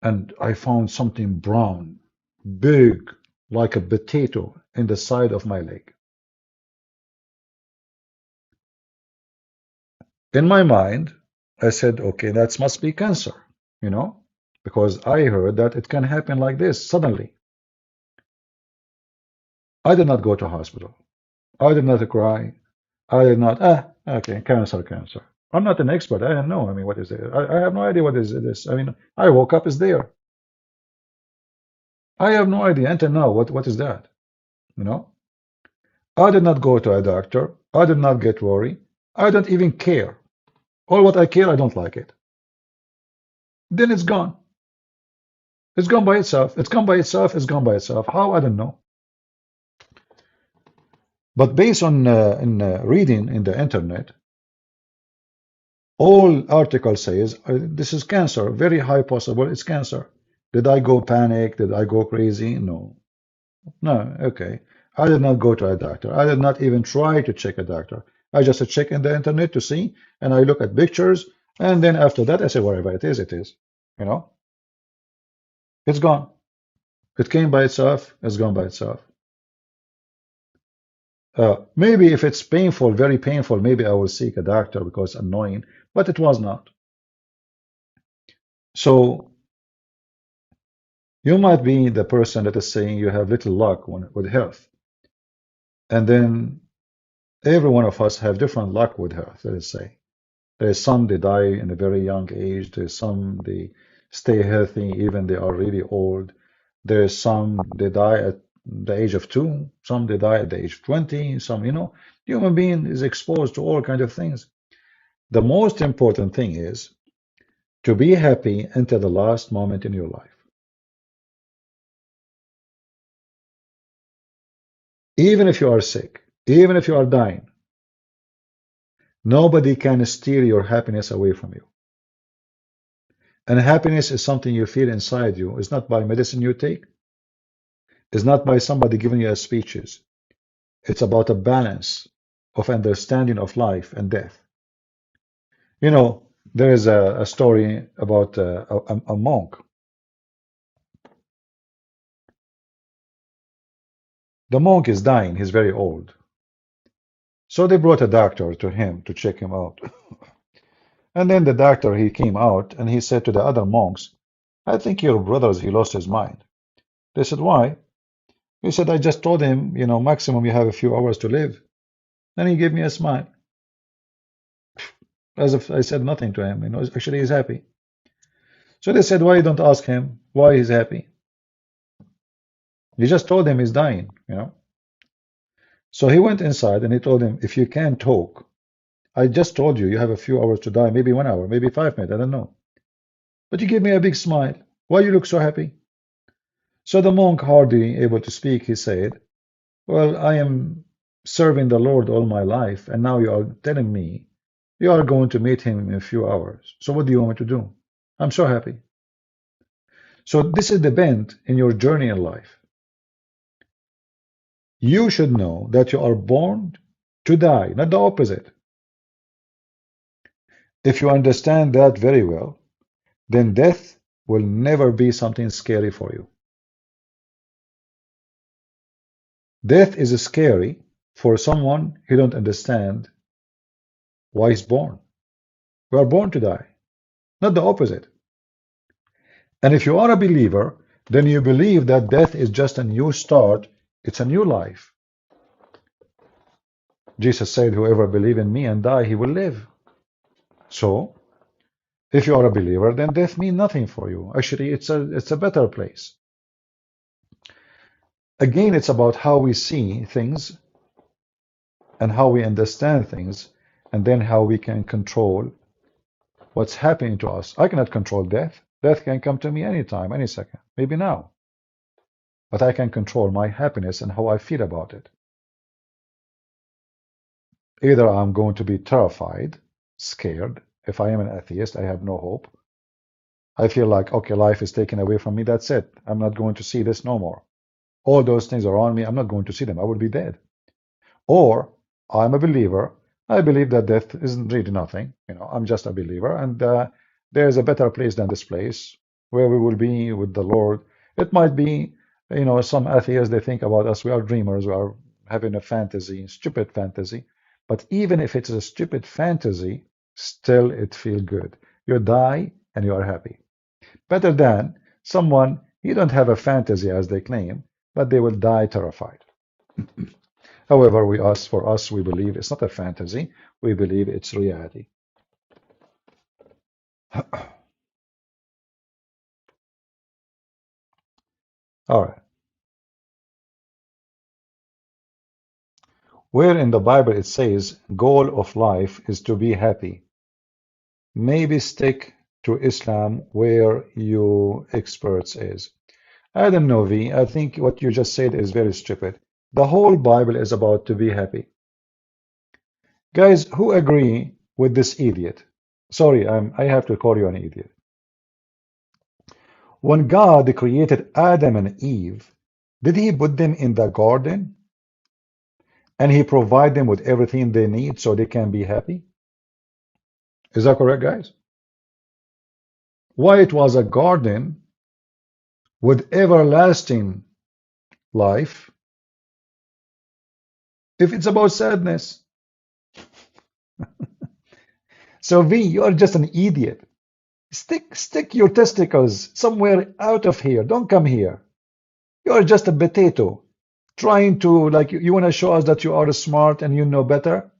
and I found something brown, big, like a potato in the side of my leg. In my mind, I said, okay, that must be cancer, you know, because I heard that it can happen like this suddenly. I did not go to hospital. I did not cry. I did not, okay, cancer, cancer. I'm not an expert. I don't know. I mean, what is it? I have no idea what is this. I mean, I woke up, it's there. I have no idea until now. What is that? You know? I did not go to a doctor. I did not get worried. I don't even care. All what I care, I don't like it. Then it's gone. It's gone by itself. It's gone by itself. It's gone by itself. How? I don't know. But based on reading in the internet, All article says this is cancer, very high possible it's cancer. Did I go panic? Did I go crazy? No. No, okay. I did not go to a doctor. I did not even try to check a doctor. I just check in the internet to see, and I look at pictures, and then after that, I say, whatever it is, it is. You know, it's gone. It came by itself, it's gone by itself. Maybe if it's painful, very painful, maybe I will seek a doctor because it's annoying, but it was not. So you might be the person that is saying you have little luck with health, and then every one of us have different luck with health, let us say. There's some they die in a very young age. There's some they stay healthy even they are really old. There's some they die at the age of 2. Some they die at the age of 20. Some, human being is exposed to all kinds of things. The most important thing is to be happy until the last moment in your life. Even if you are sick, even if you are dying, nobody can steal your happiness away from you. And happiness is something you feel inside you. It's not by medicine you take. It's not by somebody giving you speeches. It's about a balance of understanding of life and death. There is a story about a monk. The monk is dying. He's very old. So they brought a doctor to him to check him out. And then the doctor, he came out and he said to the other monks, I think your brother's, he lost his mind. They said, why? He said, I just told him, maximum you have a few hours to live. And he gave me a smile, as if I said nothing to him. Actually, he's happy. So they said, why you don't ask him why he's happy? You just told him he's dying. So he went inside and he told him, if you can't talk, I just told you you have a few hours to die, maybe 1 hour, maybe 5 minutes, I don't know. But you gave me a big smile. Why you look so happy? So the monk, hardly able to speak, he said, well, I am serving the Lord all my life, and now you are telling me you are going to meet him in a few hours. So what do you want me to do? I'm so happy. So this is the bend in your journey in life. You should know that you are born to die, not the opposite. If you understand that very well, then death will never be something scary for you. Death is scary for someone who don't understand why he's born. We are born to die, not the opposite. And if you are a believer, then you believe that death is just a new start. It's a new life. Jesus said, whoever believes in me and die, he will live. So, if you are a believer, then death means nothing for you. Actually, it's a better place. Again, it's about how we see things and how we understand things, and then how we can control what's happening to us. I cannot control death. Death can come to me anytime, any second, maybe now. But I can control my happiness and how I feel about it. Either I'm going to be terrified, scared. If I am an atheist, I have no hope. I feel like, okay, life is taken away from me. That's it. I'm not going to see this no more. All those things around me, I'm not going to see them. I will be dead. Or I'm a believer. I believe that death isn't really nothing. I'm just a believer, and there's a better place than this place where we will be with the Lord. It might be, some atheists, they think about us, we are dreamers, we are having a fantasy, stupid fantasy. But even if it's a stupid fantasy, still it feels good. You die and you are happy. Better than someone, you don't have a fantasy as they claim, but they will die terrified. However, for us, we believe it's not a fantasy. We believe it's reality. All right. Where in the Bible it says, goal of life is to be happy. Maybe stick to Islam where your experts is. I don't know, V. I think what you just said is very stupid. The whole Bible is about to be happy. Guys, who agree with this idiot? Sorry, I have to call you an idiot. When God created Adam and Eve, did he put them in the garden and he provide them with everything they need so they can be happy? Is that correct, guys? Why it was a garden with everlasting life if it's about sadness? So V, you are just an idiot. Stick your testicles somewhere out of here. Don't come here. You are just a potato trying to, like, you want to show us that you are smart and you know better.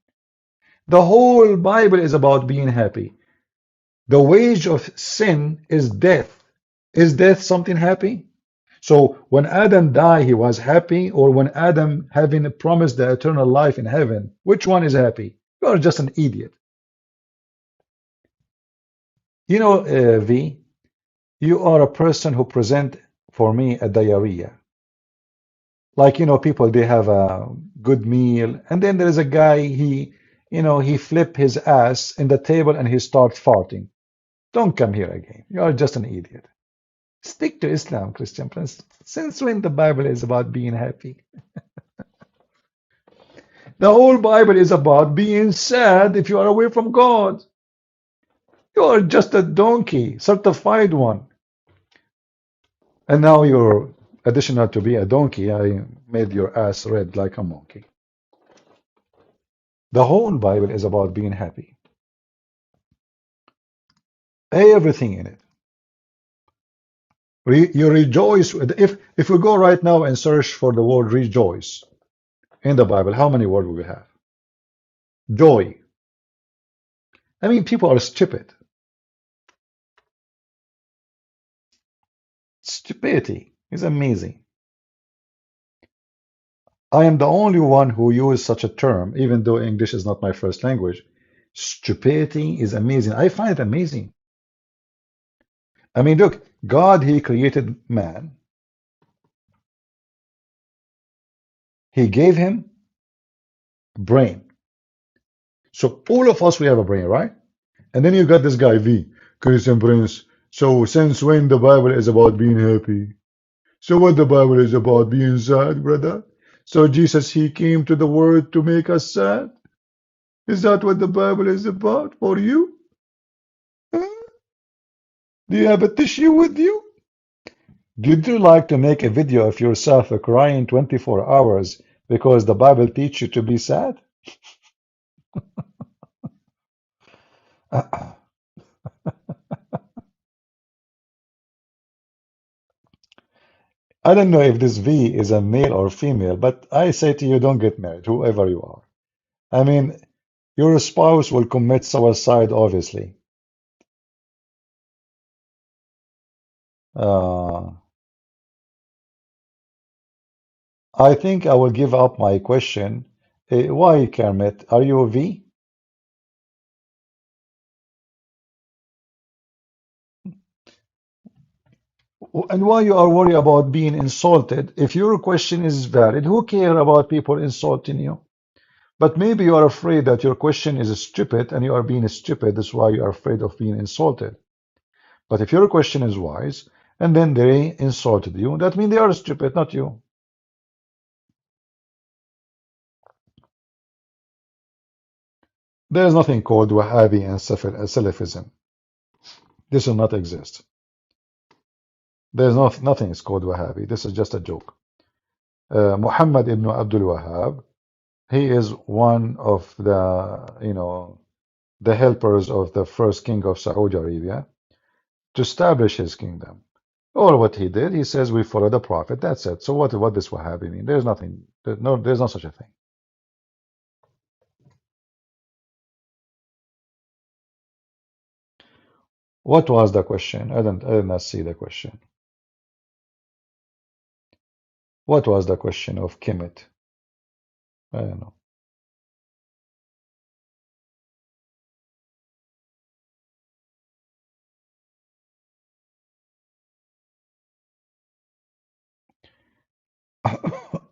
The whole Bible is about being happy. The wage of sin is death. Is death something happy? So when Adam died, he was happy, or when Adam having promised the eternal life in heaven, which one is happy? You are just an idiot. You know, V, you are a person who present for me a diarrhea. Like, people, they have a good meal, and then there is a guy, he flip his ass in the table and he starts farting. Don't come here again. You are just an idiot. Stick to Islam, Christian Prince. Since when the Bible is about being happy? The whole Bible is about being sad if you are away from God. You are just a donkey, certified one. And now you're additional to be a donkey. I made your ass red like a monkey. The whole Bible is about being happy. Everything in it. You rejoice. If we go right now and search for the word rejoice in the Bible, how many words will we have? Joy. I mean, people are stupid. Stupidity is amazing. I am the only one who uses such a term, even though English is not my first language. Stupidity is amazing. I find it amazing. I mean, look, God, He created man. He gave him brain. So all of us, we have a brain, right? And then you got this guy, V, Christian Prince. So since when the Bible is about being happy? So what the Bible is about being sad, brother? So Jesus, He came to the world to make us sad? Is that what the Bible is about for you? Huh? Do you have a tissue with you? Would you like to make a video of yourself crying 24 hours because the Bible teaches you to be sad? I don't know if this V is a male or female, but I say to you, don't get married, whoever you are. I mean, your spouse will commit suicide, obviously. Uh, I think I will give up my question. Why, Kermit? Are you a V? And why you are worried about being insulted? If your question is valid, who care about people insulting you? But maybe you are afraid that your question is stupid and you are being stupid. That's why you are afraid of being insulted. But if your question is wise and then they insulted you, that means they are stupid, not you. There is nothing called Wahhabi and Salafism. This will not exist. There's nothing is called Wahhabi. This is just a joke. Muhammad ibn Abdul Wahhab, he is one of the helpers of the first king of Saudi Arabia to establish his kingdom. Or what he did, he says we follow the Prophet. That's it. So what does Wahhabi mean? There's nothing. There's no such a thing. What was the question? I did not see the question. What was the question of Kemet? I don't know.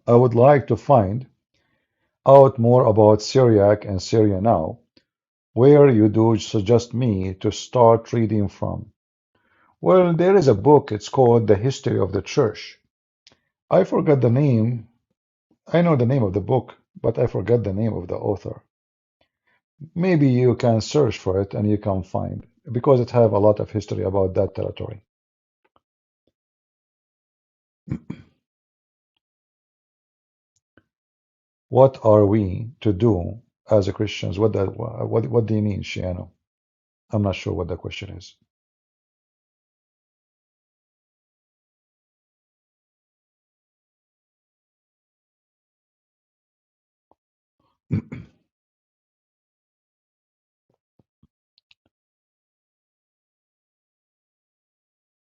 I would like to find out more about Syriac and Syria now, Where you do suggest me to start reading from? Well, there is a book, it's called The History of the Church. I forgot the name. I know the name of the book, but I forgot the name of the author. Maybe you can search for it and you can find, because it have a lot of history about that territory. What are we to do as a Christians? What do you mean, Shiano? I'm not sure what the question is.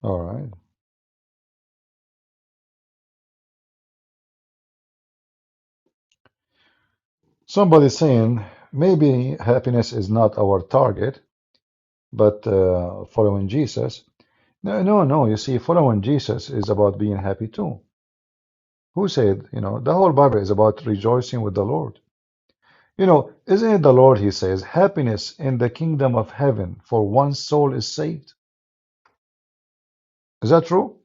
All right. Somebody's saying maybe happiness is not our target, but following Jesus. No, no, no. You see, following Jesus is about being happy too. Who said, the whole Bible is about rejoicing with the Lord. Isn't it the Lord, he says, happiness in the kingdom of heaven for one soul is saved? Is that true?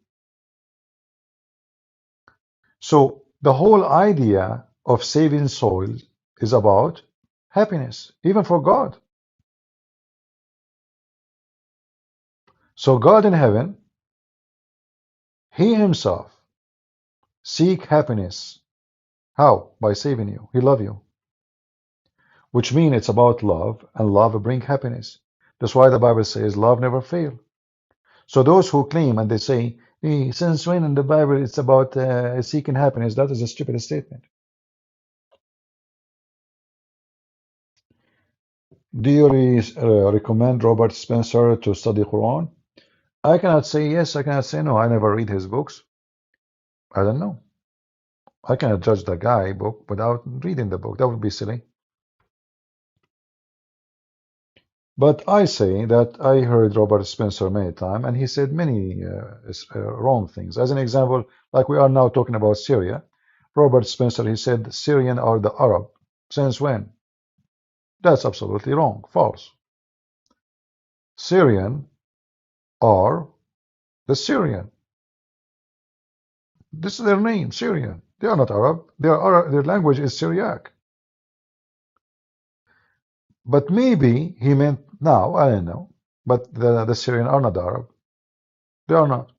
So the whole idea of saving souls is about happiness, even for God. So God in heaven, he himself seek happiness. How? By saving you. He love you. Which means it's about love, and love bring happiness. That's why the Bible says love never fail. So those who claim and they say, hey, since when in the Bible it's about seeking happiness, that is a stupid statement. Do you recommend Robert Spencer to study Quran? I cannot say yes, I cannot say no. I never read his books. I don't know. I cannot judge the guy book without reading the book. That would be silly. But I say that I heard Robert Spencer many times, and he said many wrong things. As an example, like we are now talking about Syria, Robert Spencer, he said Syrian are the Arab. Since when? That's absolutely wrong, false. Syrian are the Syrian. This is their name, Syrian. They are not Arab. Their language is Syriac. But maybe he meant now, I don't know. But the Syrian are not Arab. They are not.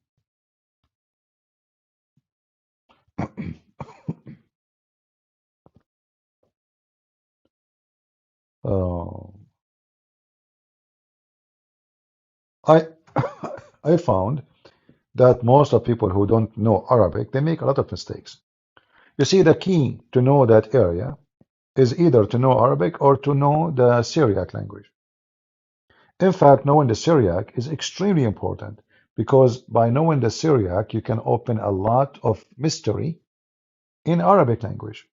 Uh, I I found that most of people who don't know Arabic, they make a lot of mistakes. You see, the key to know that area is either to know Arabic or to know the Syriac language. In fact, knowing the Syriac is extremely important because by knowing the Syriac, you can open a lot of mystery in Arabic language.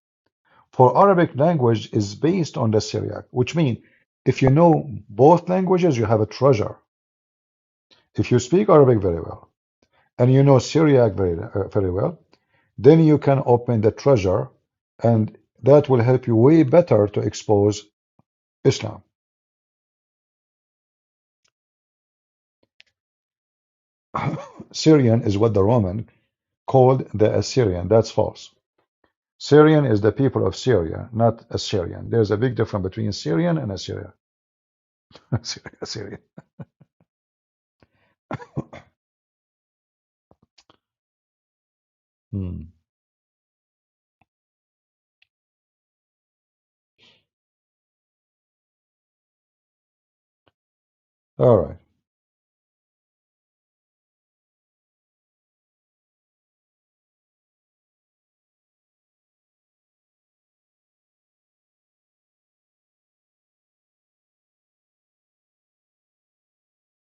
For Arabic language is based on the Syriac, which means if you know both languages, you have a treasure. If you speak Arabic very well and you know Syriac very well, then you can open the treasure, and that will help you way better to expose Islam. Syrian is what the Roman called the Assyrian. That's false. Syrian is the people of Syria, not Assyrian. There's a big difference between Syrian and Assyria. Assyrian. Hmm. All right.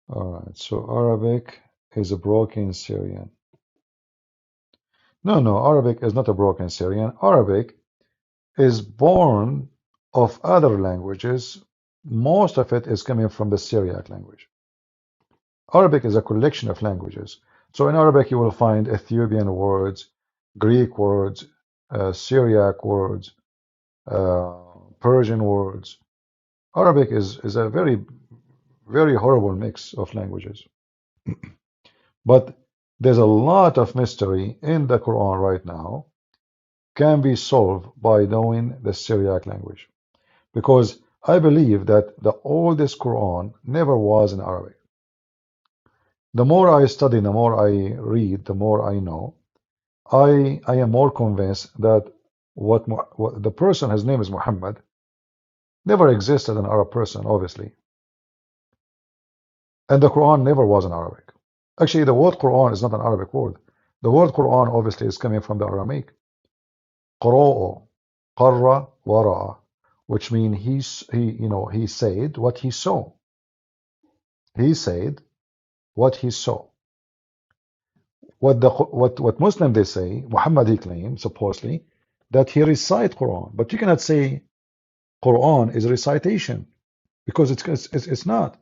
All right. So Arabic is a broken Syrian. No, no, Arabic is not a broken Syrian. Arabic is born of other languages. Most of it is coming from the Syriac language. Arabic is a collection of languages. So in Arabic, you will find Ethiopian words, Greek words, Syriac words, uh, Persian words. Arabic is a very horrible mix of languages. But there's a lot of mystery in the Quran right now can be solved by knowing the Syriac language. Because I believe that the oldest Quran never was in Arabic. The more I study, the more I read, the more I know. I am more convinced that what the person, his name is Muhammad, never existed an Arab person, obviously. And the Quran never was in Arabic. Actually, the word Quran is not an Arabic word. The word Quran obviously is coming from the Aramaic. قراء, قرّ ورأى, which means he said what he saw. He said what he saw. What Muslim they say, Muhammad he claims supposedly that he recite Quran, but you cannot say Quran is recitation because it's not.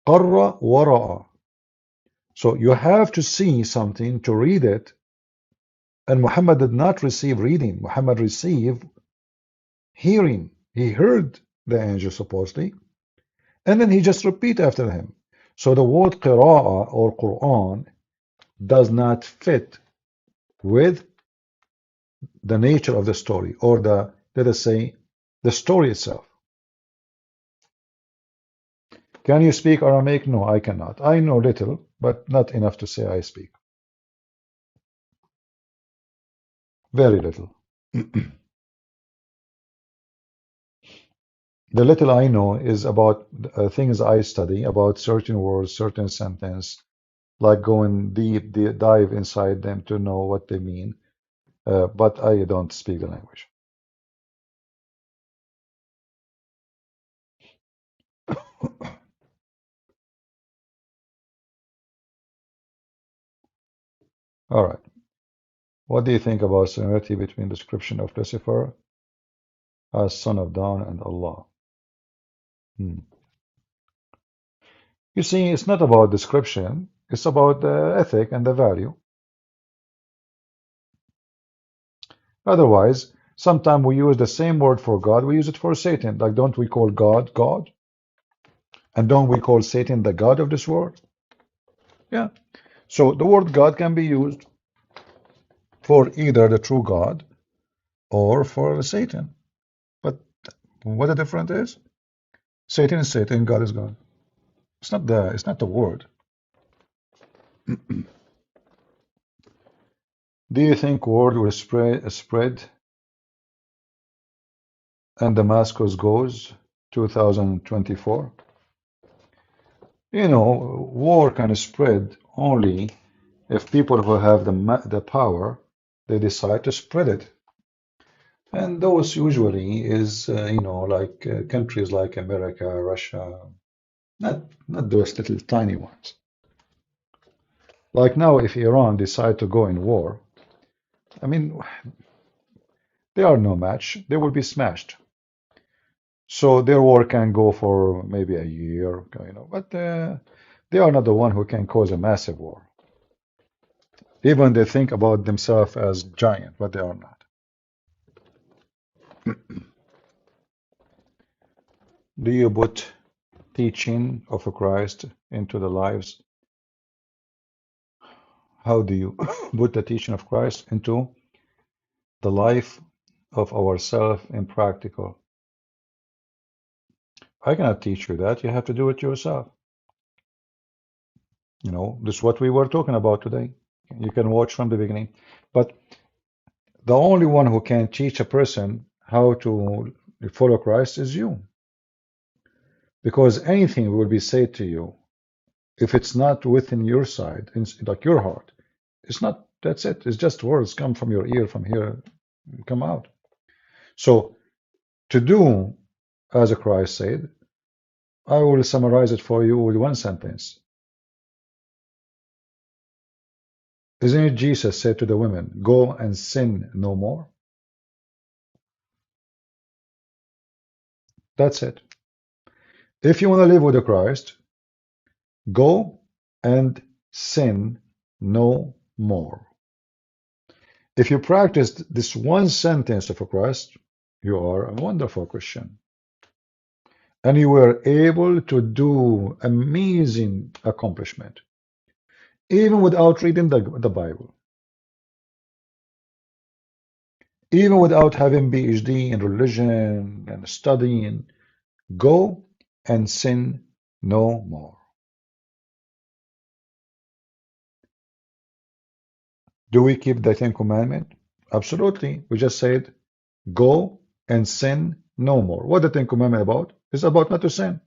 قرّ ورأى. So you have to see something to read it, and Muhammad did not receive reading. Muhammad received hearing. He heard the angel supposedly, and then he just repeat after him. So the word qira'ah or Quran does not fit with the nature of the story or the, let us say, the story itself. Can you speak Aramaic? No, I cannot. I know little, but not enough to say I speak. Very little. The little I know is about things I study, about certain words, certain sentence, like going deep dive inside them to know what they mean. But I don't speak the language. All right. What do you think about similarity between the description of Lucifer as son of dawn and Allah? Hmm. You see, it's not about description, it's about the ethic and the value. Otherwise, sometimes we use the same word for God, we use it for Satan. Like, don't we call God God? And don't we call Satan the God of this world? Yeah. So the word God can be used for either the true God or for Satan. But what the difference is? Satan is Satan, God is God. It's not the word. Do you think word will spread and Damascus goes 2024? War can spread only if people who have the power, they decide to spread it. And those usually is, like countries like America, Russia, not those little tiny ones. Like now, if Iran decide to go in war, I mean, they are no match. They will be smashed. So their war can go for maybe a year, but they are not the one who can cause a massive war. Even they think about themselves as giant, but they are not. Do you put teaching of Christ into the lives? How do you put the teaching of Christ into the life of ourselves in practical? I cannot teach you that. You have to do it yourself. This is what we were talking about today. You can watch from the beginning. But the only one who can teach a person how to follow Christ is you. Because anything will be said to you, if it's not within your side, like your heart, it's not, that's it. It's just words come from your ear, from here, come out. So to do as Christ said, I will summarize it for you with one sentence. Isn't it Jesus said to the women, go and sin no more? That's it. If you want to live with the Christ, go and sin no more. If you practice this one sentence of Christ, you are a wonderful Christian. And you were able to do amazing accomplishment, even without reading the Bible, even without having PhD in religion and studying. Go and sin no more. Do we keep the Ten Commandments? Absolutely. We just said, go and sin no more. What the Ten Commandments about? It's about not to sin.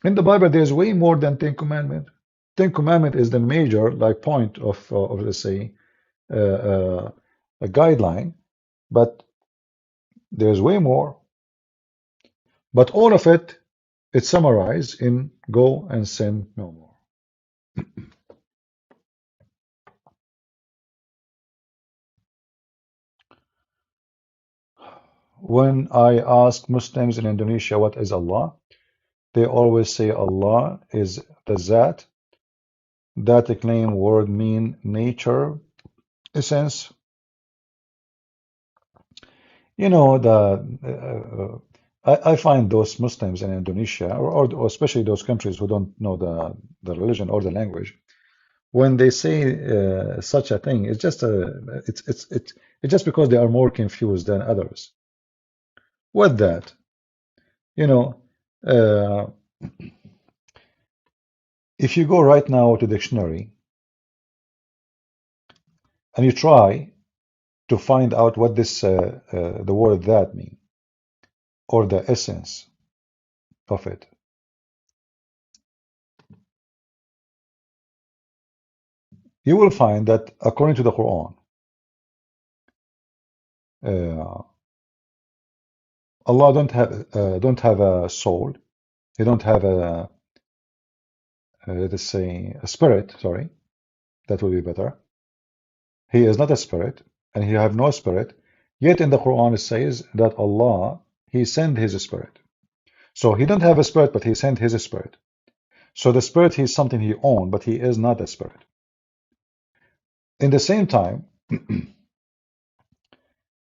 In the Bible, there's way more than Ten Commandments. Ten Commandments is the major like point of let's say a guideline, but there's way more. But all of it, it's summarized in go and sin no more. When I ask Muslims in Indonesia what is Allah, they always say Allah is the Zat. That claim word mean nature, essence. You know, I find those Muslims in Indonesia, or especially those countries who don't know the religion or the language, when they say such a thing, it's just it's just because they are more confused than others. What that? You know, uh, if you go right now to dictionary and you try to find out what this the word that mean or the essence of it, you will find that according to the Quran, uh, Allah don't have a soul. He don't have a let us say a spirit. Sorry, that would be better. He is not a spirit, and he have no spirit. Yet in the Quran it says that Allah He sent His spirit. So He don't have a spirit, but He sent His spirit. So the spirit is something He owned, but He is not a spirit. In the same time,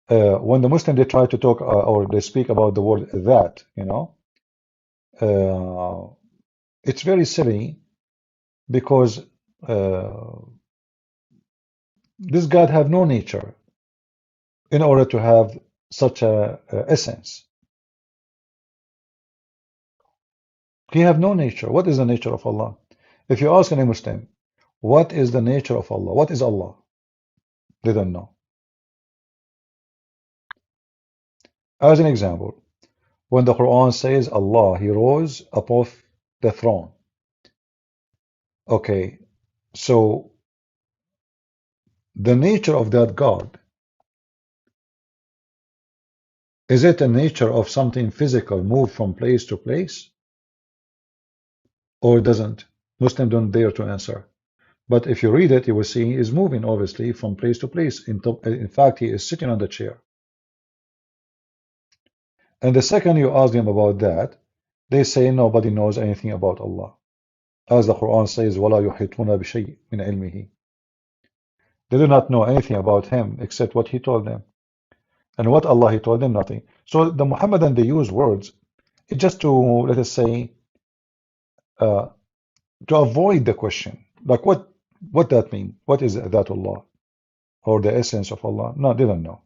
when the Muslim they try to talk or they speak about the word that, you know, it's very silly because this God have no nature in order to have such a essence. He have no nature. What is the nature of Allah? If you ask any Muslim, what is the nature of Allah? What is Allah? They don't know. As an example, when the Quran says Allah, He rose above the throne. Okay, so the nature of that God, is it a nature of something physical, move from place to place, or doesn't? Muslims don't dare to answer. But if you read it, you will see he is moving, obviously, from place to place. In fact, he is sitting on the chair. And the second you ask them about that, they say nobody knows anything about Allah. As the Quran says, وَلَا يُحِيطُونَ بِشَيْءٍ مِنْ عِلْمِهِ. They do not know anything about him except what he told them. And what Allah he told them, nothing. So the Muhammadan, they use words just to, let us say, uh, to avoid the question. Like what that mean? What is that Allah? Or the essence of Allah? No, they don't know.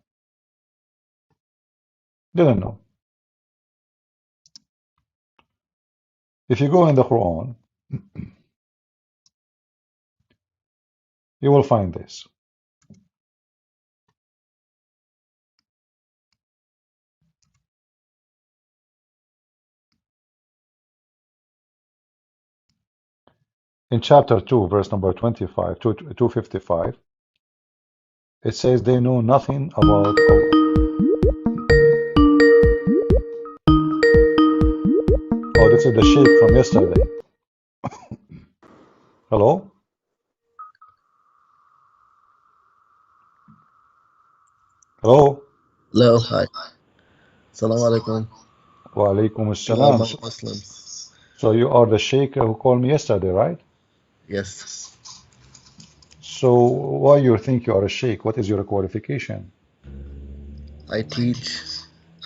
They don't know. If you go in the Quran, you will find this. In chapter 2, verse number 25 to 255, it says they know nothing about Allah. Oh, this is the sheikh from yesterday. Hello? Hello? Hello, hi. Assalamu alaikum Wa alaikum to all assalam. my Muslims. So you are the sheikh who called me yesterday, right? Yes, So why you think you are a sheikh? What is your qualification? I teach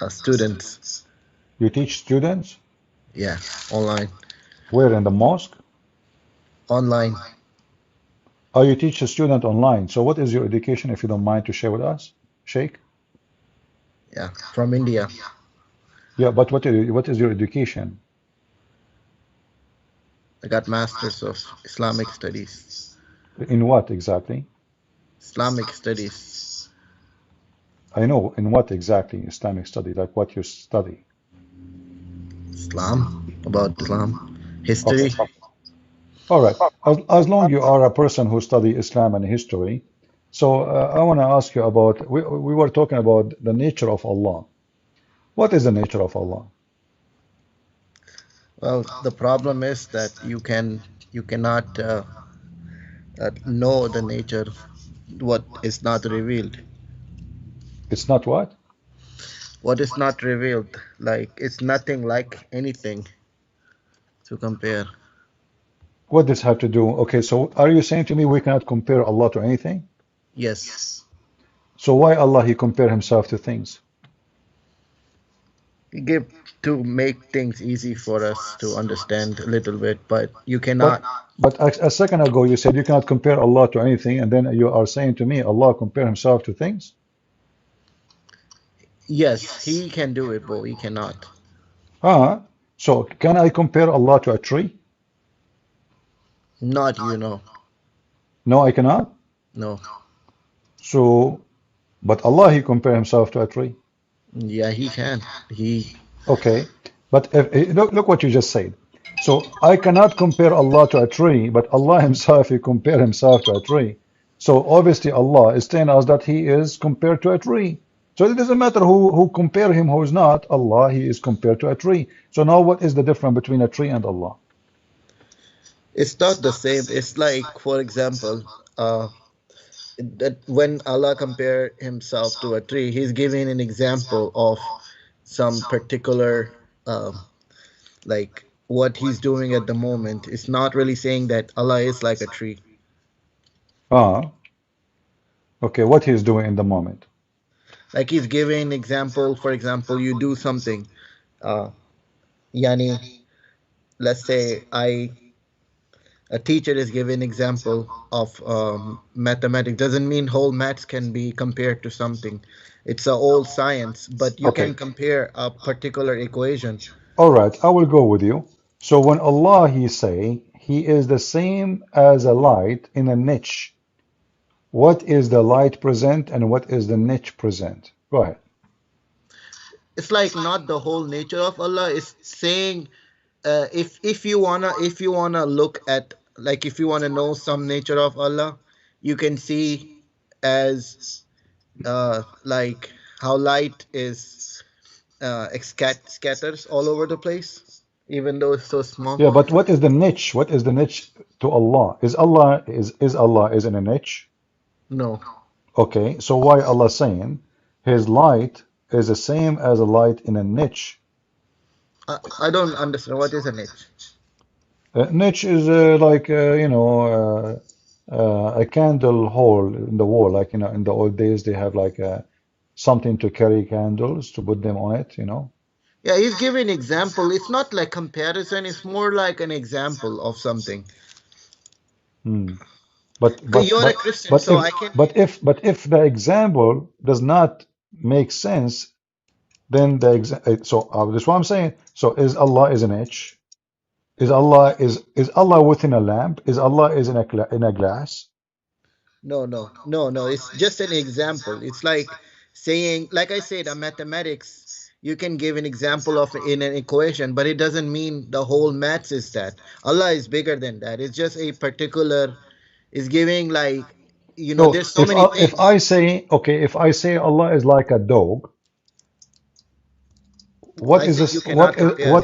Students. You teach students? Yeah, online. Where, in the mosque? Online. Oh, you teach a student online. So what is your education, if you don't mind to share with us, Sheikh? Yeah, from India. Yeah, but what is your education? I got Masters of Islamic Studies. In what exactly? Islamic Studies. I know, in what exactly Islamic study, like what you study. Islam. About Islam. Okay. History. All right. As long you are a person who study Islam and history, so I want to ask you about, we were talking about the nature of Allah. What is the nature of Allah? Well, the problem is that you cannot know the nature what is not revealed. It's not what? What is not revealed, like it's nothing like anything to compare. What does have to do? Okay, so are you saying to me we cannot compare Allah to anything? Yes, So why Allah he compare himself to things? you give to make things easy for us to understand a little bit, but you But cannot. but a second ago you said you cannot compare Allah to anything, and then you are saying to me Allah compare himself to things? Yes, he can do it, but we cannot. Ah, so can I compare Allah to a tree? Not, you know. No, I cannot. No. So, but Allah he compare himself to a tree. Yeah, he can. He. Okay, but look what you just said. So I cannot compare Allah to a tree, but Allah himself he compare himself to a tree. So obviously Allah is telling us that he is compared to a tree. So it doesn't matter who compare him, who is not. Allah he is compared to a tree. So now what is the difference between a tree and Allah? It's not the same. It's like, for example, that when Allah compare himself to a tree, he's giving an example of some particular, like what he's doing at the moment. It's not really saying that Allah is like a tree. Ah, okay, what he is doing in the moment. Like he's giving an example. For example, you do something. Uh, Yani, let's say a teacher is giving example of mathematics. Doesn't mean whole maths can be compared to something. It's a old science, but you Okay, can compare a particular equation. all right, I will go with you. So when Allah he say he is the same as a light in a niche, what is the light present and what is the niche present? Go ahead. It's like not the whole nature of Allah. It's saying if you wanna look at, like, if you wanna know some nature of Allah, you can see as like how light is scatters all over the place, even though it's so small. Yeah, but what is the niche? What is the niche to Allah? Is Allah is in a niche? No, Okay, so why Allah saying his light is the same as a light in a niche? I don't understand what is a niche. Niche is like a candle hole in the wall, like in the old days they have like something to carry candles to put them on it, you know. Yeah, he's giving example. It's not like comparison. It's more like an example of something. Hmm. But Okay, but you're a but Christian, but so if I can. but if the example does not make sense, then that's what I'm saying. So is Allah is an edge? Is Allah within a lamp? Is Allah is in a glass? No. It's just an example. It's like saying, like I said, a mathematics. You can give an example of in an equation, but it doesn't mean the whole maths is that. Allah is bigger than that. It's just a particular. Is giving like, So there's so many if things. I say okay, if I say Allah is like a dog, what I is said this? you cannot compare.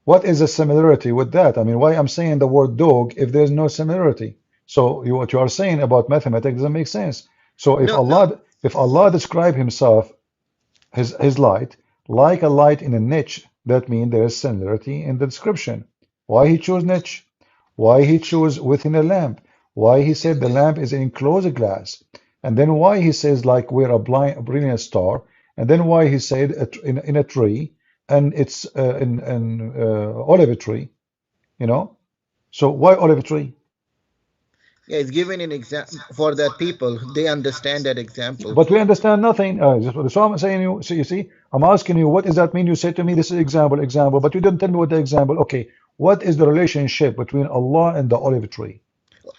What is the similarity with that? I mean, why I'm saying the word dog if there's no similarity? So what you are saying about mathematics doesn't make sense. So No, if Allah describe himself his light like a light in a niche, that means there is similarity in the description. Why he chose niche? Why he chose within a lamp? Why he said the lamp is in enclosed glass? And then why he says like we're a brilliant star, And then why he said in a tree, and it's in olive tree, you know? So why olive tree? Yeah, it's given an example for that people. They understand that example. But we understand nothing. So I'm saying you, so you see, I'm asking you, what does that mean? You say to me, this is example, example, but you didn't tell me what the example. Okay, what is the relationship between Allah and the olive tree?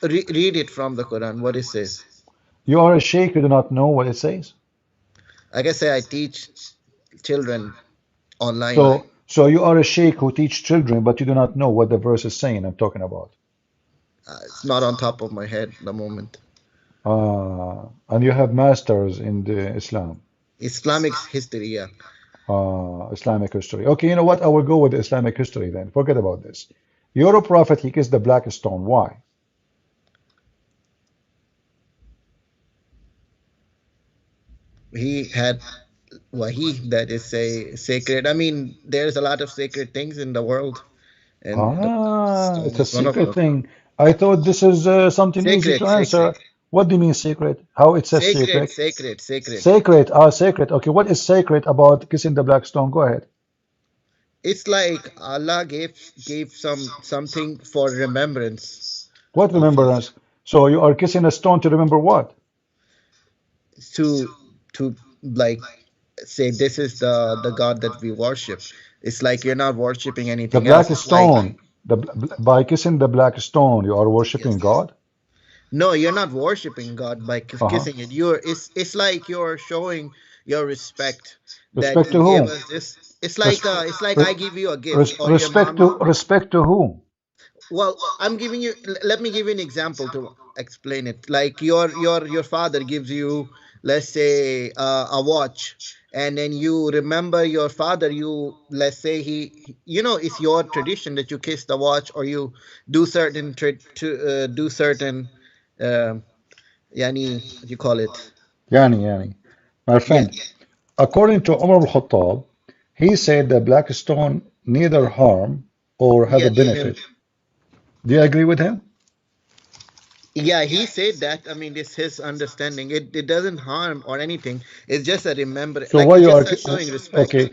Read it from the Quran, what it says. You are a sheikh, you do not know what it says. Like I say, I teach children online. So you are a sheikh who teach children, but you do not know what the verse is saying. I'm talking about. It's not on top of my head at the moment. And you have masters in the Islam, Islamic history, yeah. Islamic history. Okay, you know what? I will go with Islamic history then. Forget about this. Your prophet, he kissed the black stone. Why? He had wahi that is say sacred. I mean, there's a lot of sacred things in the world, and the stone It's a is one of secret them. thing. I thought this is something easy Sacred, to sacred, answer. What do you mean secret? How it's a sacred, secret? sacred, sacred. Sacred, sacred. Okay, what is sacred about kissing the black stone? Go ahead. It's like Allah gave something for remembrance What of His remembrance? So you are kissing a stone to remember what? to to like say this is the God that we worship. It's like you're not worshiping The anything black else. It's like stone. By kissing the black stone, you are worshiping yes. God. No, you're not worshiping God by Uh-huh. kissing it. You're it's like you're showing your respect that Respect you to gave whom? us this. Res It's like I re give you a gift or your respect mom. to whom? Well, I'm giving you. Let me give you an example to explain it. Like your father gives you, let's say, a watch, and then you remember your father. You let's say it's your tradition that you kiss the watch or you do certain to do certain, uh, yani, what you call it? Yani. My Yeah, friend, according to Umar al-Khattab, he said the black stone neither harm or have yeah, a to him. benefit. Do you agree with him? Yeah, he said that. I mean, it's his understanding. It doesn't harm or anything. It's just a remember, So like why it's you are just a showing respect. okay?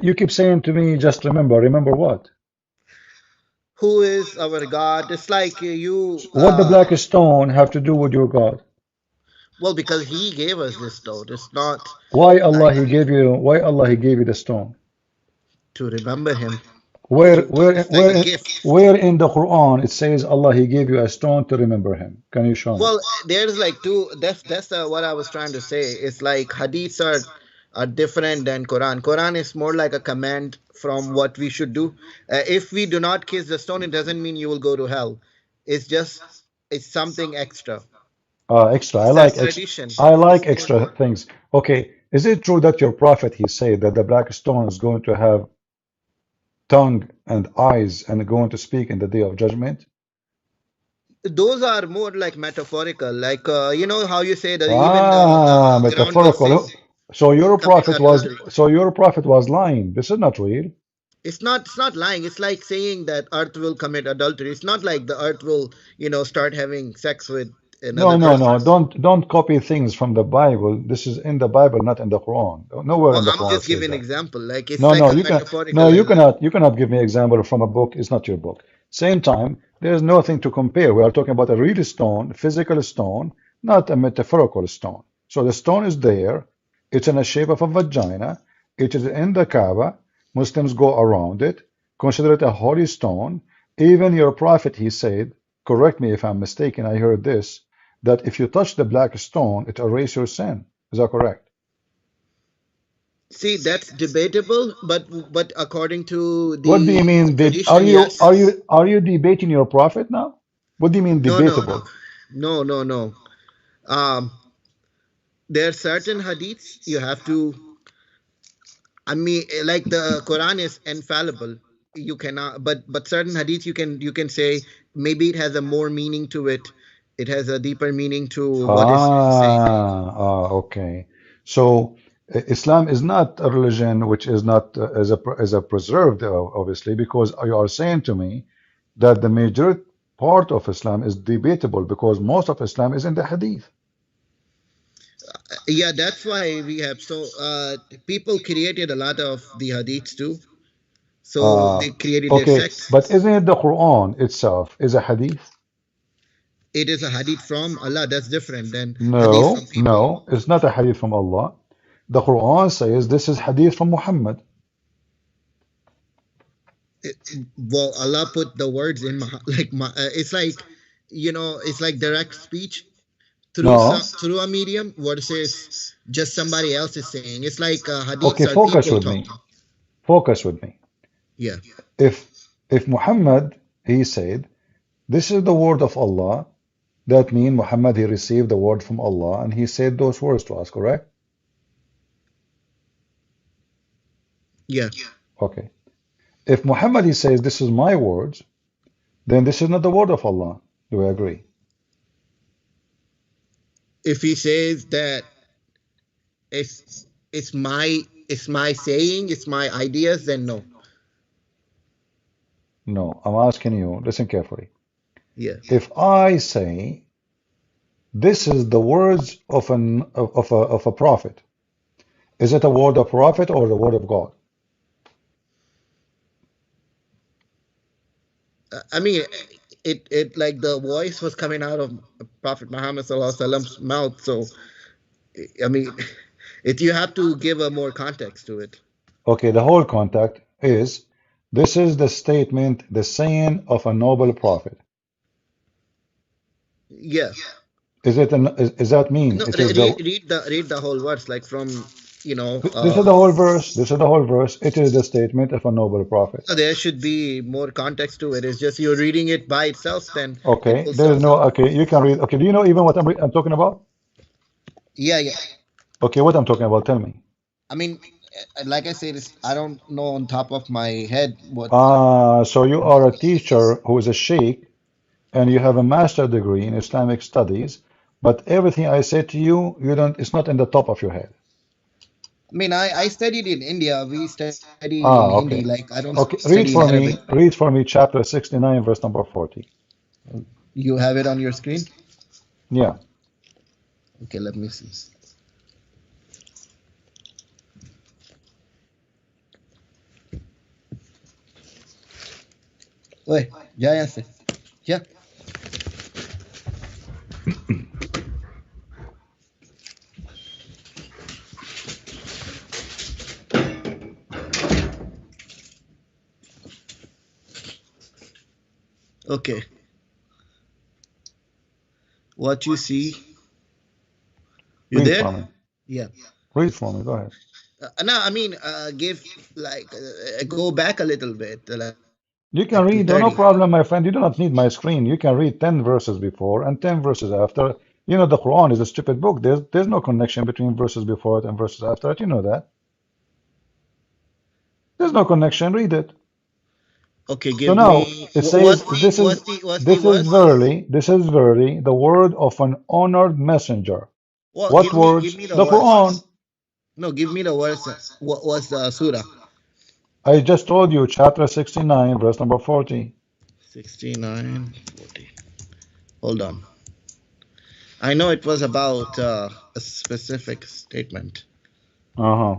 You keep saying to me, just remember. Remember what? Who is our God? It's like What the black stone have to do with your God? well, because He gave us this stone. It's not Why Allah like He gave you? Why Allah He gave you the stone? to remember Him, Where to where it's like a where gift. where in the Quran it says Allah He gave you a stone to remember Him? Can you show me? Well, there's like two. That's what I was trying to say. It's like hadiths are different than Quran. Quran is more like a command from what we should do. If we do not kiss the stone, it doesn't mean you will go to hell. It's just it's something extra. Extra. It's a tradition. I like It's more. extra things. Okay, is it true that your prophet he said that the black stone is going to have tongue and eyes and going to speak in the day of judgment? Those are more like metaphorical. Like how you say that even the ground will say Metaphorical. So your commit prophet was adultery. lying. This is not real. It's not lying. It's like saying that earth will commit adultery. It's not like the earth will start having sex with No, another no, person. no. Don't copy things from the Bible. This is in the Bible, not in the Quran. Nowhere Well, in the I'm Quran just says giving an that. example. Like it's No, like no, a you can no, metaphorical and you cannot give me example from a book. It's not your book. Same time, there's nothing to compare. We are talking about a real stone, physical stone, not a metaphorical stone. So the stone is there. It's in the shape of a vagina. It is in the Kaaba. Muslims go around it. Consider it a holy stone. Even your prophet, he said, correct me if I'm mistaken, I heard this, that if you touch the black stone, it erases your sin. Is that correct? see that's debatable, but according to What do you the mean? tradition, yes. Are you debating your prophet now? What do you mean No, no, debatable? no. Um, there are certain hadiths you have to. I mean, like the Quran is infallible. You cannot, but certain hadith you can say maybe it has a more meaning to it. It has a deeper meaning to what is saying. Okay. So Islam is not a religion which is not as a preserved, obviously, because you are saying to me that the major part of Islam is debatable because most of Islam is in the Hadith. Yeah, that's why we have people created a lot of the hadiths too. So Uh, they created their okay, sects. but isn't it the Quran itself is a hadith? It is a hadith from Allah. That's different than hadith from No, people. no, it's not a hadith from Allah. The Quran says this is hadith from Muhammad. It, well, Allah put the words in it's like, it's like direct speech No. through a medium versus just somebody else is saying. It's like hadiths Okay, are focus people with me. talking. Focus with me. Yeah. If Muhammad he said this is the word of Allah, that means Muhammad he received the word from Allah and he said those words to us, correct? Yeah. Okay. If Muhammad he says this is my words, then this is not the word of Allah. Do we agree? If he says that it's it's my saying, it's my ideas, then no. No. I'm asking you, listen carefully. Yeah. If I say this is the words of a prophet, is it a word of prophet or the word of God? I mean, it like the voice was coming out of Prophet Muhammad sallallahu alaihi wasallam's mouth. So I mean, it you have to give a more context to it. Okay, the whole contact is this is the statement, the saying of a noble prophet. Yeah. Is that mean No, it is the read the whole words like from you know. this is the whole verse. This is the whole verse. It is the statement of a noble prophet. There should be more context to it. It's just you're reading it by itself, then it Okay, will there is still no sound. okay. You can read. Okay, do you know even what I'm talking about? Yeah, yeah. Okay, what I'm talking about? Tell me. I mean, like I said, I don't know on top of my head what. So you are a teacher who is a sheikh and you have a master degree in Islamic studies, but everything I say to you, you don't. It's not in the top of your head. I mean, I studied in India. We study in Hindi. Like Okay. I don't Okay, study in Arabic. read for me chapter 69, verse number 40. You have it on your screen. Yeah. Okay, let me see. Wait, yeah, yes, yeah. Okay, what you see? You Read there? for me. Yeah. Read for me. Go ahead. No, I mean, give like go back a little bit, like to You 30. can read, no problem, my friend. You do not need my screen. You can read 10 verses before and 10 verses after. You know, the Quran is a stupid book. There's no connection between verses before it and verses after it. You know that. There's no connection. Read it. Okay, So give now me it what's says the what's the what's the verse? this is verily the word of an honored messenger. Well, What give words? me the The verse. Quran. No, give me the verse. What was the surah? I just told you, chapter 69, verse number 40. 69, 40. Hold on. I know it was about a specific statement. Uh-huh.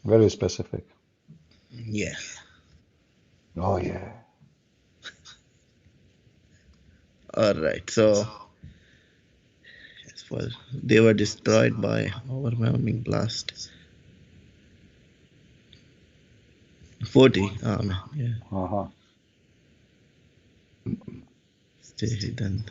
Very specific. Yeah. Oh, yeah. All right. So they were destroyed by overwhelming blast. 40. Oh man. Yeah. Uh-huh. Stay hidden.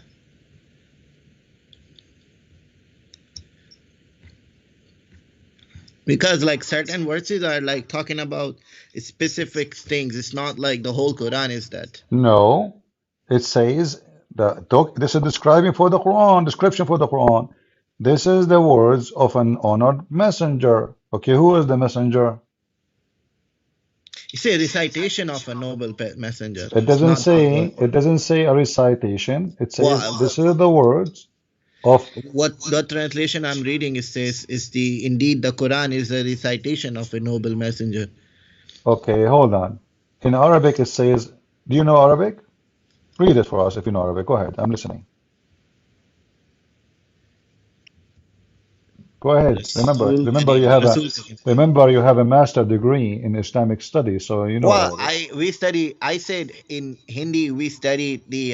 Because like certain verses are like talking about specific things. It's not like the whole Quran is that. No, it says this is describing for the Quran, description for the Quran. This is the words of an honored messenger. Okay, who is the messenger? It's a recitation of a noble messenger. It It's doesn't not the say word. it doesn't say a recitation. It says Well, this is the words of. what the translation I'm reading is says is the indeed the Quran is a recitation of a noble messenger. Okay, hold on. In Arabic it says, do you know Arabic? Read it for us if you know Arabic. Go ahead, I'm listening. Go ahead. Rasul Remember Kareem. you have a Rasul Kareem. remember you have a master degree in Islamic studies, so you know Well, about it. I said in Hindi we studied the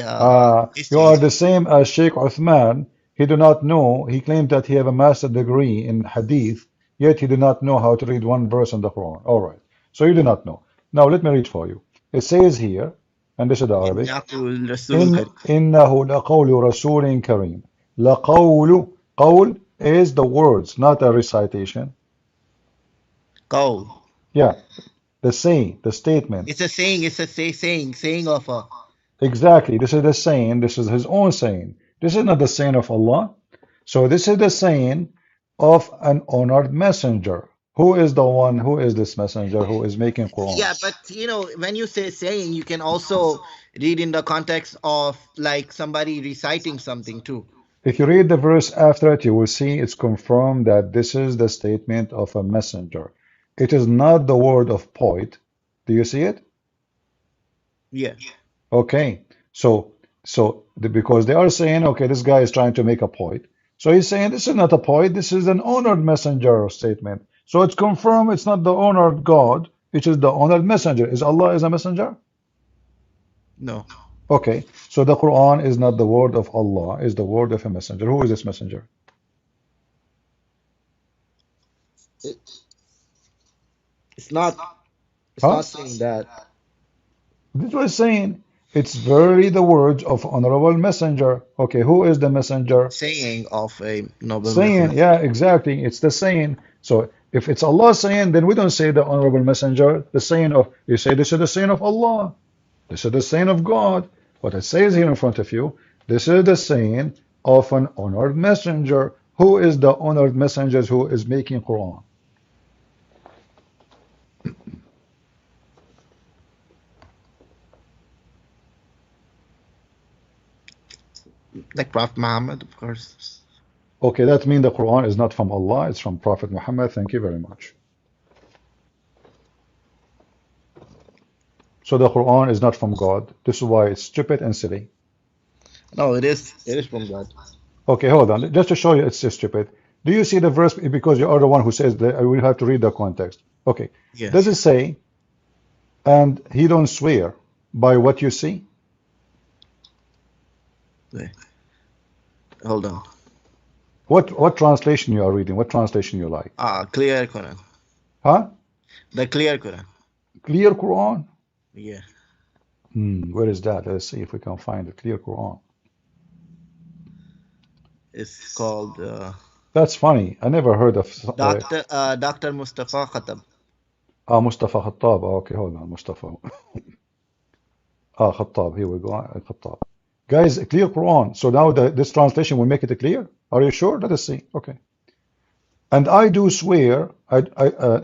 You are history. the same as Sheikh Uthman. He do not know. He claimed that he have a master degree in Hadith, yet he do not know how to read one verse in the Quran. All right. So you do not know. Now let me read for you. It says here, and this is the Arabic. إنه Rasul إن Kareem. إنه لقول رسول كريم. لقول قول is the words, not a recitation. Qawl. Yeah, the saying, the statement. It's a saying. It's a saying of a. Exactly. This is the saying. This is his own saying. This is not the saying of Allah. So this is the saying of an honored messenger. Who is the one? Who is this messenger who is making Quran? Yeah, but when you say saying, you can also read in the context of like somebody reciting something too. If you read the verse after it, you will see it's confirmed that this is the statement of a messenger. It is not the word of poet. Do you see it? Yeah. Okay. Because they are saying, okay, this guy is trying to make a point. So he's saying this is not a point, this is an honored messenger statement. So it's confirmed it's not the honored God, it is the honored messenger. Is Allah is a messenger? No. Okay. So the Quran is not the word of Allah, is the word of a messenger. Who is this messenger? It, it's not. It's Huh? not saying that. This was saying it's verily the words of honorable messenger. Okay, who is the messenger? Saying of a noble Saying, messenger. yeah, exactly. It's the saying. So if it's Allah saying, then we don't say the honorable messenger, the saying of, you say this is the saying of Allah. This is the saying of God. What it says here in front of you, this is the saying of an honored messenger. Who is the honored messenger who is making Quran? Like Prophet Muhammad, of course. Okay, that means the Quran is not from Allah, it's from Prophet Muhammad. Thank you very much. So the Quran is not from God. This is why it's stupid and silly. No, it is. It is from God. Okay, hold on. Just to show you it's stupid. Do you see the verse? Because you are the one who says that I will have to read the context. Okay. Yeah. Does it say, and he don't swear by what you see? Wait, hold on. What translation you are reading? What translation you like? Clear Quran. Huh? The clear Quran. Clear Quran? Yeah. Where is that? Let's see if we can find the clear Quran. It's called That's funny. I never heard of Dr. Mustafa Khatab. Mustafa Khattab. Okay, hold on. Mustafa. Khattab. Here we go. Khattab. Guys, clear Quran. So now this translation will make it clear. Are you sure? Let us see. Okay. And I do swear,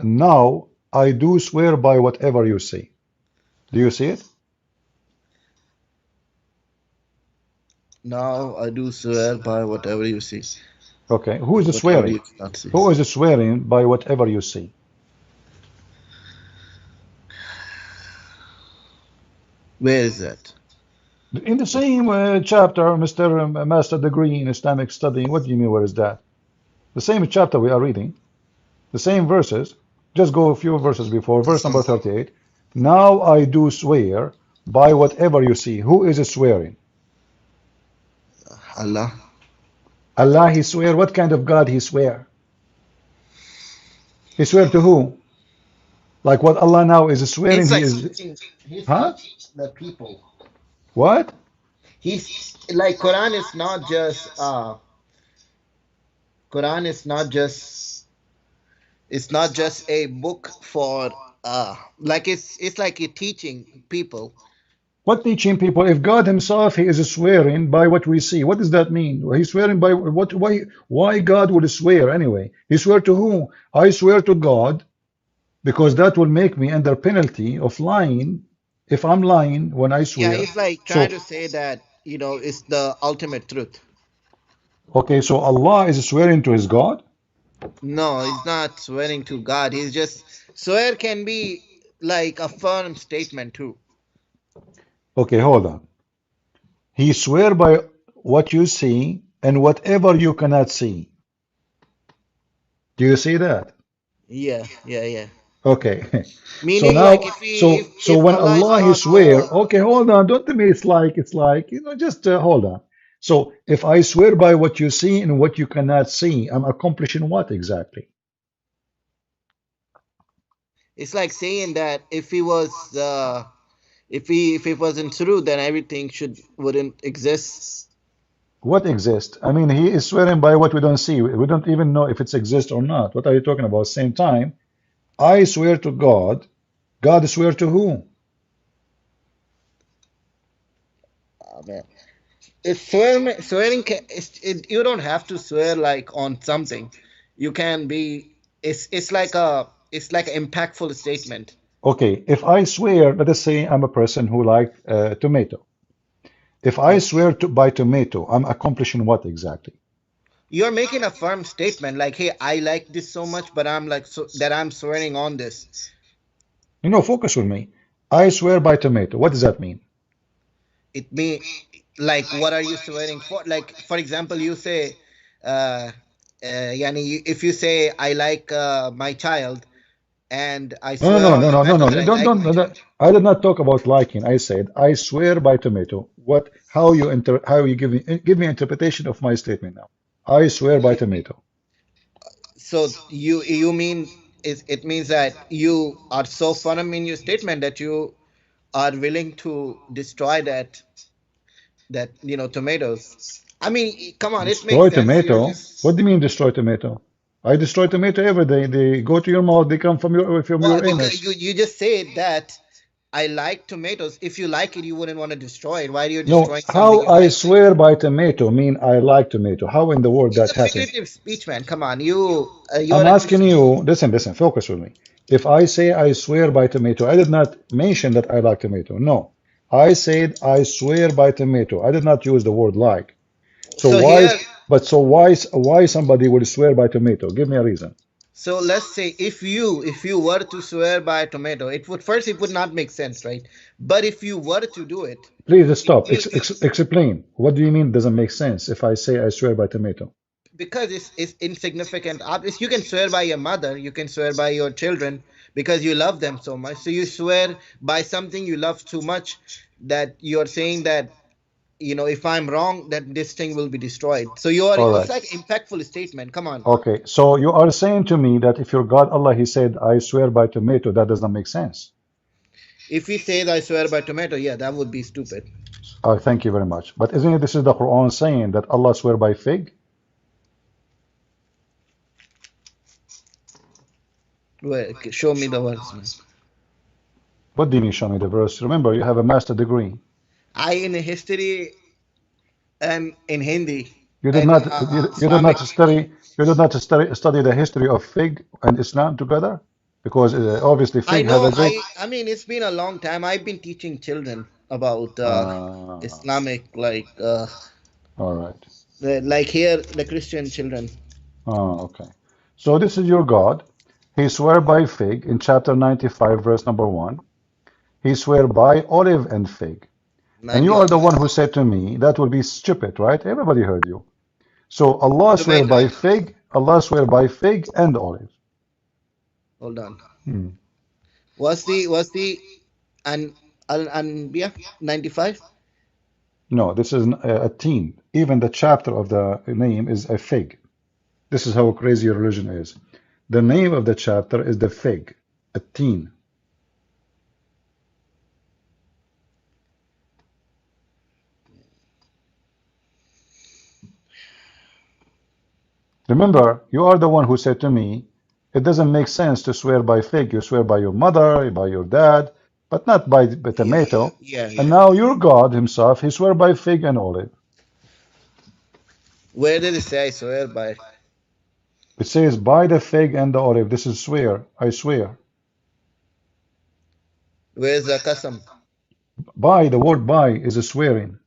now I do swear by whatever you see. Do you see it? Now I do swear by whatever you see, Okay. Who is whatever swearing? you cannot see. Who is swearing by whatever you see? Where is that? In the same chapter, Mr. Master Degree in Islamic Study. What do you mean, where is that? The same chapter we are reading, the same verses. Just go a few verses before, verse number 38. Now I do swear by whatever you see. Who is swearing? Allah. Allah, he swear. What kind of God he swear? He swear to who? Like what Allah now is swearing, He's he like is, teaching. He's huh? teaching the people. What? He's like Quran is not just it's not just a book for like it's like a teaching people. What teaching people? If God himself, he is swearing by what we see. What does that mean? He's swearing by what? Why God would swear anyway? He swear to who? I swear to God because that will make me under penalty of lying if I'm lying when I Yeah, swear. he's like So, trying to say that, it's the ultimate truth. okay, so Allah is swearing to his God? No, he's not swearing to God. He's just swear can be like a firm statement too. Okay, hold on. He swear by what you see and whatever you cannot see. Do you see that? Yeah, yeah, yeah. Okay. So Meaning, like, now, so if when Allah is Allah He not swear, okay, hold on, don't tell me it's like, just hold on. So if I swear by what you see and what you cannot see, I'm accomplishing what exactly? it's like saying that if he was if it wasn't true, then everything should wouldn't exist. What exists? I mean, He is swearing by what we don't see. We don't even know if it exists or not. What are you talking about? Same time, I swear to God. God swear to who? Oh, man. It's swearing you don't have to swear like on something. You can be it's like an impactful statement. Okay, if I swear, let us say I'm a person who like tomato. If I Yeah. swear by tomato, I'm accomplishing what exactly? You're making a firm statement like, hey, I like this so much, but I'm like so that I'm swearing on this. Focus with me. I swear by tomato. What does that mean? It may like what are you swearing for? Like for example, you say uh if you say I like my child and I No, swear no, on no, the no, no, Bible no, that no. I like Don't, my no. child. I did not talk about liking. I said I swear by tomato. What? How you give me interpretation of my statement now? I swear by tomato. So you mean is it means that you are so firm in your statement that you are willing to destroy that tomatoes. I mean, come on, it makes Destroy sense. You're tomato? What just do you mean destroy tomato? I destroy tomato every day. They go to your mouth. They come from your because anus. you just said that I like tomatoes. If you like it, you wouldn't want to destroy it. Why are you No, destroying something how you I like? swear by tomato mean I like tomato. How in the world It's that a happen? figurative speech, man. Come on, you I'm are a asking Christian. you, listen, focus with me. If I say I swear by tomato, I did not mention that I like tomato. No, I said I swear by tomato. I did not use the word like. So So why, here, why somebody would swear by tomato? Give me a reason. so let's say if you were to swear by a tomato, it would not make sense, right? But if you were to do it, Please it stop. will Explain. What do you mean doesn't make sense if I say I swear by tomato? because it's insignificant. You can swear by your mother, you can swear by your children because you love them so much. So you swear by something you love too much that you're saying that if I'm wrong, that this thing will be destroyed. So All it's right. like impactful statement. Come on. Okay. So you are saying to me that if your God Allah, He said, I swear by tomato, that does not make sense. If he says I swear by tomato, yeah, that would be stupid. Thank you very much. But isn't it this is the Quran saying that Allah swear by fig? Well, okay, show me the words, man. What do you mean show me the verse? Remember, you have a master degree. I in history and in Hindi You did and not you did not Islamic. study the history of fig and Islam together? Because obviously I fig have know. a great I mean, it's been a long time. I've been teaching children about uh, Islamic, like all right. like here the Christian children. Okay. So this is your God. He swear by fig in chapter 95, verse number 1. He swear by olive and fig. And you are the 95. one who said to me that will be stupid, right? Everybody heard you. So Allah swear Tomato. by fig, Allah swear by fig and olive. Hold on. Hmm. Was the and yeah 95? No, this is a teen. Even the chapter of the name is a fig. This is how crazy your religion is. The name of the chapter is the fig, a teen. Remember, you are the one who said to me, it doesn't make sense to swear by fig. You swear by your mother, by your dad, but not by Yeah, tomato. yeah, And yeah. now your God himself, he swear by fig and olive. Where did it say I swear by? It says, by the fig and the olive. This is swear. I swear. Where's the qasam? By, the word by is a swearing.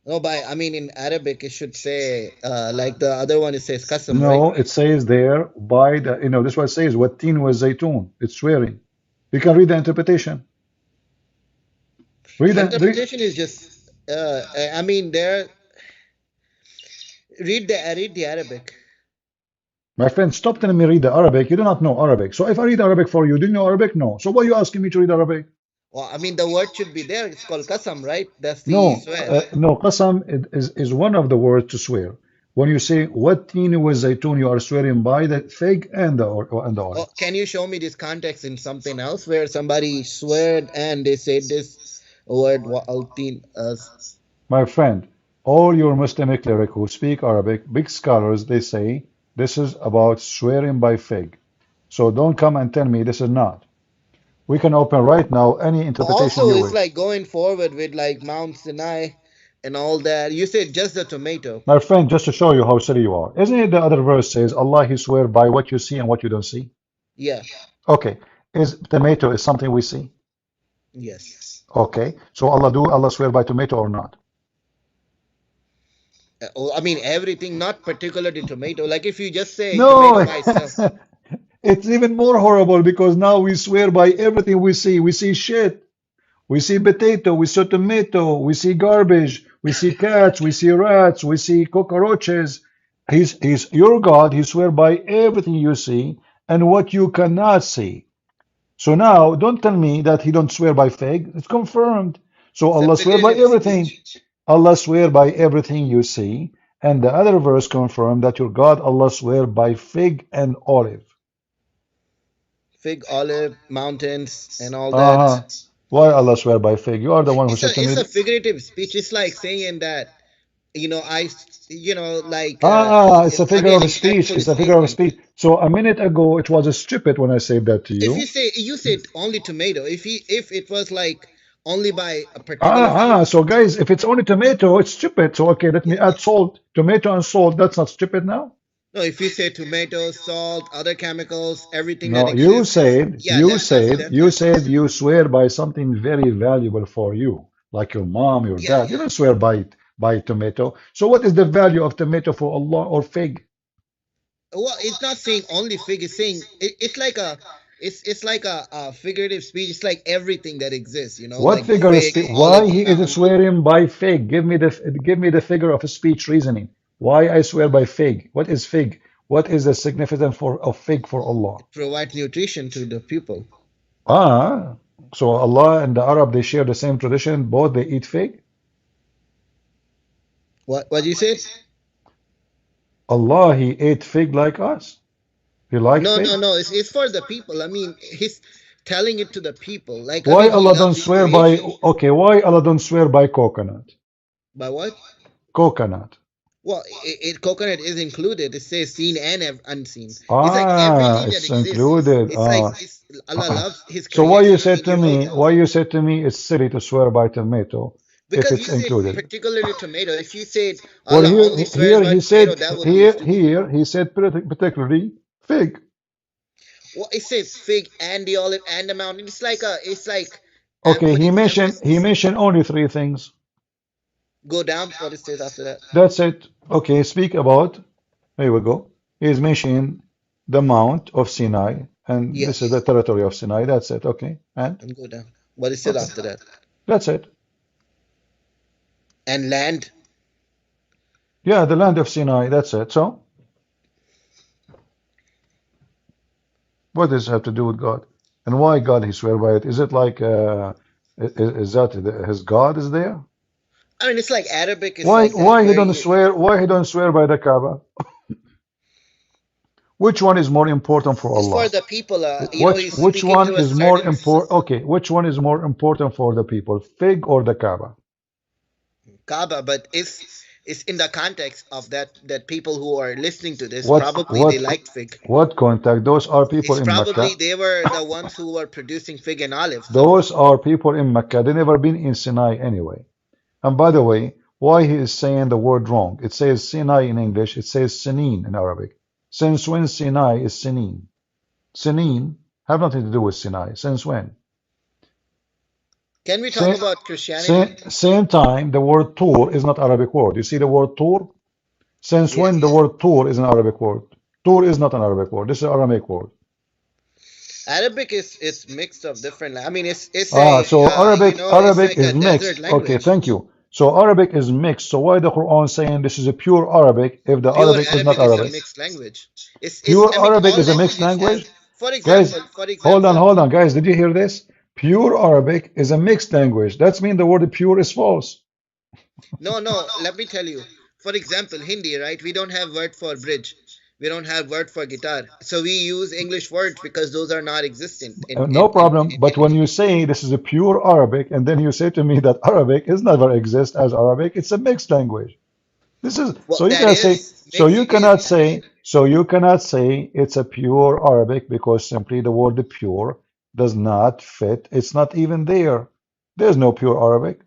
No, by I mean in Arabic it should say like the other one it says qasam, right? No, it says there, by the, this is what it says, Wattin was zaytun. It's swearing. You can read the interpretation. Read. Interpretation is just I mean there read the Arabic. My friend, stop telling me read the Arabic. You do not know Arabic. So if I read Arabic for you, do you know Arabic? No. So why are you asking me to read Arabic? Well, I mean, the word should be there. It's called qasam, right? That's the No, swear. no. Qasam is one of the words to swear. When you say wattini wa zaytun, you are swearing by the fig and the Oh, olive. can you show me this context in something else where somebody sweared and they said this word wa'altin as My friend, all your Muslim cleric who speak Arabic, big scholars, they say this is about swearing by fig. So don't come and tell me this is not. We can open right now any interpretation also you it's wish. like going forward with like Mount Sinai and all that. You said just the tomato. My friend, just to show you how silly you are, isn't it the other verse says Allah He swear by what you see and what you don't see? Yeah. Okay, is tomato is something we see? Yes. Okay, so Allah swear by tomato or not? Oh, I mean everything, not particularly tomato. Like if you just say tomato No, by itself. it's even more horrible because now we swear by everything we see. We see shit. We see potato, we see tomato, we see garbage, we see cats, we see rats, we see cockroaches. He's your God. He swear by everything you see and what you cannot see. So now, don't tell me that he don't swear by fig. It's confirmed. So It's a Allah swear by figurative everything. speech. Allah swear by everything you see. And the other verse confirmed that your God, Allah swear by fig and olive. Fig, olive, mountains, and all that. Uh-huh. Why Allah swear by fig? You are the one who said to It's me, a figurative speech. It's like saying that I like it's a figure again of speech. example It's a figure of statement. speech. So a minute ago, it was a stupid when I said that to If you. you said only tomato, if it was like only by a particular So guys, if it's only tomato, it's stupid. So okay, let me yeah, add salt. Tomato and salt, that's not stupid now? no, if you say tomato, salt, other chemicals, everything that No, you exists, said, yeah, you said, that's you different. said you swear by something very valuable for you, like your mom, your Yeah, dad. You don't swear by tomato. So what is the value of tomato for Allah or fig? well, it's not saying only fig. It's saying it's like it's like a figurative speech. It's like everything that exists, What like the figure of fig, speech? Why olive, he is mountain. swearing by fig? Give me the figure of speech reasoning. Why I swear by fig? What is fig? What is the significance of fig for Allah? It provides nutrition to the people. Ah, so Allah and the Arab they share the same tradition. Both they eat fig. What you said? Allah he ate fig like us. He liked No, no, fig. no. It's for the people. I mean, he's telling it to the people. Like, I Why mean, he Allah don't loves his swear by? creation. Okay, why Allah don't swear by coconut? By what? Coconut. Well, coconut is included. It says seen and unseen. It's like everything that It's exists. included. It's like it's Allah loves His So why you creation. I said mean, to you know me? that Why you said to me? It's silly to swear by tomato if because it's you said included. particularly tomato. If you said Well, Allah only swears here by he tomato, said that would be stupid. he said particularly fig. Well, it says fig and the olive and the mountain. It's like Okay, he putting mentioned he emphasis. mentioned only three things. Go down. What it says after that, That's it. Okay, speak about. Here we go. He's mentioning the Mount of Sinai, and this is yes, the territory of Sinai. That's it. Okay, and and go down. What it says okay, after that, that's it. and land. Yeah, the land of Sinai. That's it. So, what does it have to do with God? And why God he swear by it? Is it like is that his God is there? I mean, it's like Arabic is like that, Why he where don't you swear? Why he don't swear by the Kaaba? Which one is more important for it's for Allah? the people. He's Which speaking one to a is more certain important? Okay, which one is more important for the people, fig or the Kaaba? Kaaba, but it's in the context of that people who are listening to this What probably they what liked fig. what contact? Those are people It's in probably Mecca. they were the ones who were producing fig and olive. So Those are people in Mecca. They never been in Sinai anyway. And by the way, why he is saying the word wrong? It says Sinai in English. It says Sinin in Arabic. Since when Sinai is Sinin? Sinin have nothing to do with Sinai. Since when? can we talk Same, about Christianity? same time, the word Tur is not Arabic word. You see the word Tur? Since when the Yes, word Tur is an Arabic word? Tur is not an Arabic word. This is an Aramaic word. Arabic is mixed of different. I mean, it's a So Arabic it's Arabic like a is desert mixed. Okay, language. thank you. So Arabic is mixed. So why the Quran saying this is a pure Arabic if the Pure Arabic is not Arabic is a Arabic? mixed language. It's Pure I mean Arabic all is a mixed languages have, language? for Guys, example, hold on, guys. Did you hear this? Pure Arabic is a mixed language. That's mean the word pure is false. no, no, let me tell you. For example, Hindi, right? We don't have word for bridge. We don't have word for guitar. So we use English words because those are not existent No in problem. But Hindi. when you say this is a pure Arabic, and then you say to me that Arabic is never exist as Arabic, it's a mixed language. This is Well, so you that can say is mixed is so you cannot say it's a pure Arabic because simply the word pure does not fit. It's not even there. There's no pure Arabic.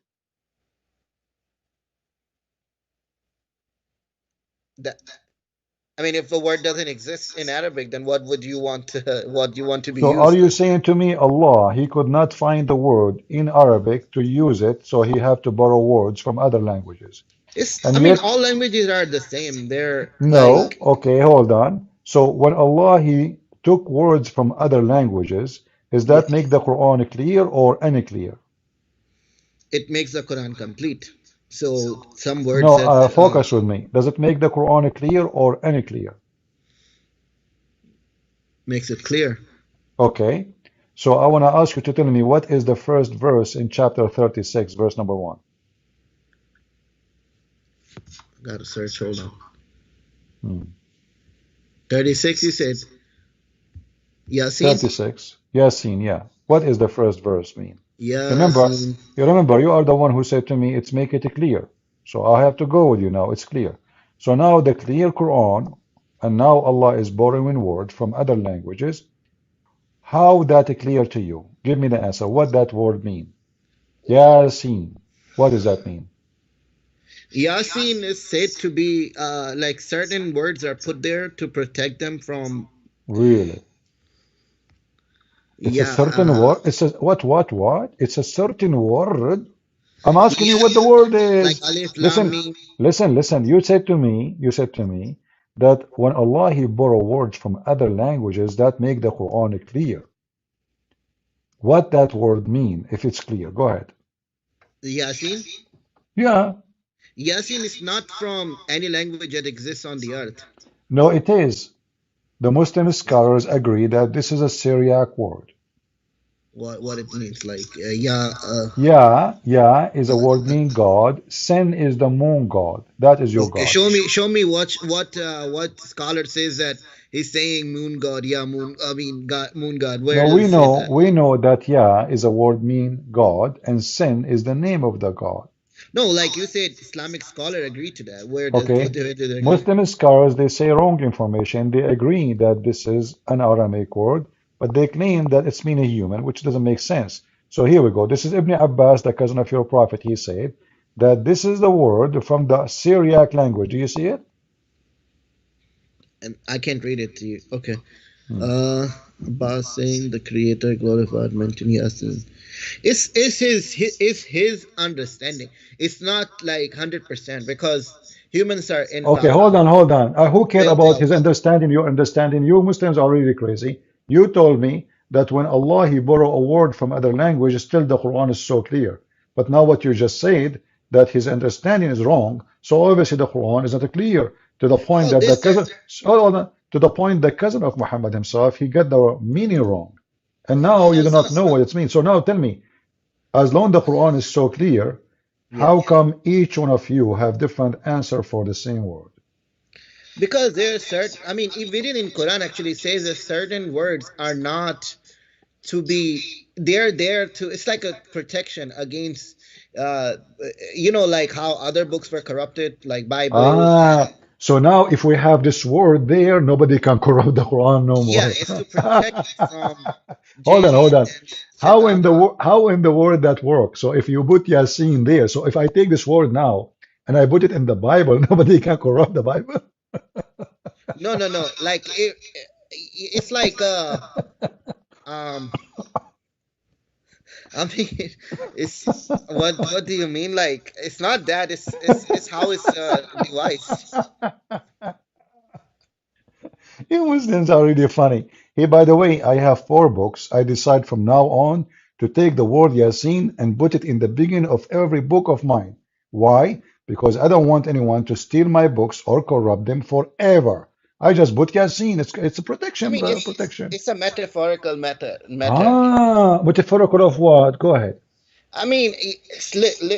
that. I mean, if the word doesn't exist in Arabic, then what would you want to what you want to be So are used? you saying to me Allah, he could not find the word in Arabic to use it, so he have to borrow words from other languages. It's. And I mean, yet, all languages are the same. They're no, like okay, hold on. So when Allah he took words from other languages, does yeah, that make the Quran clear or unclear? it makes the Quran complete. So some words No, that focus with me. Does it make the Quran clear or unclear? makes it clear. Okay. So I want to ask you to tell me what is the first verse in chapter 36, verse number 1? Gotta search. Hold on. Hmm. 36. You said Yasin. 36. Yasin, yeah. What is the first verse mean? Remember, Yasin. you are the one who said to me, it's make it clear. So I have to go with you now. It's clear. So now the clear Quran, and now Allah is borrowing words from other languages. How that clear to you? Give me the answer. What that word mean? Yasin. What does that mean? Yasin is said to be like certain words are put there to protect them from. Really? It's a Yeah. certain word. It's a what? It's a certain word. I'm asking you Yeah. what the word Like is. Alif Lam Listen, Mim. listen. You said to me that when Allah He borrow words from other languages that make the Quran clear. What that word mean? If it's clear, go ahead. Yasin. Yeah, Yasin is not from any language that exists on the earth. no, it is. The Muslim scholars agree that this is a Syriac word. What it means? Like yeah. Yeah is a word mean God. Sin is the moon god. That is your Okay, God. show me what scholar says that he's saying moon god. Yeah, moon. I mean, God, moon god. Where No, does it say that? we know that Yah is a word mean God, and sin is the name of the God. No, like you said, Islamic scholar agree to that. Okay? Where do they agree? Muslim scholars they say wrong information. They agree that this is an Aramaic word, but they claim that it's mean a human, which doesn't make sense. So here we go. This is Ibn Abbas, the cousin of your prophet. He said that this is the word from the Syriac language. Do you see it? And I can't read it to you. Okay. Hmm. Uh, Abbas saying the Creator glorified mentioned Yasin. Is his understanding? It's not like 100% because humans are Okay, infallible. hold on. Who care about They'll his understanding, your understanding? You Muslims are really crazy. You told me that when Allah He borrow a word from other language, still the Quran is so clear. But now what you just said, that his understanding is wrong, so obviously the Quran is not clear to the point Oh, that the this. cousin, hold on, to the point the cousin of Muhammad himself, he got the meaning wrong. And now you do not know what it means. So now tell me, as long the Quran is so clear, Yeah. how come each one of you have different answer for the same word? Because there's certain, I mean, even in Quran actually says that certain words are not to be, they're there to, it's like a protection against, uh, like how other books were corrupted, like Bible. So now if we have this word there, nobody can corrupt the Quran no Yeah, more. it's to protect it from Hold jinn on. and shaitan. How in the word that works? So if you put Yasin there, so if I take this word now and I put it in the Bible, nobody can corrupt the Bible. No, no, no. Like it's like um I mean, it's what do you mean? Like it's not that. It's how it's devised. You Muslims are really funny. Hey, by the way, I have four books. I decide from now on to take the word Yasin and put it in the beginning of every book of mine. Why? Because I don't want anyone to steal my books or corrupt them forever. I just put Yasin. It's a I protection, mean, bro, protection. it's a metaphorical matter. Ah, metaphorical of what? Go ahead. I mean,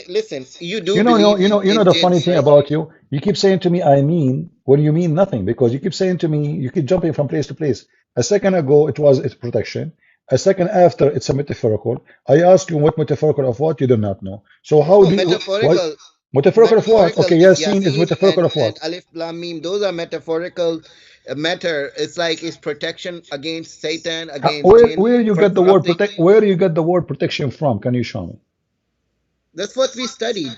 listen, you do believe You know in the funny jinns, thing right? about you. You keep saying to me, "I mean," when you mean nothing, because you keep saying to me, you keep jumping from place to place. A second ago, it's protection. A second after, it's a metaphorical. I ask you what metaphorical of what you do not know. So how No, do you what metaphorical. metaphorical of what? Metaphorical Okay, is Yasin is Yasin metaphorical of and what? Alif Lam Mim. Those are metaphorical matter. It's like it's protection against Satan, against jinn Where you from get the word corrupting. protect? Where you get the word protection from? Can you show me? That's what we studied.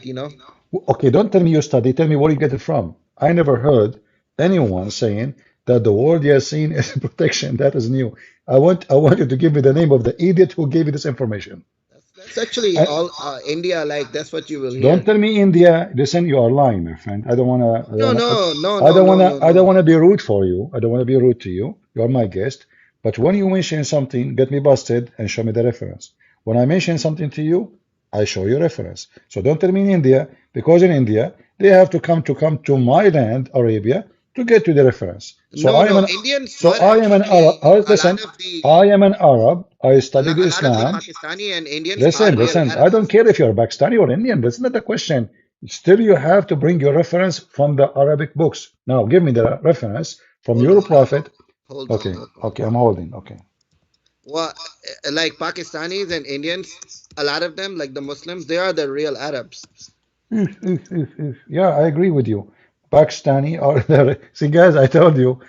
Okay, don't tell me you study. Tell me where you get it from. I never heard anyone saying that the word Yasin is protection. That is new. I want you to give me the name of the idiot who gave you this information. That's actually I, all India. Like that's what you will don't hear. tell me India. Listen, you are lying, my friend. No, no, no, no, no, no, I don't no. wanna be rude for you. I don't wanna be rude to you. You are my guest. But when you mention something, get me busted and show me the reference. When I mention something to you, I show you reference. So don't tell me in India, because in India they have to come to my land, Arabia, to get to the reference. No, no. Indians were I am an Arab. actually a lot Listen, of the I am an Arab. I studied a lot of the Islam. Pakistani and Indians are Listen, real listen. I don't Arabs. care if you're Pakistani or Indian. That's not the question. Still, you have to bring your reference from the Arabic books. Now, give me the reference from Hold your on, prophet. hold on, Okay, hold on. okay, I'm holding. Okay. Well, like Pakistanis and Indians, a lot of them, like the Muslims, they are the real Arabs. Yeah, I agree with you. Pakistani or the see, guys, I told you.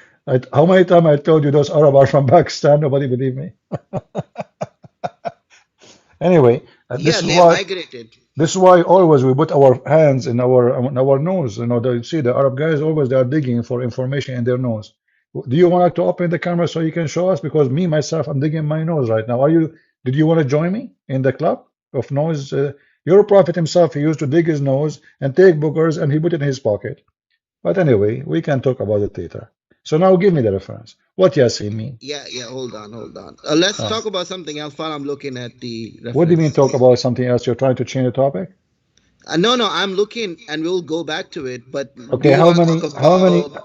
How many times I told you those Arab are from Pakistan? Nobody believe me. Anyway, Yeah, they migrated. this is why always we put our hands in our nose. You know, see the Arab guys always they are digging for information in their nose. Do you want to open the camera so you can show us? Because me myself, I'm digging my nose right now. Are you? Did you want to join me in the club of nose? Your prophet himself, he used to dig his nose and take boogers and he put it in his pocket. But anyway, we can talk about it later. So now give me the reference. What Yasin mean? Yeah, yeah, hold on, hold on. Let's Uh, talk about something else while I'm looking at the what do you mean reference. talk about something else? You're trying to change the topic? No, no, I'm looking and we'll go back to it. But do Okay, you want to talk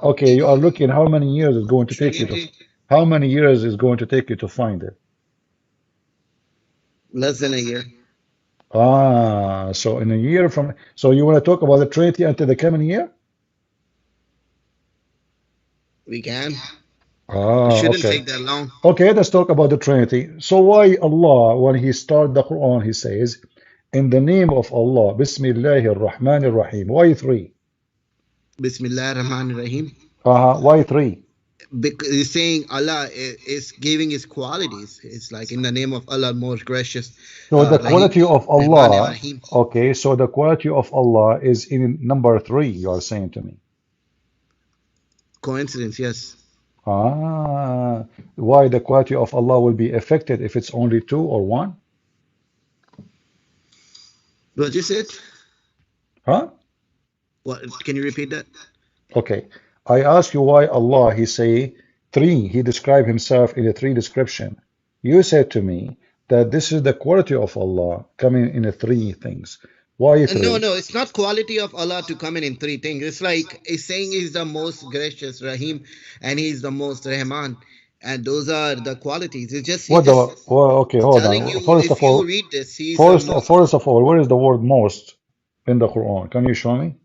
okay, you are the looking, how many years is going to take you to, Trinity? how many years is going to take you to find it? Less than a year. Ah, so in a year from, so you want to talk about the Trinity until the coming year? We can. It Ah, shouldn't okay. take that long. Okay, let's talk about the Trinity. So why Allah, when He started the Quran, He says, in the name of Allah, Bismillahir Rahmanir Rahim. Why three? Bismillah Rahman Rahim. Why three? Because he's saying Allah is giving his qualities. It's like in the name of Allah, most gracious, So the Rahim, quality of Rahman and Allah, Rahim. okay, so the quality of Allah is in number three, you are saying to me. Coincidence, yes. Why the quality of Allah will be affected if it's only two or one? What you said? Huh? What? Can you repeat that? Okay. I ask you why Allah, He say three. He described Himself in a three description. You said to me that this is the quality of Allah coming in a three things. Why No, three? no, it's not quality of Allah to come in three things. It's like it's saying He's the most gracious, Rahim, and He's the most Rahman, and those are the qualities. It's just He's What the? just Well, okay, hold telling on. you if you read this, He's the most. First of all, where is the word most in the Quran? Can you show me?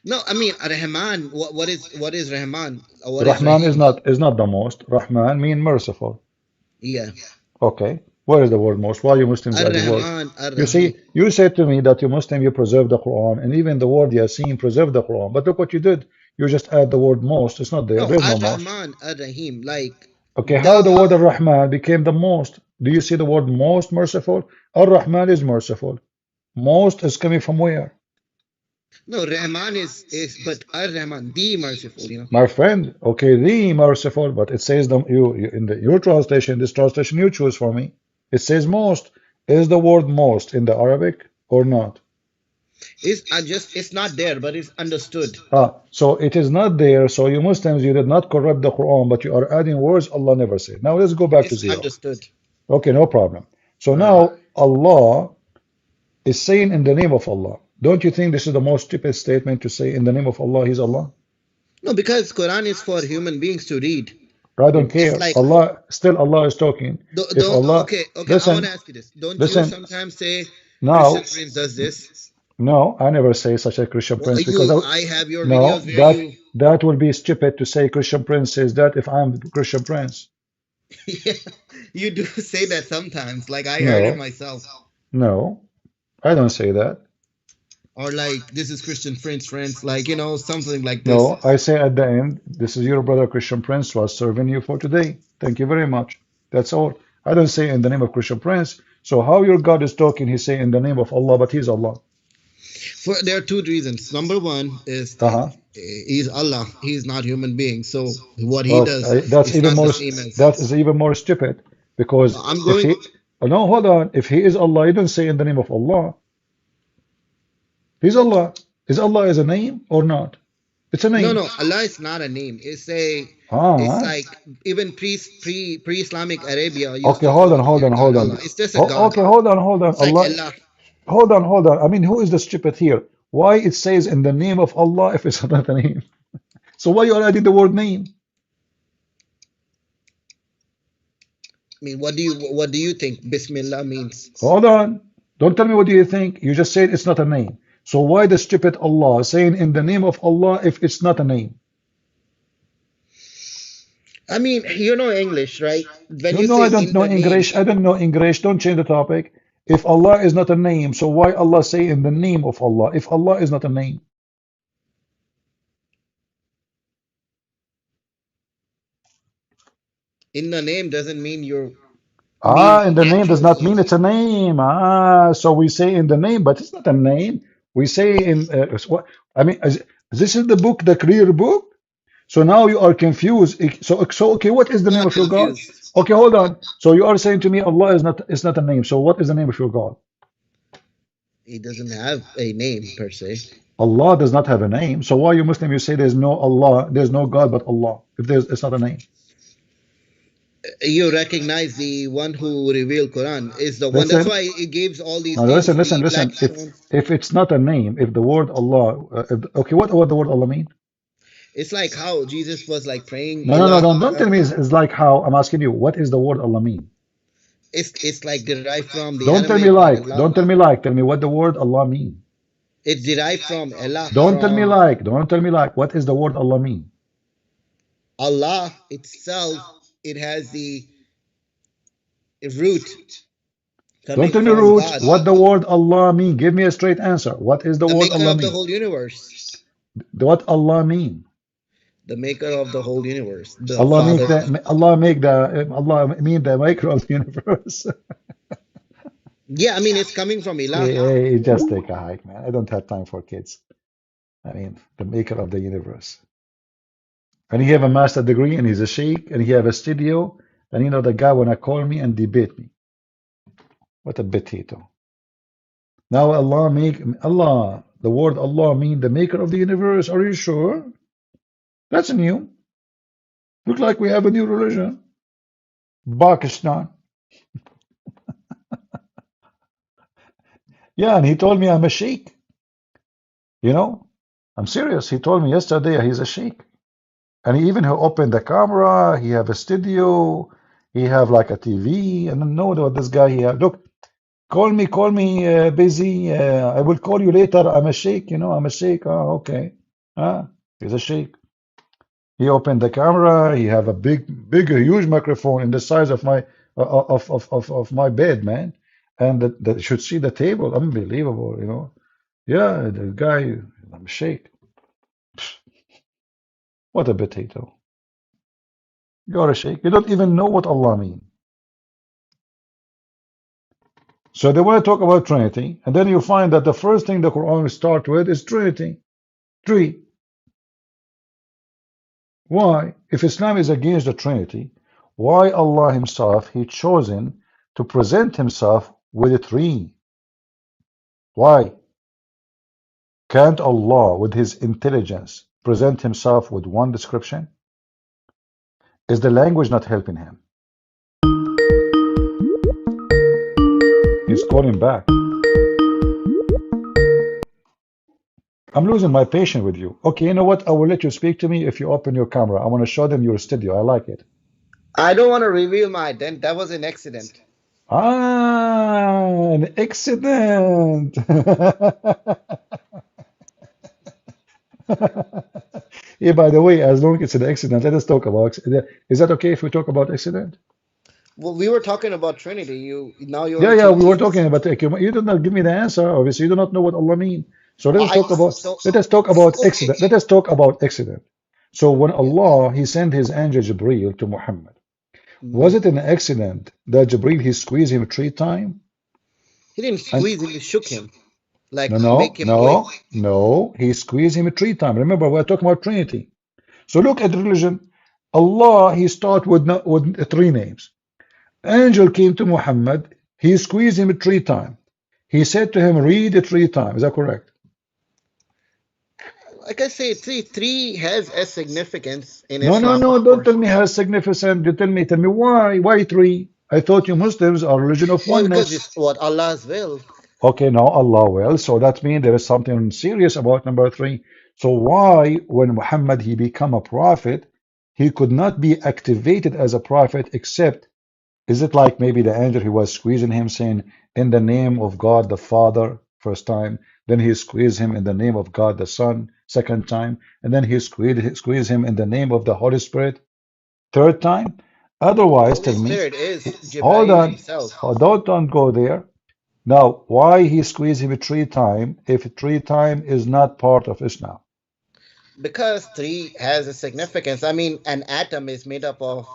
No, I mean Rahman. What is Rahman? What is Rahman Rahim? is not the most. Rahman mean merciful. Yeah, Okay. Where is the word most? Why you Muslims Ar add the word? Rahman, Ar You Rahim. see, you said to me that you Muslim, you preserve the Quran, and even the word Yasin preserve the Quran. But look what you did. You just add the word most. It's not there. No, There's Ar no most. Rahman, Ar Rahim. Like Okay, how the the word Ar-Rahman became the most? Do you see the word most merciful? Ar-Rahman is merciful. Most is coming from where? no Rahman is but Ar Rahman, the merciful. My friend, okay, the merciful, but it says in your translation, this translation you choose for me, it says most. Is the word most in the Arabic or not? Is just it's not there, but it's understood. So it is not there. So you Muslims, you did not corrupt the Quran, but you are adding words Allah never said. Now let's go back to It's zero. understood. Okay, no problem. So All right. now Allah is saying in the name of Allah. Don't you think this is the most stupid statement to say in the name of Allah, He's Allah? No, because Quran is for human beings to read. I don't It's care. like, Allah, still Allah is talking. If don't Allah, okay, okay. I want to listen, ask you this. Don't you listen, sometimes say now, Christian Prince does this? no, I never say such a Christian Well, prince because I have your no, videos where you, that will be stupid to say Christian prince says that if I'm the Christian prince. yeah, you do say that sometimes. Like I heard it No, myself. no, I don't say that. Or like this is Christian Prince friends, like something like this. No, I say at the end, this is your brother Christian Prince was serving you for today. Thank you very much. That's all. I don't say in the name of Christian Prince. So how your God is talking, he say in the name of Allah, but he's Allah. For there are two reasons. Number one is that Uh-huh. he's Allah. He's not human being. So what he Well, does that's is even not the more, same as. that is even more stupid because I'm if going. he, oh, no, hold on. If he is Allah, you don't say in the name of Allah. He's Allah. Is Allah is a name or not? It's a No, name. no. Allah is not a name. It's Ah, like even pre-Islamic Arabia used okay, to hold on, call hold on, God hold on. Allah. It's just a God. Okay, hold on. It's like Allah, Allah. hold on, hold on. I mean, who is the stupid here? Why it says in the name of Allah if it's not a name? So why you are adding the word name? I mean, what do you think Bismillah means? Hold on. Don't tell me what do you think. You just said it's not a name. So why the stupid Allah saying in the name of Allah if it's not a name? I mean, you know English, right? When You you know say I don't in know the name, English. I don't know English. Don't change the topic. If Allah is not a name, so why Allah say in the name of Allah if Allah is not a name? in the name doesn't mean you mean Ah, and the name does actual not mean name. it's a name. Ah, so we say in the name, but it's not a name. We say in what? I mean, this is the book, the clear book. So now you are confused. So okay, what is the name Not of your God? confused. Okay, hold on. So you are saying to me Allah is not a name. So what is the name of your God? He doesn't have a name per se. Allah does not have a name. So why you Muslim you say there's no Allah, there's no God but Allah if there's it's not a name? You recognize the one who revealed Quran is the one. That's Listen, why it gives all these now names. The listen. black stone. If it's not a name, if the word Allah, okay, what the word Allah mean? It's like how Jesus was like praying No, Allah. don't tell me it's like how. I'm asking you, what is the word Allah mean? It's like derived from the Don't tell me Aramaic like, Allah. don't tell me like, tell me what the word Allah mean. It's derived from Allah. Don't tell me From like, don't tell me like, what is the word Allah mean? Allah itself, it has the root Don't coming tell me from roots, God, what the word Allah mean. Give me a straight answer. What is the the word maker Allah of the mean? whole universe, What Allah mean? the maker of the whole universe, the Father. Allah mean the maker of the universe. Yeah, I mean it's coming from Ilah. You just take a hike, man. I don't have time for kids. I mean, the maker of the universe. And he have a master degree and he's a sheikh and he have a studio and you know the guy wanna call me and debate me. What a potato. Now Allah, the word Allah mean the maker of the universe. Are you sure? That's new. Look like we have a new religion. Pakistan. Yeah, and he told me I'm a sheikh. You know? I'm serious. He told me yesterday he's a sheikh. And he even opened the camera, he have a studio, he have like a TV, and I know what this guy he have. Look, call me busy. I will call you later. I'm a sheikh, I'm a sheikh. Oh, okay. He's a sheikh. He opened the camera. He have a huge microphone in the size of my of my bed, man. And that should see the table. Unbelievable. Yeah, the guy, I'm a sheikh. What a potato. You're a sheikh. You don't even know what Allah means. So they want to talk about Trinity, and then you find that the first thing the Quran starts with is Trinity. Three. Why? If Islam is against the Trinity, why Allah Himself He chosen to present Himself with a three? Why? Can't Allah, with His intelligence, present Himself with one description? Is the language not helping Him? He's calling back. I'm losing my patience with you. Okay, you know what? I will let you speak to me if you open your camera. I want to show them your studio. I like it. I don't want to reveal my identity. That was an accident. Ah, an accident. Yeah, by the way, as long as it's an accident, let us talk about. Is that okay if we talk about accident? Well, we were talking about Trinity. You want Yeah, to yeah, we change were this? talking about you did not give me the answer. Obviously, you do not know what Allah mean. So let us I talk about so let us talk about okay. accident. Let us talk about accident. So when Yeah. Allah He sent His angel Jibreel to Muhammad, was Mhm. it an accident that Jibreel He squeezed him 3 times? He didn't And squeeze him. He shook him, no, like no, make him wake. no, no, He squeezed him 3 times. Remember, we're talking about Trinity. So look at religion. Allah He start with 3 names. Angel came to Muhammad. He squeezed him 3 times. He said to him, read it 3 times. Is that correct? Like I say, three has a significance in No, no, Islam, no. of Don't tell course. me how significant. You tell me why. Why three? I thought you Muslims are religion of Why? Because oneness. it's what Allah's will. Okay, now Allah will. So that means there is something serious about number three. So why, when Muhammad he become a prophet, he could not be activated as a prophet except, is it like maybe the angel he was squeezing him saying, in the name of God the Father, first time, then he squeezed him in the name of God the Son, second time, and then he squeezed him in the name of the Holy Spirit, third time? Otherwise, Holy tell me, Spirit is hold Jibreel on, himself. don't go there. Now, why he squeezed him 3 times if 3 times is not part of Islam? Because three has a significance. I mean, an atom is made up of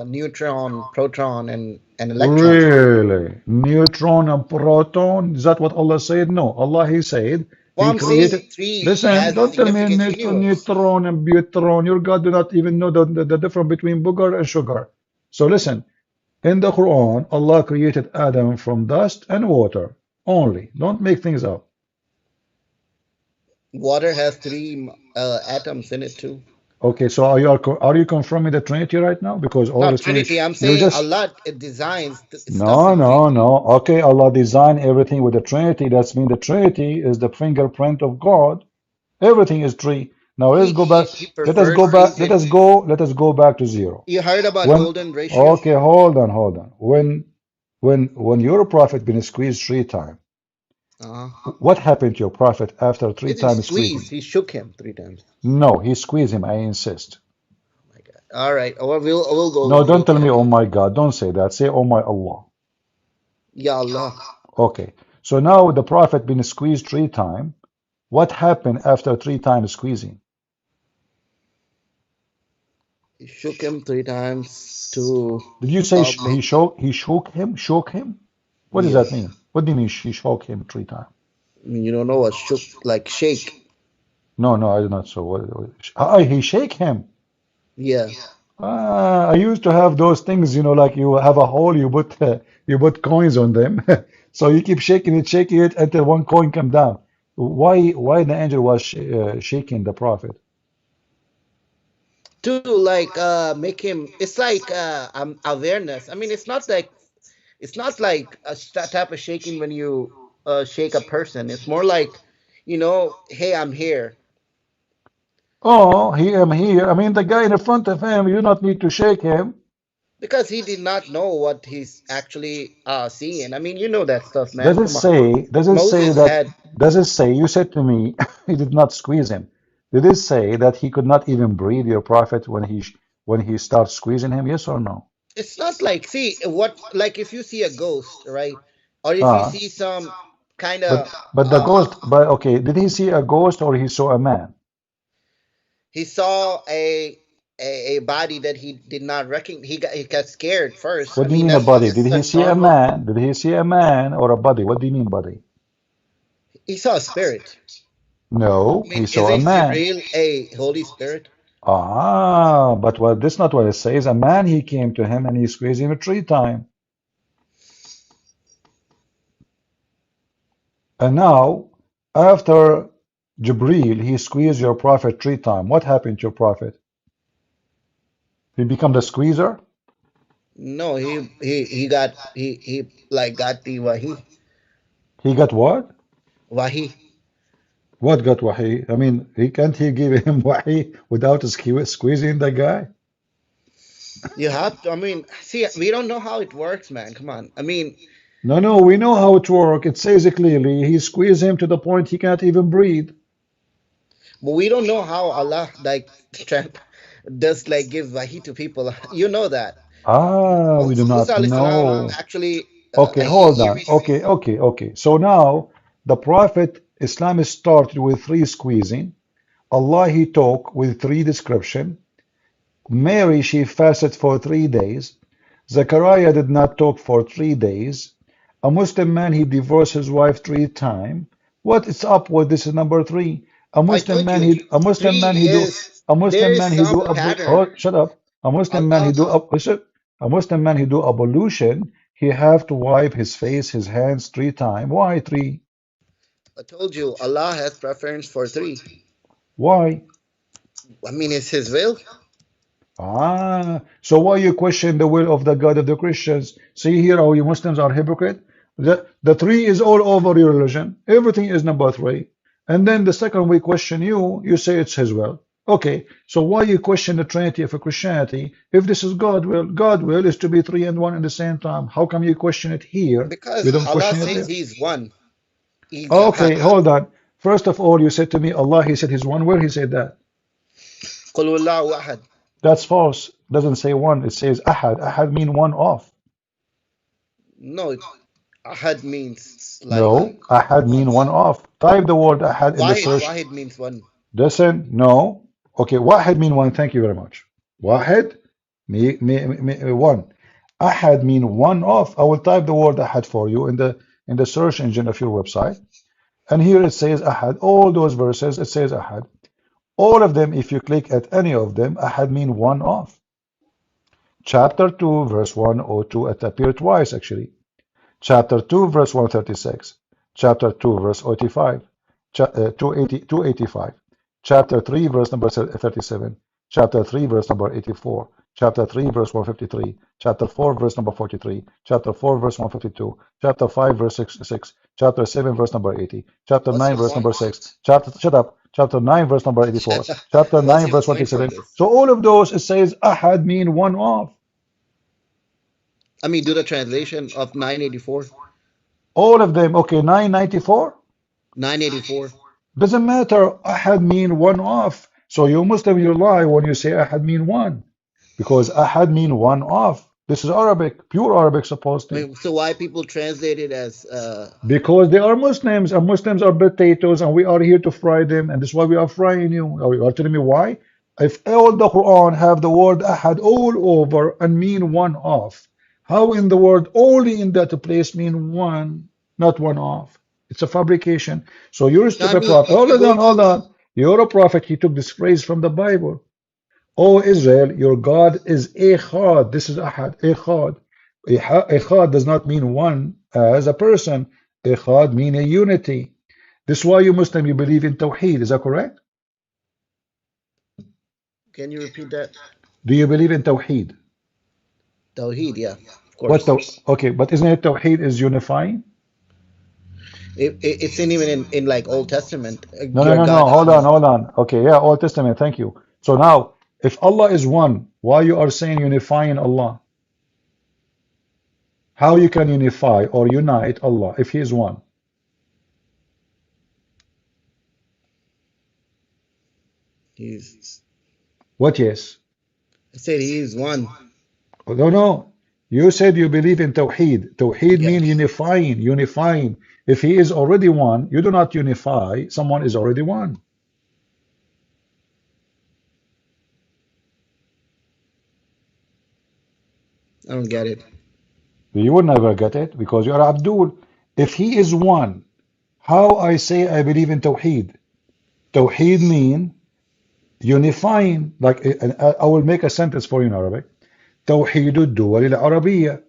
neutron, proton, and electron. Really? Neutron and proton? Is that what Allah said? No. Allah, He said, Well, He I'm saying created. three Listen, has a don't tell me significance universe. neutron and neutron. Your God do not even know the difference between booger and sugar. So listen, in the Quran, Allah created Adam from dust and water only. Don't make things up. Water has three atoms in it too. Okay, so are you confirming the Trinity right now? Because all the Not Trinity, Trinity. I'm you saying just Allah designs stuff no, in three. no, no. Okay, Allah designed everything with the Trinity. That's mean the Trinity is the fingerprint of God. Everything is three. Now let's He go back. he Let us prefers go to. back. Let us go back to zero. You heard about When golden ratio? okay, hold on. When your prophet been squeezed 3 times, Uh-huh. what happened to your prophet after He three didn't times squeeze. squeezing? He shook him three times. No, he squeezed him. I insist. Oh my God. All right. Well, we'll go No, with you don't tell me, then. oh my God. Don't say that. Say, oh my Allah. Ya Allah. Okay. So now the prophet been squeezed 3 times. What happened after 3 times squeezing? He shook him three times to Did you say make. he shook him? Shook him? What does Yeah. that mean? What do you mean he shook him 3 times? I mean, you don't know what shook, like shake. No, no, I did not. So he shake him. Yeah. I used to have those things, like you have a hole, you put coins on them. So you keep shaking it until one coin come down. Why the angel was shaking the prophet? To like make him. It's like awareness. I mean, it's not like a type of shaking when you shake a person. It's more like, hey, I'm here. Oh, he am here. I mean, the guy in the front of him, you do not need to shake him. Because he did not know what he's actually seeing. I mean, you know that stuff, Does man. it Come on. say, does it say Moses that, had. does it say, you said to me, he did not squeeze him. Did it say that he could not even breathe, your prophet, when he starts squeezing him? Yes or no? It's not like, see what, like if you see a ghost, right? Or if you Ah, see some kind but of but the ghost, but okay, did he see a ghost or he saw a man? he saw a body that he did not recognize. He got scared first. What I do you mean, mean a body? Did he that's see a normal. man? Did he see a man or a body? What do you mean body? He saw a spirit. I No, he mean, saw a isn't man. Jibril a Holy Spirit? But this not what it says. A man he came to him and he squeezed him 3 times. And now, after Jibreel, he squeezed your prophet 3 times. What happened to your prophet? He become the squeezer? No, he like got the wahi. He got what? Wahi. What got wahi? I mean, he give him wahi without squeezing the guy? You have to. I mean, see, we don't know how it works, man. Come on. I mean, No, no, we know how it works. It says it clearly. He squeezed him to the point he can't even breathe. but we don't know how Allah like does like give wahi to people. You know that. Ah, we do Musa not alayhi salam know. actually, Okay, hold on. Okay, okay, okay. So now the Prophet Islam started with three squeezing. Allah he talked with three description. Mary she fasted for 3 days. Zechariah did not talk for 3 days. A Muslim man he divorced his wife 3 times. What is up with this is number three? A I Muslim told man you, he a Muslim three man he do is a there Muslim is man he do some pattern. oh shut up. A Muslim man he Allah, do listen. A Muslim man he do ablution. He have to wipe his face, his hands 3 times. Why three? I told you, Allah has preference for three. Why? I mean, it's His will. Ah, so why you question the will of the God of the Christians? See here how you Muslims are hypocrite. The three is all over your religion. Everything is number three. And then the second we question you, you say it's his will. Okay, so why you question the Trinity of Christianity if this is God will? God will is to be three and one at the same time. How come you question it here? You Because don't Allah question it says there? He's one. He's Okay, Ahad. hold on. First of all, you said to me, Allah, he said his one. Where he said that? Qul huwallahu ahad. That's false. It doesn't say one. It says ahad. Ahad mean one off. No, Ahad means like No, ahad mean one. one off. Type the word ahad in the Wahid, search. Wahid means one. Listen, no. Okay, wahid mean one. Thank you very much. Wahid, one. Ahad mean one off. I will type the word ahad for you in the search engine of your website. And here it says ahad. All those verses, it says ahad. All of them, if you click at any of them, ahad mean one off. Chapter 2, verse 102, it appeared twice actually. Chapter 2, verse 136. Chapter 2, verse 85. 285. Chapter 3, verse number 37. Chapter 3, verse number 84. Chapter 3, verse 153. Chapter 4, verse number 43. Chapter 4, verse 152. Chapter 5, verse 6. Chapter 7, verse number 80. Chapter What's 9, your verse point? number 6. Chapter, shut up. Chapter 9, verse number 84. Chapter What's 9, your verse point for 27. this? So all of those, it says ahad mean one off. I mean, do the translation of 984. All of them. Okay, 994. 984. Doesn't matter. Ahad mean one off. So you Muslim, you lie when you say ahad mean one. Because ahad mean one off. This is Arabic, pure Arabic I supposedly. mean, so why people translate it as Because they are Muslims, and Muslims are potatoes, and we are here to fry them, and this is why we are frying you. You are telling me why? If all the Quran have the word ahad all over and mean one off, how in the word only in that place mean one, not one off? It's a fabrication. So you're a I stupid mean, prophet. if you Hold go on, hold to on. You're a prophet. He took this phrase from the Bible. O Israel, your God is Echad. This is Ahad, Echad. Echad does not mean one as a person. Echad mean a unity. This is why you Muslim, you believe in Tawheed. Is that correct? can you repeat that? Do you believe in Tawheed? Tawheed, yeah, of What course. the, okay, but isn't it Tawheed is unifying? It's in even in like Old Testament. No, no, Your no, God no. is Hold on, one. hold on. Okay, yeah, Old Testament. Thank you. So now, if Allah is one, why you are saying unifying Allah? How you can unify or unite Allah if He is one? He's. What? Yes. I said he is one. No, no. You said you believe in Tawheed. Tawheed Yeah, means unifying, unifying. If he is already one, you do not unify. Someone is already one. I don't get it. You will never get it because you are Abdul. If he is one, how I say I believe in Tawheed? Tawheed mean unifying. Like I will make a sentence for you in Arabic. توحيد الدول العربية.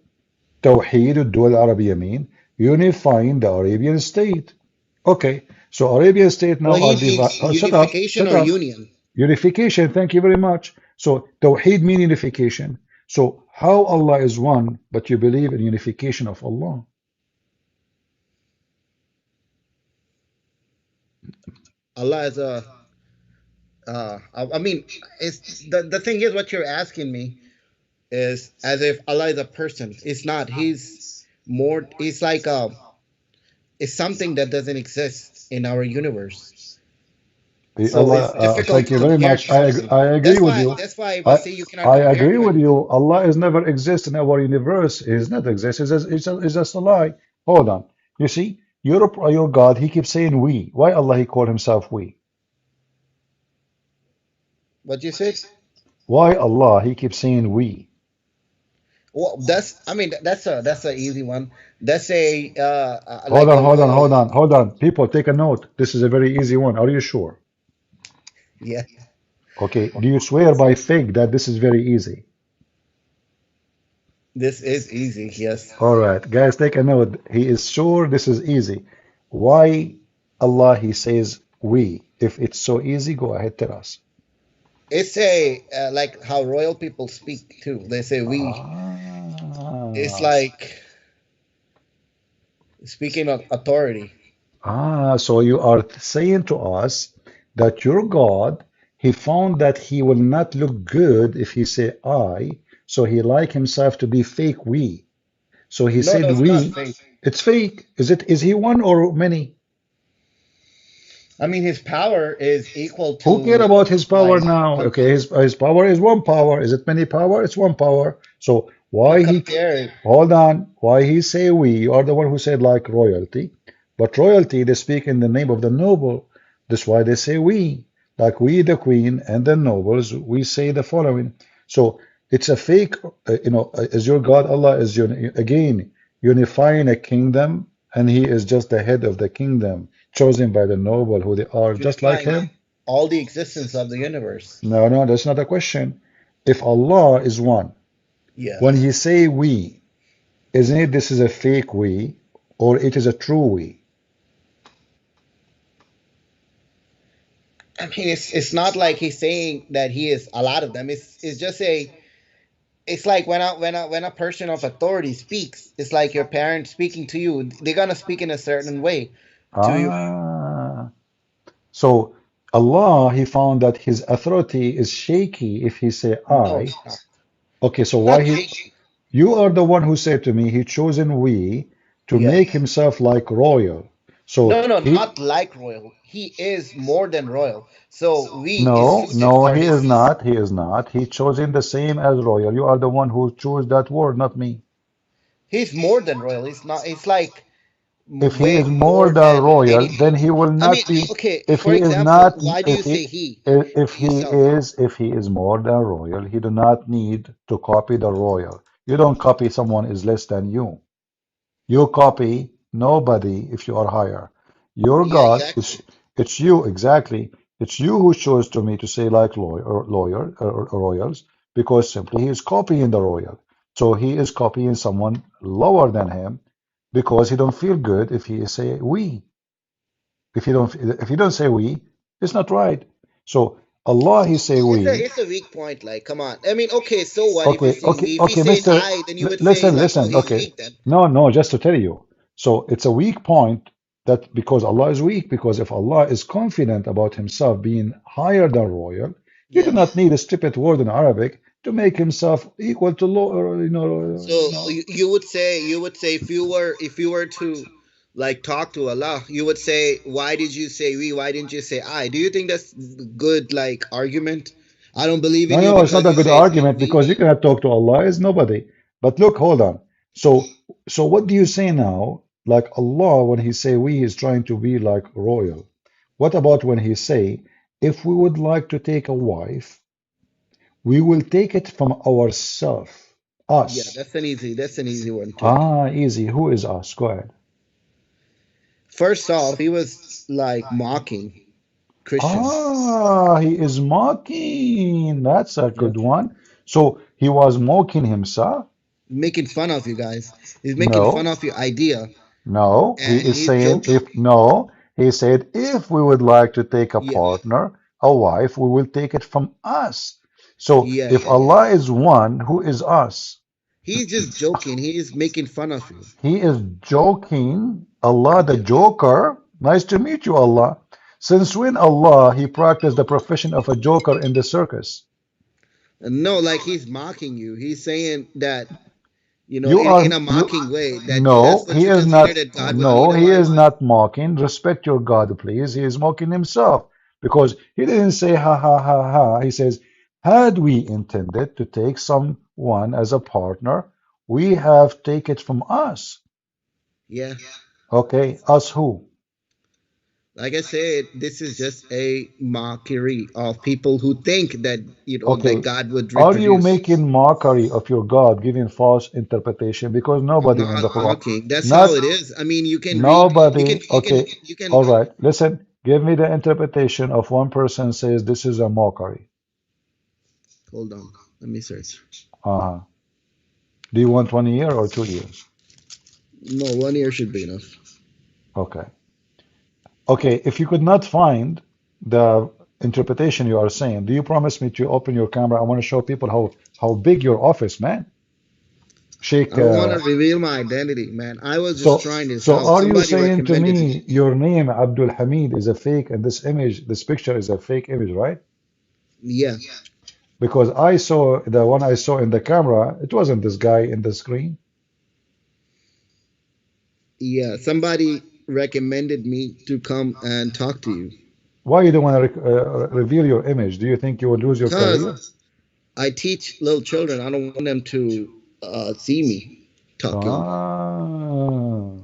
توحيد الدول العربية mean unifying the Arabian state. Okay, so Arabian state now are Tawheed divided. means Oh, shut up, unification shut or up. union. Unification, thank you very much. So Tawheed mean unification. So how Allah is one, but you believe in unification of Allah? Allah is a I mean, it's the thing is what you're asking me is as if Allah is a person. It's not. He's more. It's like it's something that doesn't exist in our universe. So Allah, it's difficult thank to you very compare much. to something. I agree with you. That's why we I say you cannot I compare agree to with anything. you. Allah is never exist in our universe. He is not exist. It's just a lie. Hold on. You see, your God. He keeps saying we. Why Allah he called himself we? What you said? Why Allah he keeps saying we? Well, that's. I mean, that's a easy one. That's a Hold like on, a hold on, royal. hold on, hold on. People, take a note. This is a very easy one. Are you sure? Yeah, Okay. Do you swear by fig that this is very easy? this is easy. Yes, All right, guys, take a note. He is sure this is easy. Why Allah he says we? If it's so easy, go ahead, tell us. it's a like how royal people speak too. They say we. It's Ah, like speaking of authority. so you are saying to us that your God, he found that he will not look good if he say I, so he like himself to be fake we. So he No, no, said it's not we. fake. It's fake. Is he one or many? I mean, his power is equal Who care to about his power like now? Okay, his power is one power. Is it many power? It's one power. So why he compare. hold on? Why he say we? You are the one who said like royalty, but royalty they speak in the name of the noble. That's why they say we. Like we, the queen, and the nobles, we say the following. So it's a fake. Is your God Allah is again unifying a kingdom, and He is just the head of the kingdom, chosen by the noble, who they are just like Unifying Him. all the existence of the universe. No, no, that's not a question. If Allah is one, Yeah. when He say we, isn't it this is a fake we, or it is a true we? I mean, it's not like he's saying that he is a lot of them. It's just a. It's like when a person of authority speaks. It's like your parents speaking to you. They're gonna speak in a certain way to you. Ah, so Allah, He found that His authority is shaky if He say No, I. it's not. Okay, so why Not He? shaky. You are the one who said to me He chosen we to Yeah. make Himself like royal. So No, no, He not like royal. He is more than royal. So we is no, suited no, for He is his. not. He is not. He chosen the same as royal. You are the one who chose that word, not me. He's more than royal. He's not. It's like If he way is more more than than royal, anything. then he will I mean, not be. okay. If For he is example, not, why do you say he if to he yourself? if he is more than royal, he do not need to copy the royal. You don't copy someone is less than you. You copy nobody if you are higher. Your Yeah, God exactly. is it's you exactly. It's you who chose to me to say like lawyer or royals because simply he is copying the royal. So he is copying someone lower than him because he don't feel good if he say we. If you don't say we, it's not right. So Allah he say It's a we. it's a weak point. Like, come on. I mean, okay. So what if he's Okay, saying okay, we? If he's okay, saying Mister. I, then you would say Listen, like, oh, listen. he's Okay, weak then. no, no. Just to tell you. So it's a weak point that because Allah is weak, because if Allah is confident about Himself being higher than royal, He do Yeah. not need a stupid word in Arabic to make Himself equal to law. So you would say if you were to like talk to Allah, you would say, why did you say we? Why didn't you say I? Do you think that's good like argument? I don't believe No, in you no, it's not because a you good say argument we. because you cannot talk to Allah is nobody. But look, hold on. So what do you say now? Like Allah, when He say we, He's trying to be like royal. What about when He say, if we would like to take a wife, we will take it from ourselves, Yeah, us. that's an easy one too. Ah, easy. Who is us? Go ahead. First off, he was like mocking Christians. Ah, he is mocking. That's a Yeah. good one. So he was mocking himself? Making fun of you guys. He's making fun No. of your idea No, he and is he's saying joking. if no, he said if we would like to take a Yeah. partner, a wife, we will take it from us. So Yeah, if yeah, yeah. Allah is one, who is us? He's just joking. He is making fun of you. He is joking. Allah the Yeah. Joker. Nice to meet you, Allah. Since when Allah He practiced the profession of a joker in the circus? No, like he's mocking you. He's saying that, You in are a you mocking way, that no, that's what he you is consider not that God would no, need a he is wife. not mocking. Respect your God, please. He is mocking himself because he didn't say ha ha ha ha. He says, had we intended to take someone as a partner, we have take it from us. Yeah. Okay, us who? Like I said, this is just a mockery of people who think that, that Okay, God would are you reproduce. making mockery of your God, giving false interpretation? Because I'm nobody in not the Quran, mocking. That's how not it is. I mean, you can read, nobody. Okay, you can. all right. Listen, give me the interpretation of one person says this is a mockery. Hold on. Let me search. Uh-huh. Do you want 1 year or 2 years? No, 1 year should be enough. Okay. Okay, if you could not find the interpretation you are saying, do you promise me to open your camera? I want to show people how big your office, man. I Sheikh, don't want to reveal my identity, man. I was just so trying this so out. are you Somebody saying to recommended me. me your name Abdul Hamid is a fake and this image, this picture is a fake image, right? Yeah, Because I saw the one I saw in the camera, it wasn't this guy in the screen. yeah. Somebody recommended me to come and talk to you Why you don't want to reveal your image? Do you think you will lose your career? because I teach little children. I don't want them to see me talking. Ah.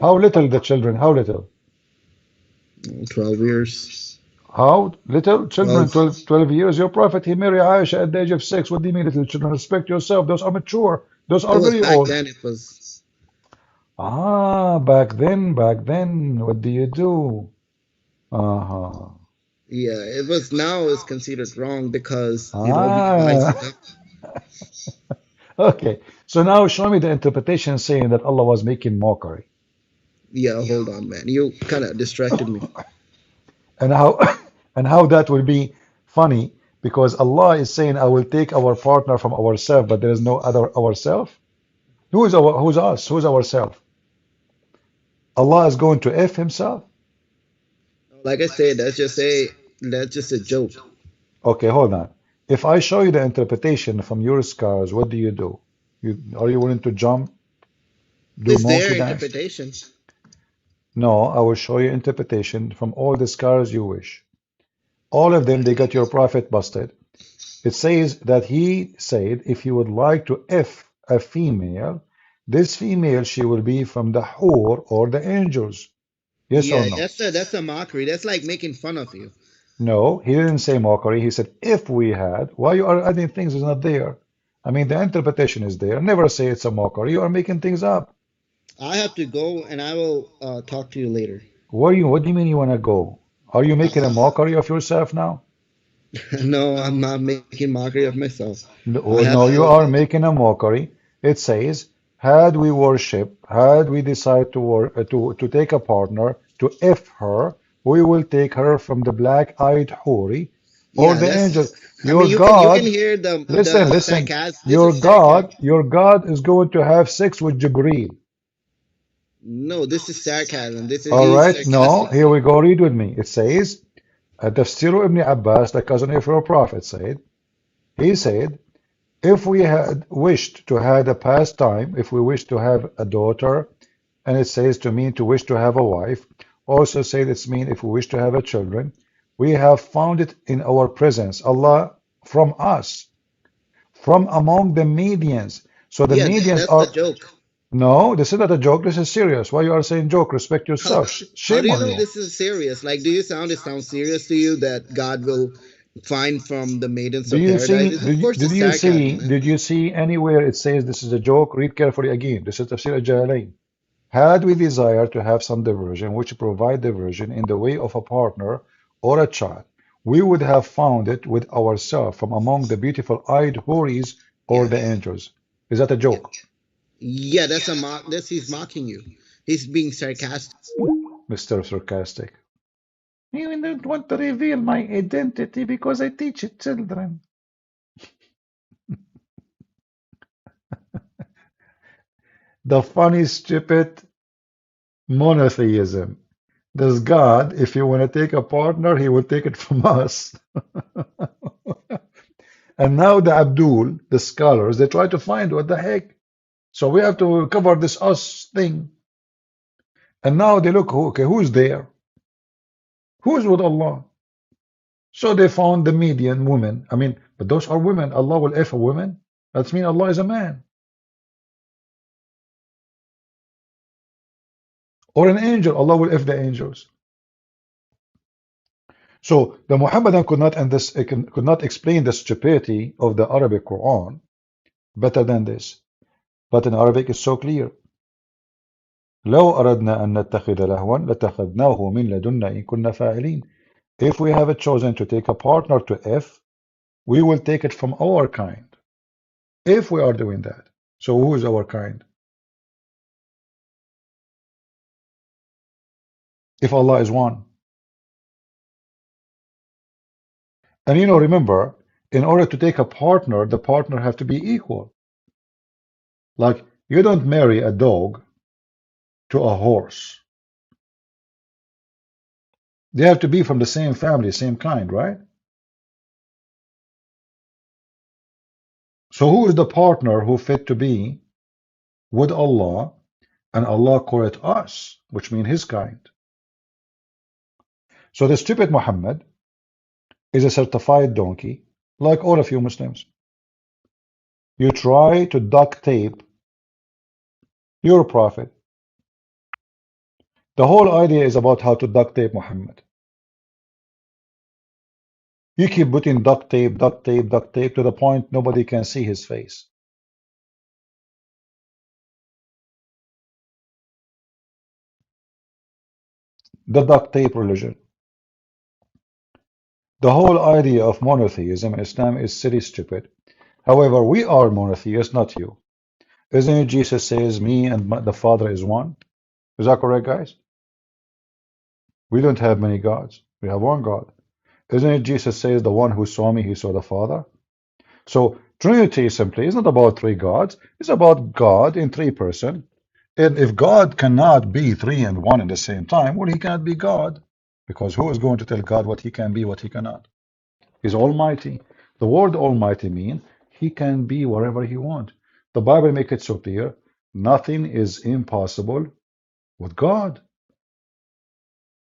How little the children? How little? 12 years. How little children? 12. 12 years. Your prophet, he married Aisha at the age of 6. What do you mean, little children? Respect yourself. Those are mature. Those It are was very back old. then. It was. Ah, back then, what do you do? Uh-huh. Yeah, it was now is considered wrong because he divides Ah, it up. okay. So now show me the interpretation saying that Allah was making mockery. Yeah, hold on, man. You kind of distracted me. And how and how that will be funny because Allah is saying, I will take our partner from ourselves, but there is no other ourself. Who's us? Who's ourself? Allah is going to F himself? Like I said, that's just a joke. Okay, hold on. If I show you the interpretation from your scars, what do you do? Are you willing to jump, do It's monkey their dance? interpretation. No, I will show you interpretation from all the scars you wish. All of them, they got your prophet busted. It says that he said if you would like to F a female, this female, she will be from the hur or the angels. Yes or Yeah, no? that's a mockery. That's like making fun of you. No, he didn't say mockery. He said if we had. Why you are adding things is not there? I mean, the interpretation is there. Never say it's a mockery. You are making things up. I have to go, and I will talk to you later. What do you mean you want to go? Are you making a mockery of yourself now? No, I'm not making mockery of myself. I No, have no, you to. are making a mockery. It says, had we worship, had we decide to take a partner, to F her, we will take her from the black-eyed hoary or Yeah, the that's. angels. I Your mean, you can God, hear listen, the listen. sarcasm. This is Your God is going to have sex with Jibreel. no, this is sarcasm. This is All he's right, no, sarcastic. here we go. Read with me. It says, Tafsir ibn Abbas, the cousin of your prophet, he said, if we had wished to have a pastime, if we wish to have a daughter, and it says to mean to wish to have a wife, also said it's mean if we wish to have a children, we have found it in our presence, Allah from us, from among the Medians. So the Yeah, Medians that's the are, joke. no, this is not a joke, this is serious. Why you are saying joke? Respect How yourself. how do Shame you on know you. this is serious? Like, do you sound it sounds serious to you that God will find from the maidens Do of you paradise? see, It's, of course, did it's you sarcasm, see, man. did you see anywhere it says this is a joke? Read carefully again. This is Tafsir al-Jalalain. Had we desire to have some diversion, which provide diversion in the way of a partner or a child, we would have found it with ourselves from among the beautiful eyed houris or Yeah, the angels. Is that a joke? yeah, that's a mock. That's he's mocking you. He's being sarcastic. Mr. Sarcastic. You don't want to reveal my identity because I teach children. The funny, stupid monotheism. Does God, if you want to take a partner, he will take it from us. And now the Abdul, the scholars, they try to find what the heck. So we have to cover this us thing. And now they look, okay, who's there? Who's with Allah? So they found the median woman. I mean, but those are women. Allah will F a woman. That means Allah is a man. Or an angel. Allah will F the angels. So the Muhammadan could not explain the stupidity of the Arabic Quran better than this. But in Arabic it's so clear. لو أردنا أن نتخذ لهوا لاتخذناه من لدنا إن كنا فاعلين. If we have chosen to take a partner to F, we will take it from our kind. If we are doing that. So who is our kind? If Allah is one. And remember, in order to take a partner, the partner have to be equal. Like, you don't marry a dog to a horse. They have to be from the same family, same kind, right? So who is the partner who fit to be with Allah, and Allah call it us, which means his kind? So the stupid Muhammad is a certified donkey, like all of you Muslims. You try to duct tape your prophet. The whole idea is about how to duct tape Muhammad. You keep putting duct tape, duct tape, duct tape to the point nobody can see his face. The duct tape religion. The whole idea of monotheism in Islam is silly stupid. However, we are monotheists, not you. Isn't it Jesus says, me and the Father is one? Is that correct, guys? We don't have many gods. We have one God. Isn't it Jesus says, the one who saw me, he saw the Father? So Trinity simply is not about three gods. It's about God in three persons. And if God cannot be three and one at the same time, well, he cannot be God. Because who is going to tell God what he can be, what he cannot? He's almighty. The word almighty means he can be wherever he wants. The Bible makes it so clear. Nothing is impossible with God.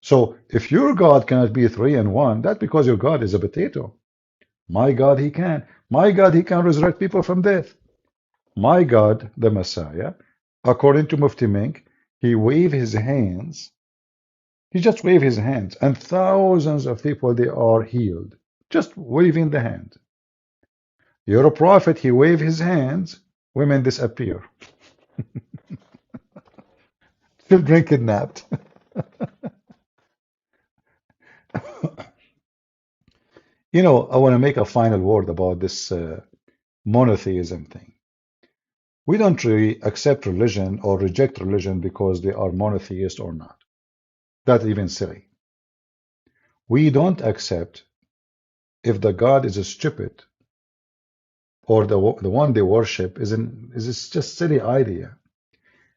So if your God cannot be three and one, that's because your God is a potato. My God, he can. My God, he can resurrect people from death. My God, the Messiah, according to Mufti Menk, he waved his hands. He just waved his hands, and thousands of people, they are healed. Just waving the hand. You're a prophet, he waved his hands, women disappear. Children kidnapped. I want to make a final word about this monotheism thing. We don't really accept religion or reject religion because they are monotheist or not. That's even silly. We don't accept if the God is stupid or the one they worship is just silly idea.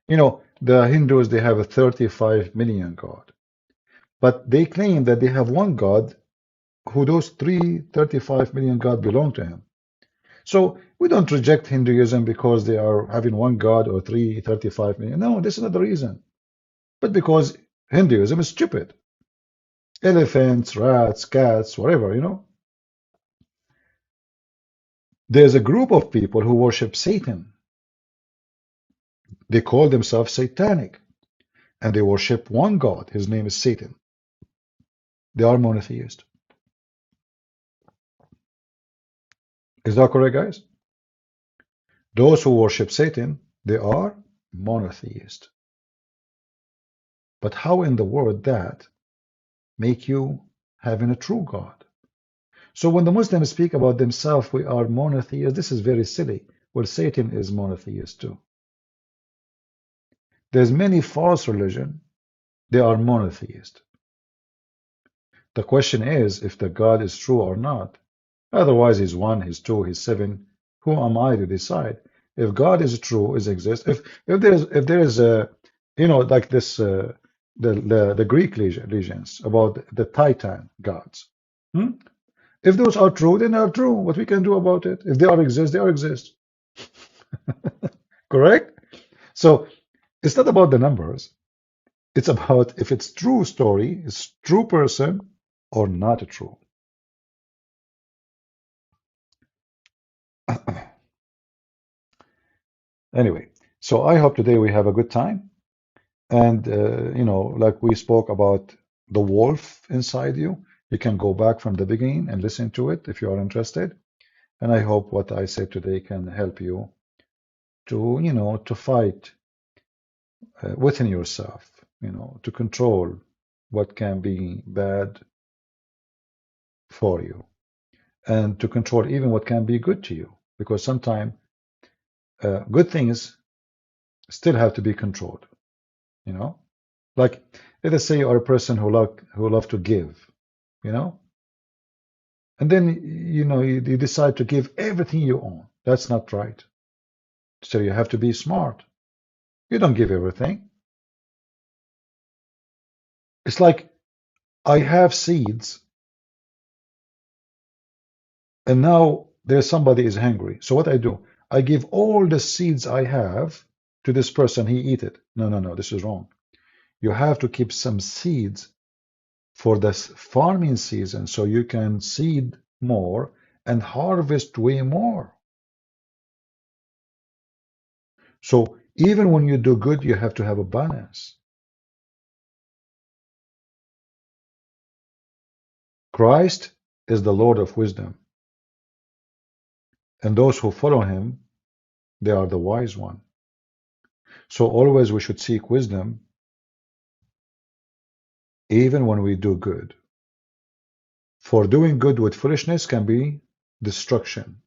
The Hindus, they have a 35 million God, but they claim that they have one God who those 35 million God belong to him. So we don't reject Hinduism because they are having one God or 35 million. No, this is not the reason. But because Hinduism is stupid. Elephants, rats, cats, whatever. There's a group of people who worship Satan. They call themselves satanic. And they worship one God. His name is Satan. They are monotheist. Is that correct, guys? Those who worship Satan, they are monotheist. But how in the world that make you having a true God? So when the Muslims speak about themselves, we are monotheists, this is very silly. Well, Satan is monotheist too. There's many false religion, they are monotheist. The question is if the God is true or not. Otherwise, he's one, he's two, he's seven. Who am I to decide? If God is true, is exists. If there is a like this the Greek legends about the Titan gods. Hmm? If those are true, then they are true. What we can do about it? If they are exist, they are exist. Correct? So it's not about the numbers. It's about if it's true story, it's true person or not true. Anyway, so I hope today we have a good time. And, like we spoke about the wolf inside you, you can go back from the beginning and listen to it if you are interested. And I hope what I said today can help you to, to fight within yourself, to control what can be bad for you and to control even what can be good to you. Because sometimes good things still have to be controlled, you know? Like, let us say you are a person who love to give, you know? And then, you decide to give everything you own. That's not right. So you have to be smart. You don't give everything. It's like I have seeds, and now there's somebody is hungry. So what I do, I give all the seeds I have to this person. He eat it. No, no, no. This is wrong. You have to keep some seeds for this farming season so you can seed more and harvest way more. So even when you do good, you have to have a balance. Christ is the Lord of wisdom, and those who follow him, they are the wise one. So always we should seek wisdom even when we do good. For doing good with foolishness can be destruction.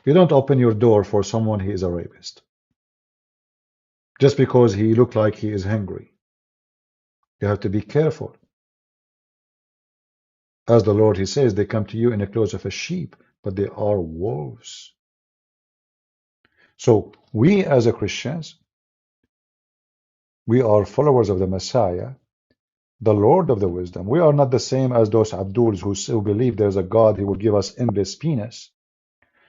You don't open your door for someone who is a rapist just because he look like he is hungry. You have to be careful. As the Lord, he says, they come to you in the clothes of a sheep, but they are wolves. So we as a Christians, we are followers of the Messiah, the Lord of the wisdom. We are not the same as those Abduls who believe there's a God who will give us endless penis.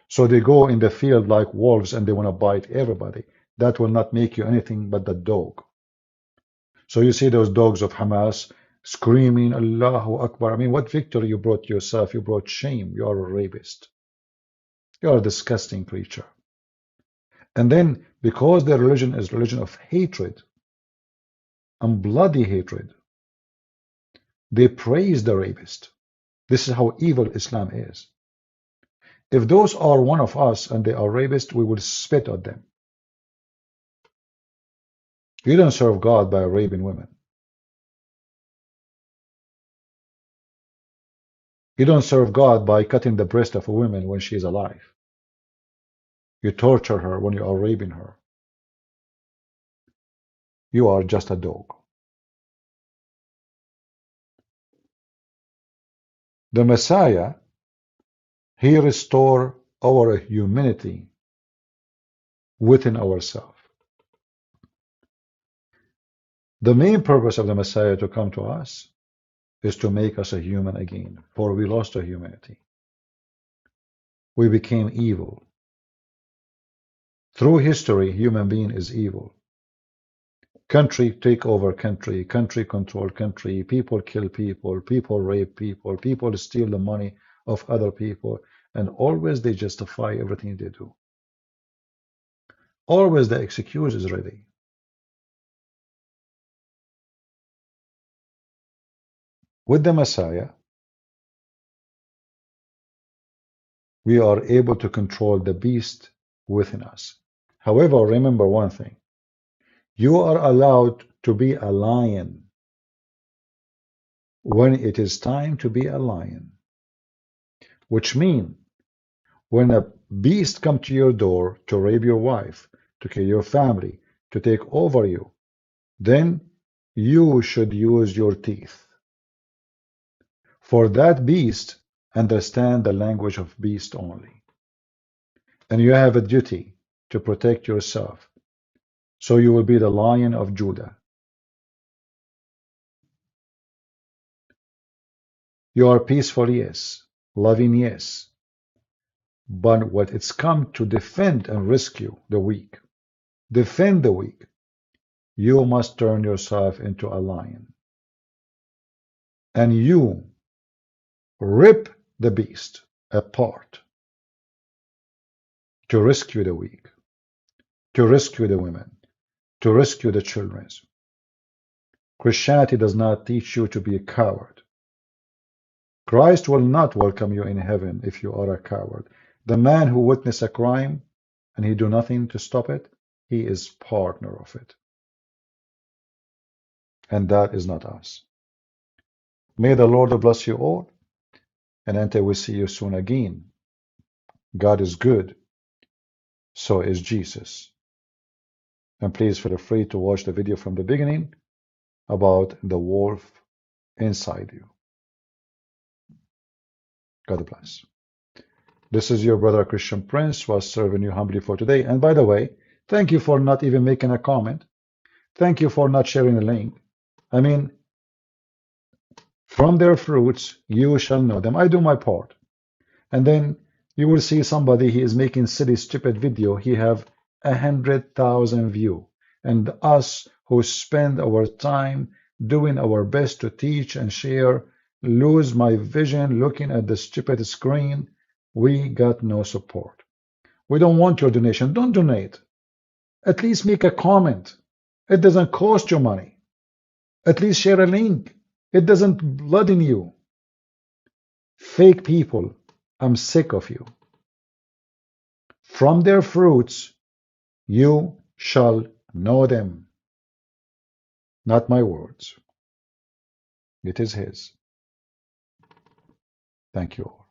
So they go in the field like wolves and they want to bite everybody. That will not make you anything but the dog. So you see those dogs of Hamas screaming, Allahu Akbar. I mean, what victory you brought yourself? You brought shame. You are a rapist. You are a disgusting creature. And then, because their religion is religion of hatred and bloody hatred, they praise the rapist. This is how evil Islam is. If those are one of us and they are rapists, we will spit at them. You don't serve God by raping women. You don't serve God by cutting the breast of a woman when she is alive. You torture her when you are raping her. You are just a dog. The Messiah, he restores our humanity within ourselves. The main purpose of the Messiah to come to us is to make us a human again, for we lost our humanity. We became evil. Through history, human being is evil. Country take over country, country control country, people kill people, people rape people, people steal the money of other people, and always they justify everything they do. Always the excuse is ready. With the Messiah, we are able to control the beast within us. However, remember one thing. You are allowed to be a lion when it is time to be a lion, which means when a beast comes to your door to rape your wife, to kill your family, to take over you, then you should use your teeth. For that beast, understand the language of beast only. And you have a duty to protect yourself. So you will be the lion of Judah. You are peaceful, yes. Loving, yes. But what it's come to defend and rescue the weak, defend the weak, you must turn yourself into a lion. And you rip the beast apart to rescue the weak, to rescue the women, to rescue the children. Christianity does not teach you to be a coward. Christ will not welcome you in heaven if you are a coward. The man who witnessed a crime and he do nothing to stop it, he is partner of it. And that is not us. May the Lord bless you all, and until we see you soon again, God is good, so is Jesus. And please feel free to watch the video from the beginning about the wolf inside you. God bless. This is your brother Christian Prince was serving you humbly for today. And by the way, thank you for not even making a comment. Thank you for not sharing the link. I mean, from their fruits you shall know them. I do my part. And then you will see somebody, he is making silly, stupid video. He have 100,000 view. And us who spend our time doing our best to teach and share, lose my vision looking at the stupid screen. We got no support. We don't want your donation. Don't donate. At least make a comment. It doesn't cost you money. At least share a link. It doesn't blood in you. Fake people, I'm sick of you. From their fruits you shall know them. Not my words. It is his. Thank you all.